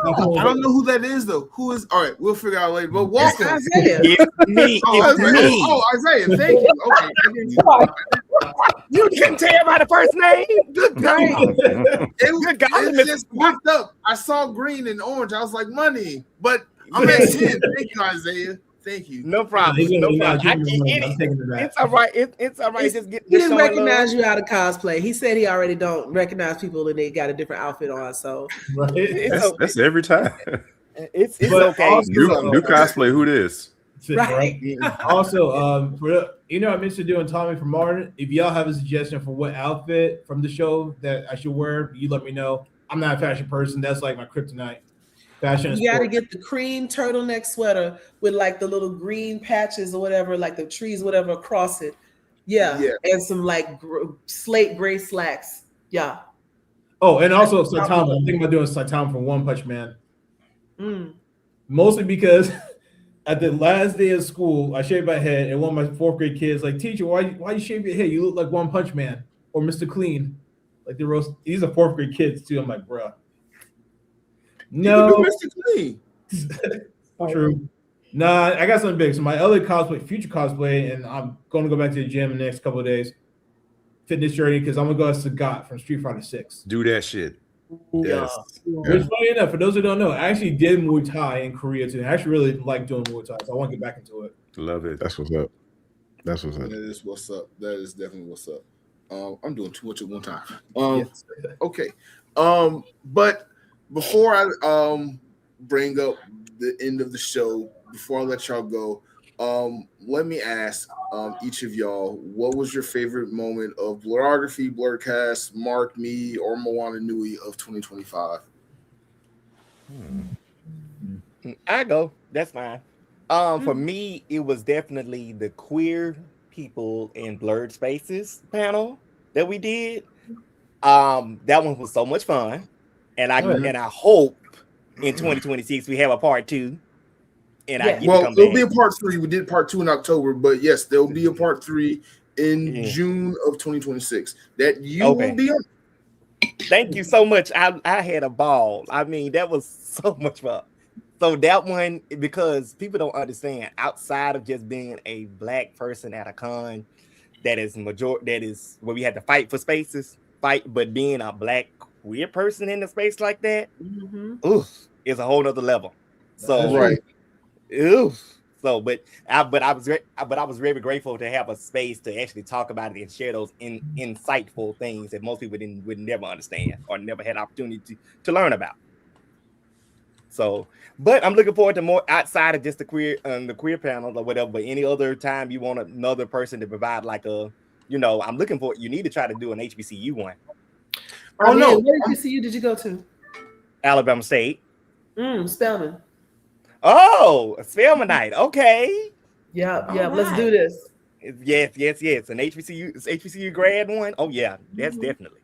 I don't know who that is though. Who is? All right, we'll figure out later. But welcome. Isaiah. It's me. It's me. Oh, Isaiah, thank you. Okay. You can tell by the first name. Good guy. It just popped up. I saw green and orange. I was like, money. But I'm at 10. Thank you, Isaiah. Thank you. No problem. No problem. It's all right. It's all right. He didn't recognize you out of cosplay. He said he already don't recognize people and they got a different outfit on. So that's every time. It's okay. New cosplay. Who this? Right. Also, I mentioned doing Tommy from Martin. If y'all have a suggestion for what outfit from the show that I should wear, you let me know. I'm not a fashion person. That's like my kryptonite. Fashion. You got to get the cream turtleneck sweater with like the little green patches or whatever, like the trees, whatever across it. Yeah. And some like slate gray slacks. Yeah. Oh, and also Saitama. I'm thinking about doing Saitama from One Punch Man. Mostly because at the last day of school, I shaved my head, and one of my fourth grade kids like, teacher, why you shave your head? You look like One Punch Man or Mr. Clean. Like these are fourth grade kids too. I'm like, bruh. No, you can do Mr. Clean. True. Nah, I got something big. So my other future cosplay, and I'm going to go back to the gym in the next couple of days. Fitness journey, because I'm gonna go as Sagat from Street Fighter 6. Do that shit. Yes. Yeah. Which, funny enough, for those who don't know, I actually did Muay Thai in Korea too. I actually really like doing Muay Thai, so I want to get back into it. Love it. That's what's up. That's what's up. That is what's up. That is definitely what's up. I'm doing too much at one time. Yes. Okay. But before I bring up the end of the show, before I let y'all go, let me ask each of y'all, what was your favorite moment of Blerdography, Blerdkast, Marc, me, or Moana Nui of 2025? I go. That's fine. For me, it was definitely the queer people in Blurred Spaces panel that we did. That one was so much fun, and I hope in 2026 we have a part 2. And I get to come there'll back. be a part 3. We did part 2 in October, but yes, there'll be a part 3 in June of 2026 that you will be on. Thank you so much. I had a ball. I mean, that was so much fun. So that one, because people don't understand, outside of just being a Black person at a con, that is where we had to fight for spaces, but being a Black queer person in a space like that, is a whole nother level. So So, but I was very grateful to have a space to actually talk about it and share those insightful things that most people would never understand or never had opportunity to learn about. So, but I'm looking forward to more outside of just the queer panel or whatever. But any other time you want another person to provide like I'm looking for. You need to try to do an HBCU one. Oh no! What HBCU did you go to? Alabama State. Spelman. Oh, Spelman night. Okay. Yeah. All Let's do right. this. Yes. An HBCU grad one. Oh yeah, that's definitely.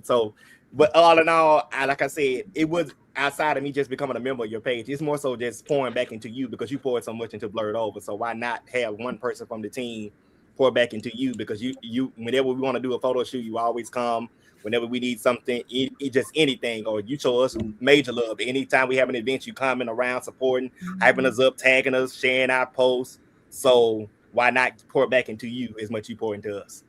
So, but all in all, like I said, it was outside of me just becoming a member of your page. It's more so just pouring back into you because you poured so much into Blurred Over. So why not have one person from the team pour back into you? Because you whenever we want to do a photo shoot, you always come. Whenever we need something, just anything, or you show us major love. Anytime we have an event, you coming around, supporting, hyping us up, tagging us, sharing our posts. So why not pour back into you as much you pour into us?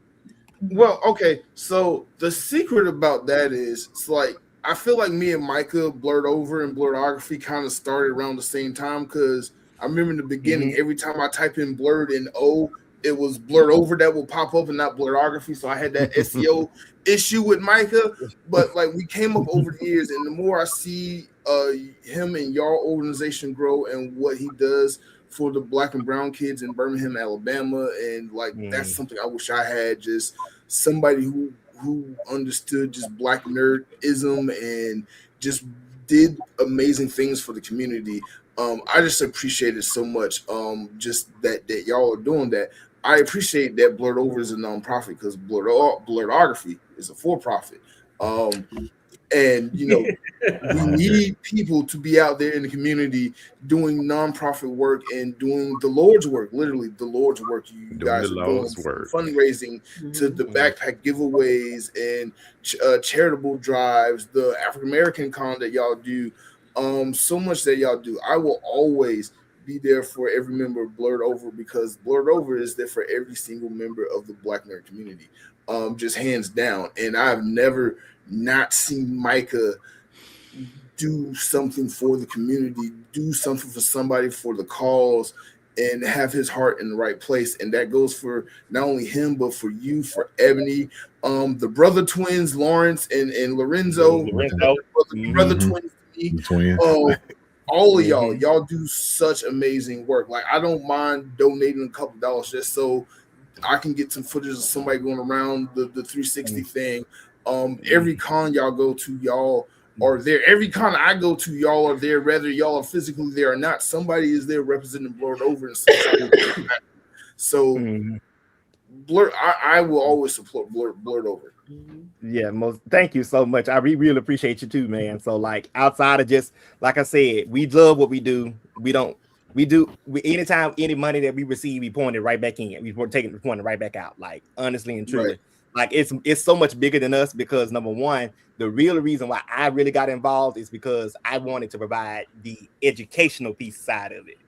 Well, okay. So the secret about that is, it's like I feel like me and Micah Blurred Over and Blerdography kind of started around the same time because I remember in the beginning, every time I type in Blurred and O, it was Blurred Over that will pop up and not Blerdography. So I had that SEO issue with Micah. But like we came up over the years, and the more I see him and your organization grow and what he does for the Black and brown kids in Birmingham, Alabama, and like that's something I wish I had, just somebody who understood just Black nerdism and just did amazing things for the community. I just appreciate it so much. Just that y'all are doing that. I appreciate that Blurred Over is a nonprofit because Blerdography is a for-profit. And we need people to be out there in the community doing nonprofit work and doing the Lord's work, literally the Lord's work. You guys are doing fundraising to the backpack giveaways and charitable drives, the African American con that y'all do, so much that y'all do. I will always be there for every member of Blurred Over because Blurred Over is there for every single member of the Black nerd community, just hands down. And I've never not seen Micah do something for the community, do something for somebody for the cause, and have his heart in the right place. And that goes for not only him, but for you, for Ebony, the brother twins, Lawrence and Lorenzo, brother twins. All of y'all do such amazing work. Like I don't mind donating a couple dollars just so I can get some footage of somebody going around the 360 thing. Every con y'all go to, y'all are there. Every con I go to, y'all are there, whether y'all are physically there or not. Somebody is there representing Blurred Over in some type of So I will always support Blurred Over. Yeah, thank you so much. I really appreciate you too, man. So like outside of just like I said, we love what we do. Anytime any money that we receive, we point it right back in. We're taking it right back out. Like honestly and truly. Like it's so much bigger than us because number one, the real reason why I really got involved is because I wanted to provide the educational piece side of it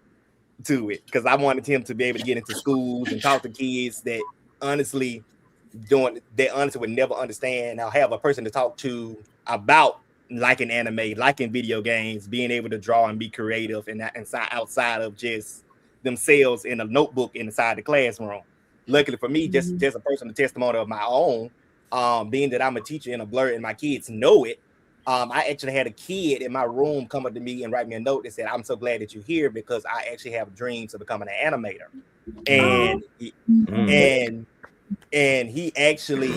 to it. Because I wanted him to be able to get into schools and talk to kids that honestly would never understand. I'll have a person to talk to about liking anime, liking video games, being able to draw and be creative and outside of just themselves in a notebook inside the classroom. Luckily for me, just a personal testimony of my own, being that I'm a teacher in a Blerd and my kids know it. I actually had a kid in my room come up to me and write me a note that said, "I'm so glad that you're here because I actually have dreams of becoming an animator." And and he actually,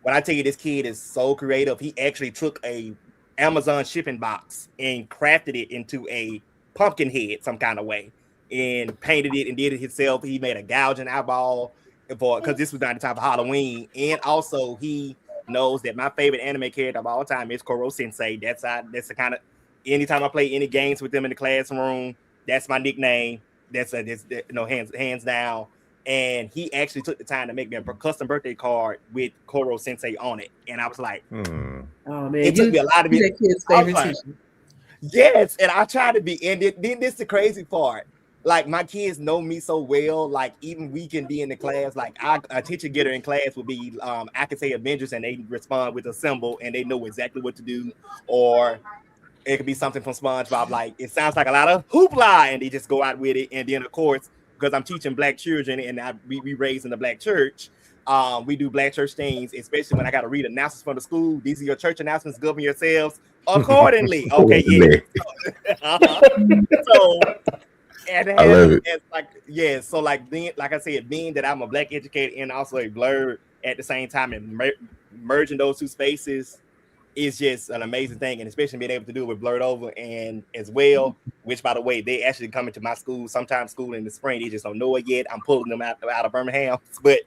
when I tell you this kid is so creative, he actually took a Amazon shipping box and crafted it into a pumpkin head some kind of way and painted it and did it himself. He made a gouging eyeball because this was not the time of Halloween. And also he knows that my favorite anime character of all time is Koro Sensei. That's the kind of, anytime I play any games with them in the classroom, that's my nickname. That's hands down. And he actually took the time to make me a custom birthday card with Koro Sensei on it. And I was like, oh man, it took me a lot of that kid's favorite teacher. Yes, and I try to be, and then this is the crazy part. Like my kids know me so well, like even we can be in the class, like a teacher getter in class would be, I can say Avengers and they respond with a symbol and they know exactly what to do. Or it could be something from SpongeBob, like it sounds like a lot of hoopla and they just go out with it. And then of course, because I'm teaching Black children and we raised in the Black church, we do Black church things, especially when I got to read announcements from the school. These are your church announcements, govern yourselves accordingly. Okay, yeah. So, and I love it. It's like, yeah, so like I said, being that I'm a Black educator and also a Blerd at the same time and merging those two spaces is just an amazing thing, and especially being able to do it with Blerd Over and as well, which by the way, they actually come into my school, sometimes school in the spring, they just don't know it yet. I'm pulling them out of Birmingham. But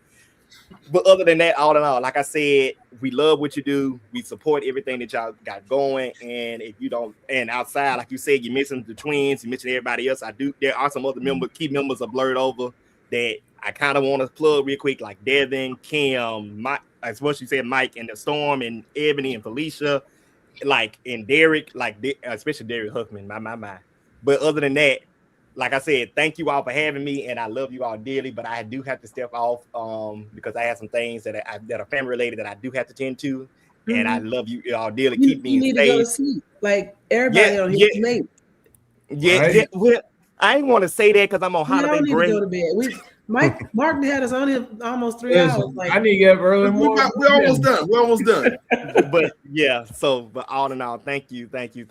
other than that, all in all, like I said, we love what you do. We support everything that y'all got going. And if you don't, and outside, like you said, you're missing the twins, you mentioned everybody else. There are some other key members of Blerd Over that I kind of want to plug real quick, like Devin, Kim, Mike, as what you said, Mike and the Storm and Ebony and Felicia, like, and Derek, like especially Derek Huckman, my. But other than that, like I said, thank you all for having me, and I love you all dearly. But I do have to step off because I have some things that are family related that I do have to tend to, and I love you all dearly. Keep me You need to go to sleep, like everybody on here late. Yeah. Well, I ain't want to say that because I'm on holiday break. Go to bed. Mark had us on here almost 3 hours. Like, I need to get up early morning. We're almost done. We're almost done. But yeah, but all in all, thank you. It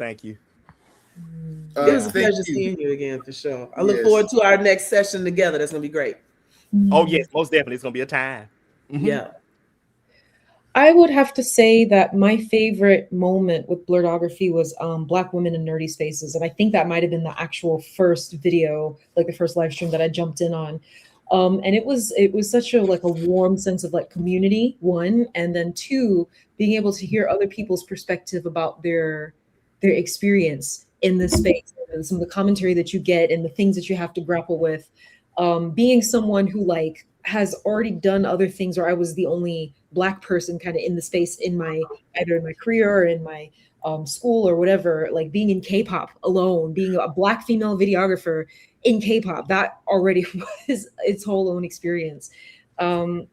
was a pleasure seeing you again for sure. I look forward to our next session together. That's gonna be great. Oh yes, most definitely. It's gonna be a time. Yeah. I would have to say that my favorite moment with Blerdography was Black women in nerdy spaces, and I think that might have been the actual first video, like the first live stream that I jumped in on. And it was such a warm sense of like community, one, and then two, being able to hear other people's perspective about their experience in this space, and some of the commentary that you get and the things that you have to grapple with. Being someone who like has already done other things, or I was the only Black person kind of in the space in either in my career or in my school or whatever, like being in K-pop alone, being a Black female videographer in K-pop, that already was its whole own experience. And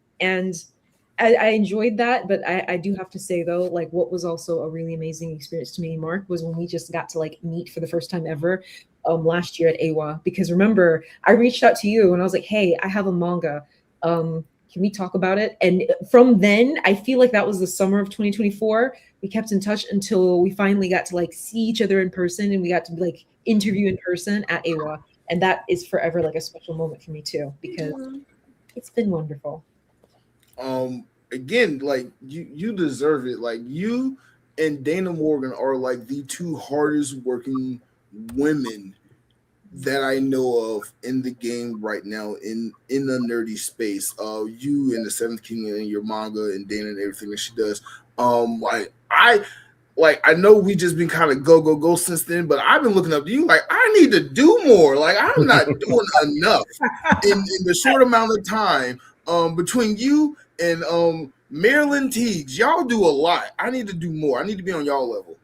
I enjoyed that, but I do have to say though, like what was also a really amazing experience to me, Mark, was when we just got to like meet for the first time ever last year at AWA. Because remember, I reached out to you and I was like, hey, I have a manga. Can we talk about it? And from then, I feel like that was the summer of 2024. We kept in touch until we finally got to like see each other in person, and we got to like interview in person at AWA. And that is forever like a special moment for me too, because it's been wonderful. Again, like you deserve it. Like you and Dana Morgan are like the two hardest working women that I know of in the game right now in the nerdy space. You and the Seventh King and your manga and Dana and everything that she does. I know we just been kind of go since then, but I've been looking up to you. Like I need to do more. Like I'm not doing enough in the short amount of time between you and Marilyn Teagues. Y'all do a lot. I need to do more. I need to be on y'all level.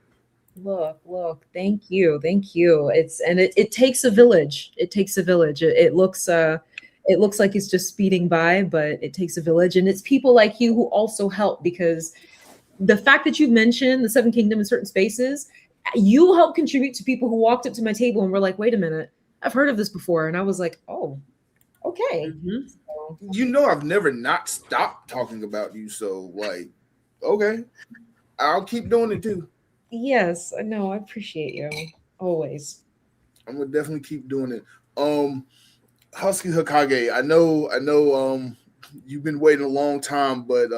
Look, thank you. It takes a village. It takes a village. It looks like it's just speeding by, but it takes a village, and it's people like you who also help, because the fact that you mentioned the Seven Kingdom in certain spaces, you help contribute to people who walked up to my table and were like, wait a minute, I've heard of this before. And I was like, oh, okay. So, You know, I've never not stopped talking about you. So, like, okay, I'll keep doing it too. yes, I know. I appreciate you always. I'm gonna definitely keep doing it. Husky Hokage, I know, you've been waiting a long time, but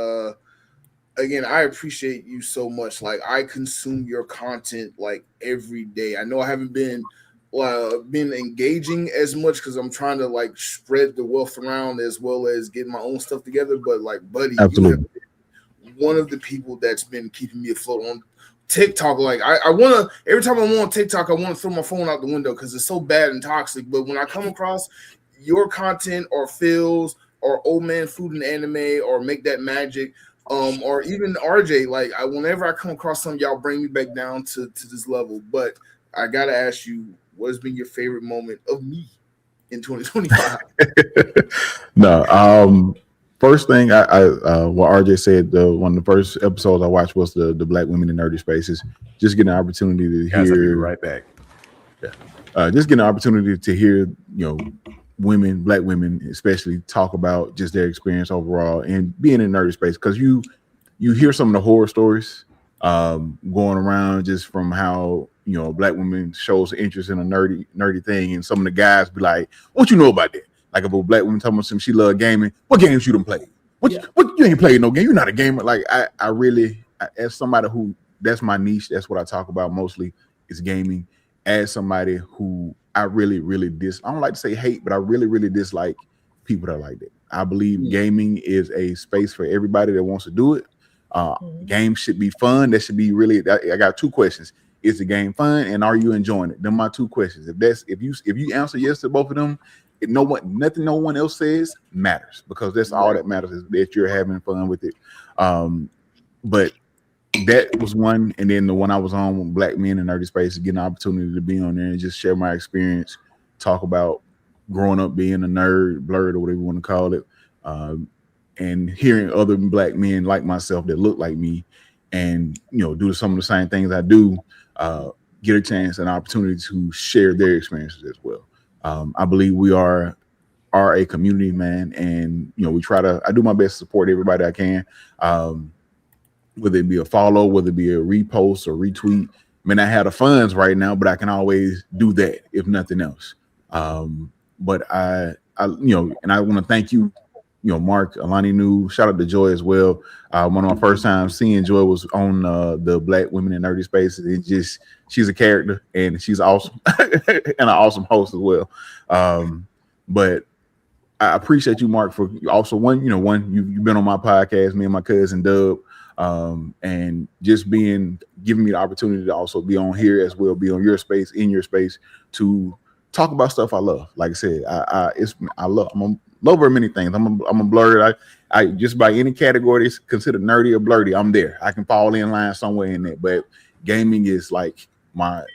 again, I appreciate you so much. Like, I consume your content like every day. I know I haven't been engaging as much because I'm trying to like spread the wealth around as well as get my own stuff together. But like, buddy, you have Absolutely. been one of the people that's been keeping me afloat on TikTok. Like, I want to, every time I'm on TikTok, I want to throw my phone out the window because it's so bad and toxic. But when I come across your content or Phil's or Old Man Food and Anime or Make That Magic, or even RJ, like, whenever I come across something, y'all bring me back down to this level. But I gotta ask you, what has been your favorite moment of me in 2025? No, first thing what RJ said, one of the first episodes I watched was the Black Women in Nerdy Spaces. Just getting an opportunity to Guys, I'll be hear right back. just getting an opportunity to hear, women, Black women especially, talk about just their experience overall and being in nerdy space, because you hear some of the horror stories going around just from how Black women shows interest in a nerdy thing, and some of the guys be like, "What you know about that?" Like, if a Black woman talking about some she love gaming, what games you done played? What you ain't played no game? You're not a gamer. Like, I really, as somebody who, that's my niche, that's what I talk about mostly, is gaming. As somebody who I really, really I don't like to say hate, but I really, really dislike people that are like that. I believe gaming is a space for everybody that wants to do it. Games should be fun. That should be really. I got two questions: is the game fun, and are you enjoying it? Them my two questions. If you answer yes to both of them, nothing no one else says matters, because that's all that matters, is that you're having fun with it. But that was one, and then the one I was on with Black Men in Nerdy Space, getting an opportunity to be on there and just share my experience, talk about growing up being a nerd, blurred, or whatever you want to call it, and hearing other Black men like myself that look like me and do some of the same things I do, get a chance and opportunity to share their experiences as well. I believe we are a community, man, and I do my best to support everybody I can. Whether it be a follow, whether it be a repost or retweet. I mean, I have the funds right now, but I can always do that if nothing else. But I and I want to thank you, Marc, Alani Nu, shout out to Joy as well. One of my first times seeing Joy was on the Black Women in Nerdy Spaces. She's a character, and she's awesome and an awesome host as well. But I appreciate you, Marc, for also you've been on my podcast, me and my cousin Dub. And just giving me the opportunity to also be on here as well, be on your space, in your space, to talk about stuff I love. Like I said, I'm a lover of many things. I'm a blurred. I just, by any category that's considered nerdy or blurdy, I'm there. I can fall in line somewhere in that. But gaming is like my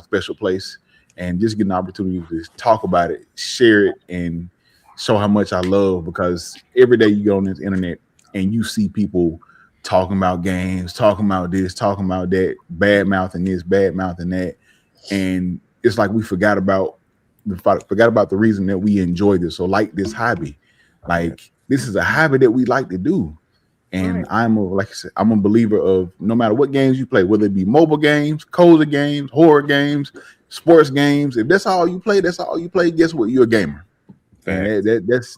special place, and just getting the opportunity to talk about it, share it, and show how much I love, because every day you go on this internet and you see people talking about games, talking about this, talking about that, bad mouthing this, bad mouthing that, and it's like we forgot about the reason that we enjoy this, or like this hobby. Like, this is a hobby that we like to do, and like I said, I'm a believer of no matter what games you play, whether it be mobile games, cozy games, horror games, sports games. If that's all you play, guess what? You're a gamer. And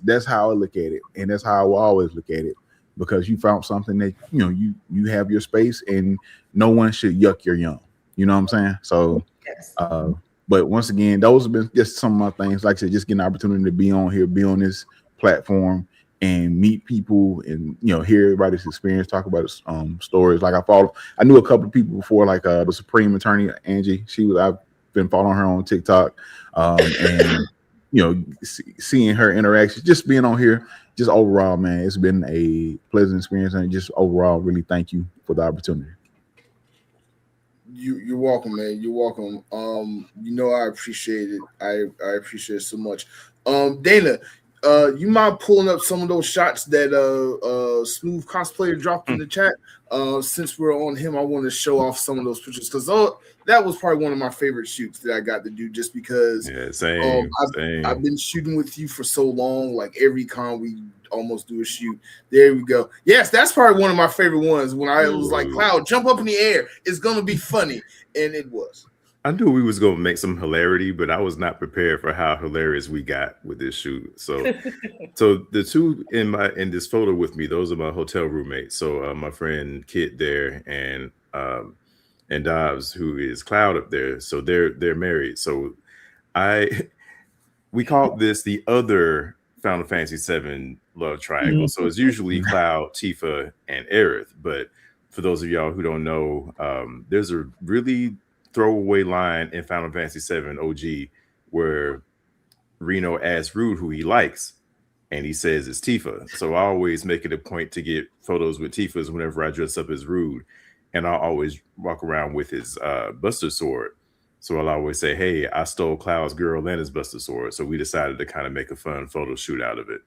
that's how I look at it, and that's how I will always look at it. Because you found something that you have your space, and no one should yuck your yum. You know what I'm saying? So, but once again, those have been just some of my things. Like I said, just getting the opportunity to be on here, be on this platform, and meet people, and hear everybody's experience, talk about stories. Like, I knew a couple of people before, like the Supreme Attorney Angie. I've been following her on TikTok, and seeing her interaction, just being on here. Just overall, man, it's been a pleasant experience, and just overall, really thank you for the opportunity. You're welcome, man. You're welcome. I appreciate it. I appreciate it so much. Dana, You mind pulling up some of those shots that Smooth Cosplayer dropped in the chat? Since we're on him, I want to show off some of those pictures because that was probably one of my favorite shoots that I got to do just because same. I've been shooting with you for so long. Like every con we almost do a shoot. There we go. Yes, that's probably one of my favorite ones when I was like, Cloud, jump up in the air. It's gonna be funny. And it was. I knew we was gonna make some hilarity, but I was not prepared for how hilarious we got with this shoot. So, so the two in this photo with me, those are my hotel roommates. So my friend Kit there and Dobbs, who is Cloud up there. So they're married. So we call this the other Final Fantasy VII love triangle. So it's usually Cloud, Tifa, and Aerith. But for those of y'all who don't know, there's a really throwaway line in Final Fantasy VII OG where Reno asks Rude who he likes, and he says it's Tifa. So I always make it a point to get photos with Tifa's whenever I dress up as Rude, and I'll always walk around with his Buster Sword. So I'll always say, hey, I stole Cloud's girl and his Buster Sword. So we decided to kind of make a fun photo shoot out of it.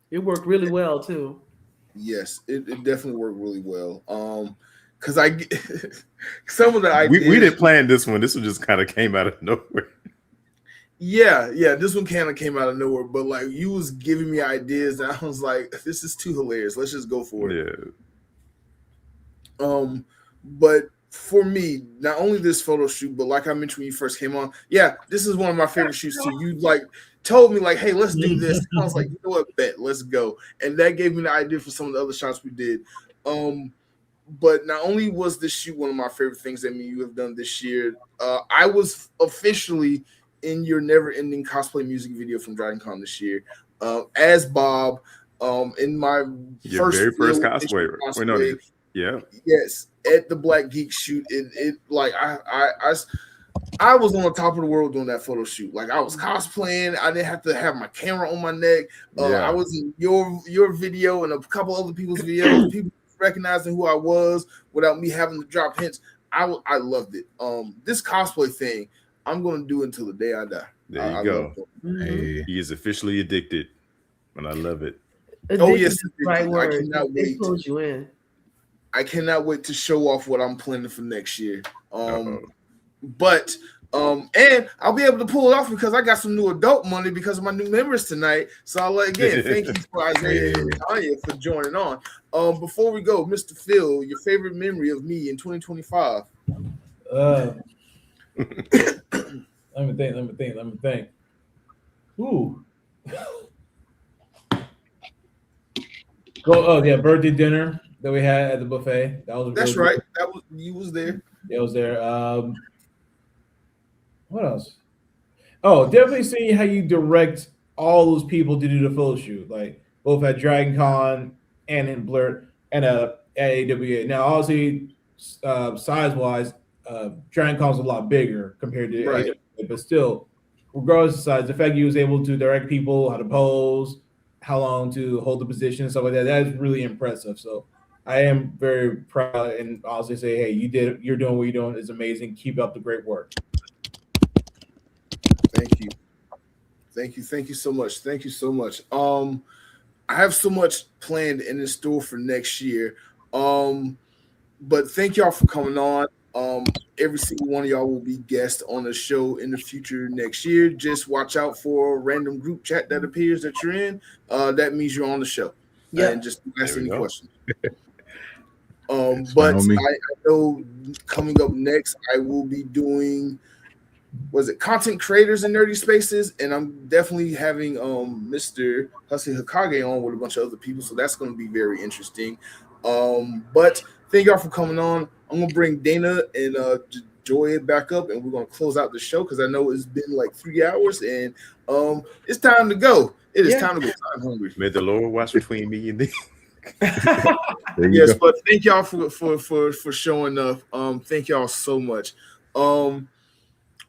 It worked really well too. Yes, it definitely worked really well. Because I some of the ideas we didn't plan this one. This one just kind of came out of nowhere. Yeah, this one kind of came out of nowhere. But like you was giving me ideas, and I was like, this is too hilarious. Let's just go for it. Yeah. But for me, not only this photo shoot, but like I mentioned when you first came on, this is one of my favorite shoots too. You like told me like, hey, let's do this. And I was like, you know what, bet, let's go. And that gave me the idea for some of the other shots we did. But not only was this shoot one of my favorite things that you have done this year, I was officially in your never-ending cosplay music video from DragonCon this year as Bob in my very first cosplay. Wait, no, yes, at the Black Geek shoot. It like I was on the top of the world doing that photo shoot. Like I was cosplaying. I didn't have to have my camera on my neck. I was in your video and a couple other people's videos. People recognizing who I was without me having to drop hints. I loved it. This cosplay thing, I'm gonna do until the day I die. There you go. Hey. He is officially addicted, and I love it. Oh yes, right word. I cannot wait. Pulls you in. I cannot wait to show off what I'm planning for next year. But and I'll be able to pull it off because I got some new adult money because of my new members tonight. So again, thank you for Isaiah and Tanya for joining on. Before we go, Mr. Phil, your favorite memory of me in 2025. Let me think. Ooh. Birthday dinner that we had at the buffet. That's right. You was there. Yeah, I was there. What else? Oh, definitely seeing how you direct all those people to do the photo shoot, like both at DragonCon and in Blerd and at AWA. Now, obviously, size-wise, DragonCon's a lot bigger compared to AWA, but still, regardless of size, the fact you was able to direct people how to pose, how long to hold the position, and stuff like that, that is really impressive. So I am very proud and honestly say, hey, you're doing what you're doing is amazing. Keep up the great work. Thank you so much. Thank you so much. I have so much planned and in store for next year. But thank y'all for coming on. Every single one of y'all will be guests on the show in the future next year. Just watch out for a random group chat that appears that you're in. That means you're on the show. And just ask any questions. But I know coming up next, I will be doing content creators in nerdy spaces, and I'm definitely having Mr. Hussein Hokage on with a bunch of other people, so that's going to be very interesting. But thank y'all for coming on. I'm gonna bring Dana and Joy back up, and we're gonna close out the show because I know it's been like 3 hours, and it's time to go. It is time to go. I'm hungry. May the Lord watch between me and thee. Yes, but thank y'all for showing up. Thank y'all so much.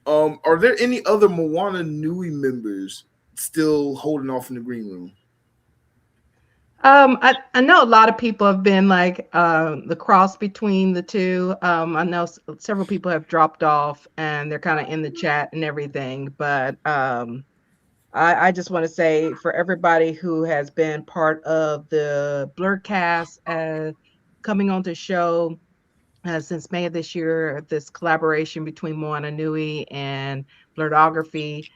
Are there any other Moana Nui members still holding off in the green room? I know a lot of people have been like the cross between the two. I know several people have dropped off and they're kind of in the chat and everything, but I just want to say for everybody who has been part of the Blerdkast, coming on the show since May of this year, this collaboration between Moana Nui and Blerdography.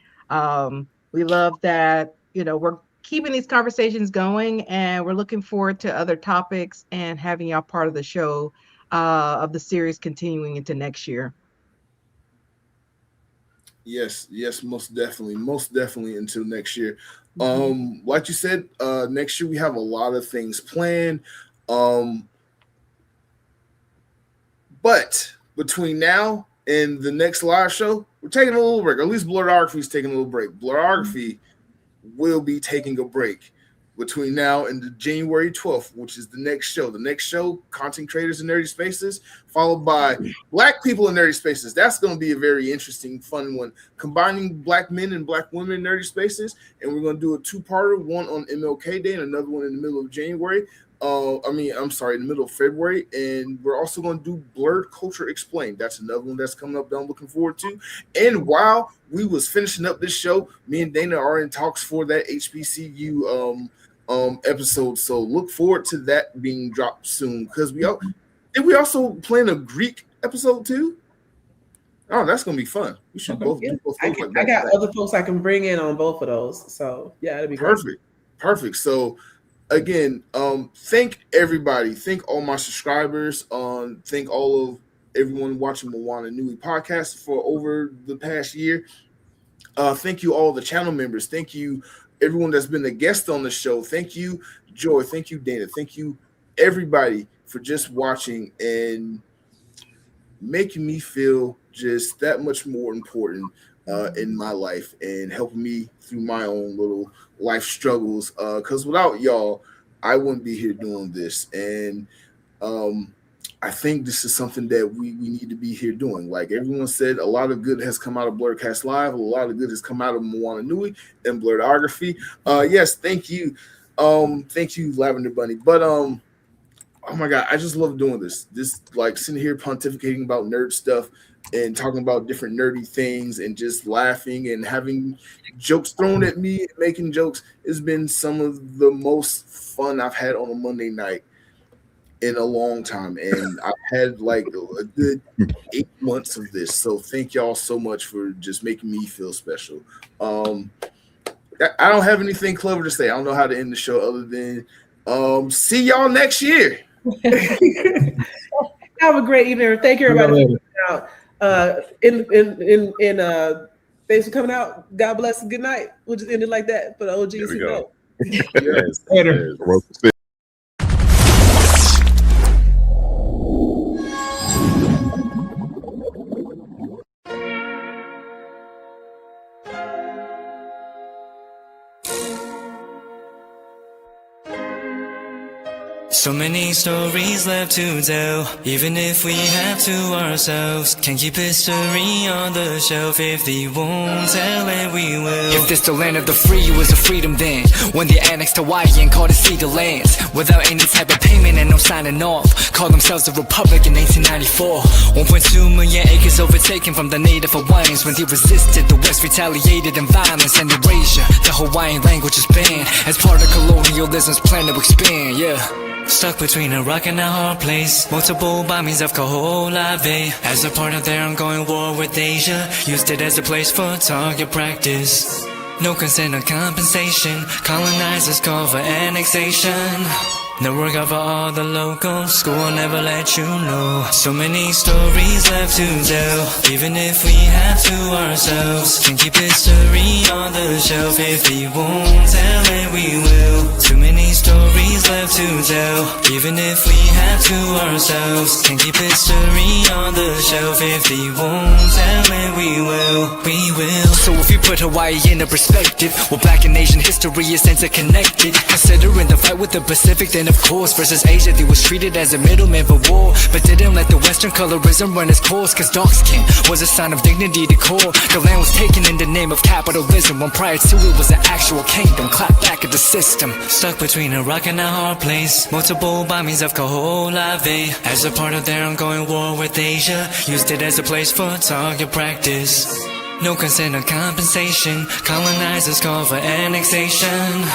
We love that, we're keeping these conversations going, and we're looking forward to other topics and having y'all part of the show, of the series continuing into next year. Yes, most definitely until next year. Like you said, next year we have a lot of things planned. But between now and the next live show, we're taking a little break. Or at least Blerdography is taking a little break. Blerdography will be taking a break between now and the January 12th, which is the next show. The next show, Content Creators in Nerdy Spaces, followed by Black People in Nerdy Spaces. That's going to be a very interesting, fun one, combining Black men and Black women in Nerdy Spaces. And we're going to do a two-parter, one on MLK Day and another one in the middle of January. In the middle of February. And we're also going to do Blerd Culture Explained. That's another one that's coming up that I'm looking forward to. And while we was finishing up this show, me and Dana are in talks for that HBCU episode. So look forward to that being dropped soon. Because we also plan a Greek episode too? Oh, that's gonna be fun. We should both do both. I got other folks I can bring in on both of those. So yeah, it'll be perfect. So again, thank everybody. Thank all my subscribers. Thank all of everyone watching Moana Nui podcast for over the past year. Thank you all the channel members. Thank you everyone that's been a guest on the show. Thank you, Joy. Thank you, Dana. Thank you, everybody, for just watching and making me feel just that much more important in my life and helping me through my own little life struggles. Because without y'all, I wouldn't be here doing this. And I think this is something that we need to be here doing. Like everyone said, a lot of good has come out of Blerdkast Live. A lot of good has come out of Moana Nui and Blerdography. Yes, thank you. Thank you, Lavender Bunny. But oh my God, I just love doing this. This, like, sitting here pontificating about nerd stuff and talking about different nerdy things and just laughing and having jokes thrown at me and making jokes has been some of the most fun I've had on a Monday night in a long time. And I've had like a good 8 months of this. So thank y'all so much for just making me feel special. I don't have anything clever to say. I don't know how to end the show other than see y'all next year. Have a great evening. Thank you, everybody, for coming out. Thanks for coming out. God bless and good night. We'll just end it like that for the OGs who know. Yes. Later. So many stories left to tell, even if we have to ourselves. Can keep history on the shelf if they won't tell it, we will. If this the land of the free, it was a freedom then. When they annexed Hawaii and called it Cedar Lands, without any type of payment and no signing off. Called themselves a republic in 1894. 1.2 million acres overtaken from the native Hawaiians. When they resisted, the West retaliated in violence and erasure. The Hawaiian language is banned as part of colonialism's plan to expand, yeah. Stuck between a rock and a hard place. Multiple bombings of Kaho'olawe as a part of their ongoing war with Asia. Used it as a place for target practice. No consent or compensation. Colonizers call for annexation. No work out for all the locals. School will never let you know. So many stories left to tell, even if we have to ourselves. Can keep history on the shelf. If we won't tell it, we will. Too many stories left to tell, even if we have to ourselves. Can keep history on the shelf. If we won't tell it, we will. We will. So if you put Hawaii into perspective, well, Black and Asian history is interconnected. Considering the fight with the Pacific, then of course, versus Asia, they was treated as a middleman for war, but didn't let the Western colorism run its course, cause dark skin was a sign of dignity to core. The land was taken in the name of capitalism, when prior to it was an actual kingdom. Clap back at the system. Stuck between a rock and a hard place. Multiple bombings of Kaho'olawe as a part of their ongoing war with Asia. Used it as a place for target practice. No consent or compensation. Colonizers call for annexation.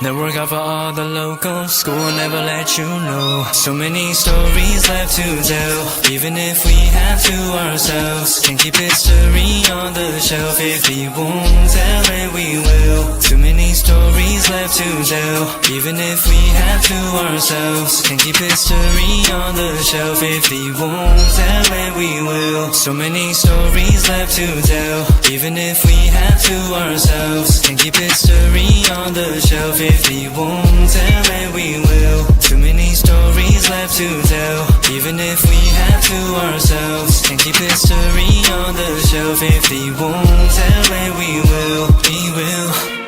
Network out for all the locals. School will never let you know. So many stories left to tell. Even if we have to ourselves. Can keep history on the shelf. If we won't tell it, we will. Too many stories left to tell. Even if we have to ourselves. Can keep history on the shelf. If we won't tell it, we will. So many stories left to tell. Even if we have to ourselves. Can keep history on the shelf. If we won't tell it, we will. Too many stories left to tell. Even if we have to ourselves. Can keep history on the shelf. If we won't tell it, we will. We will.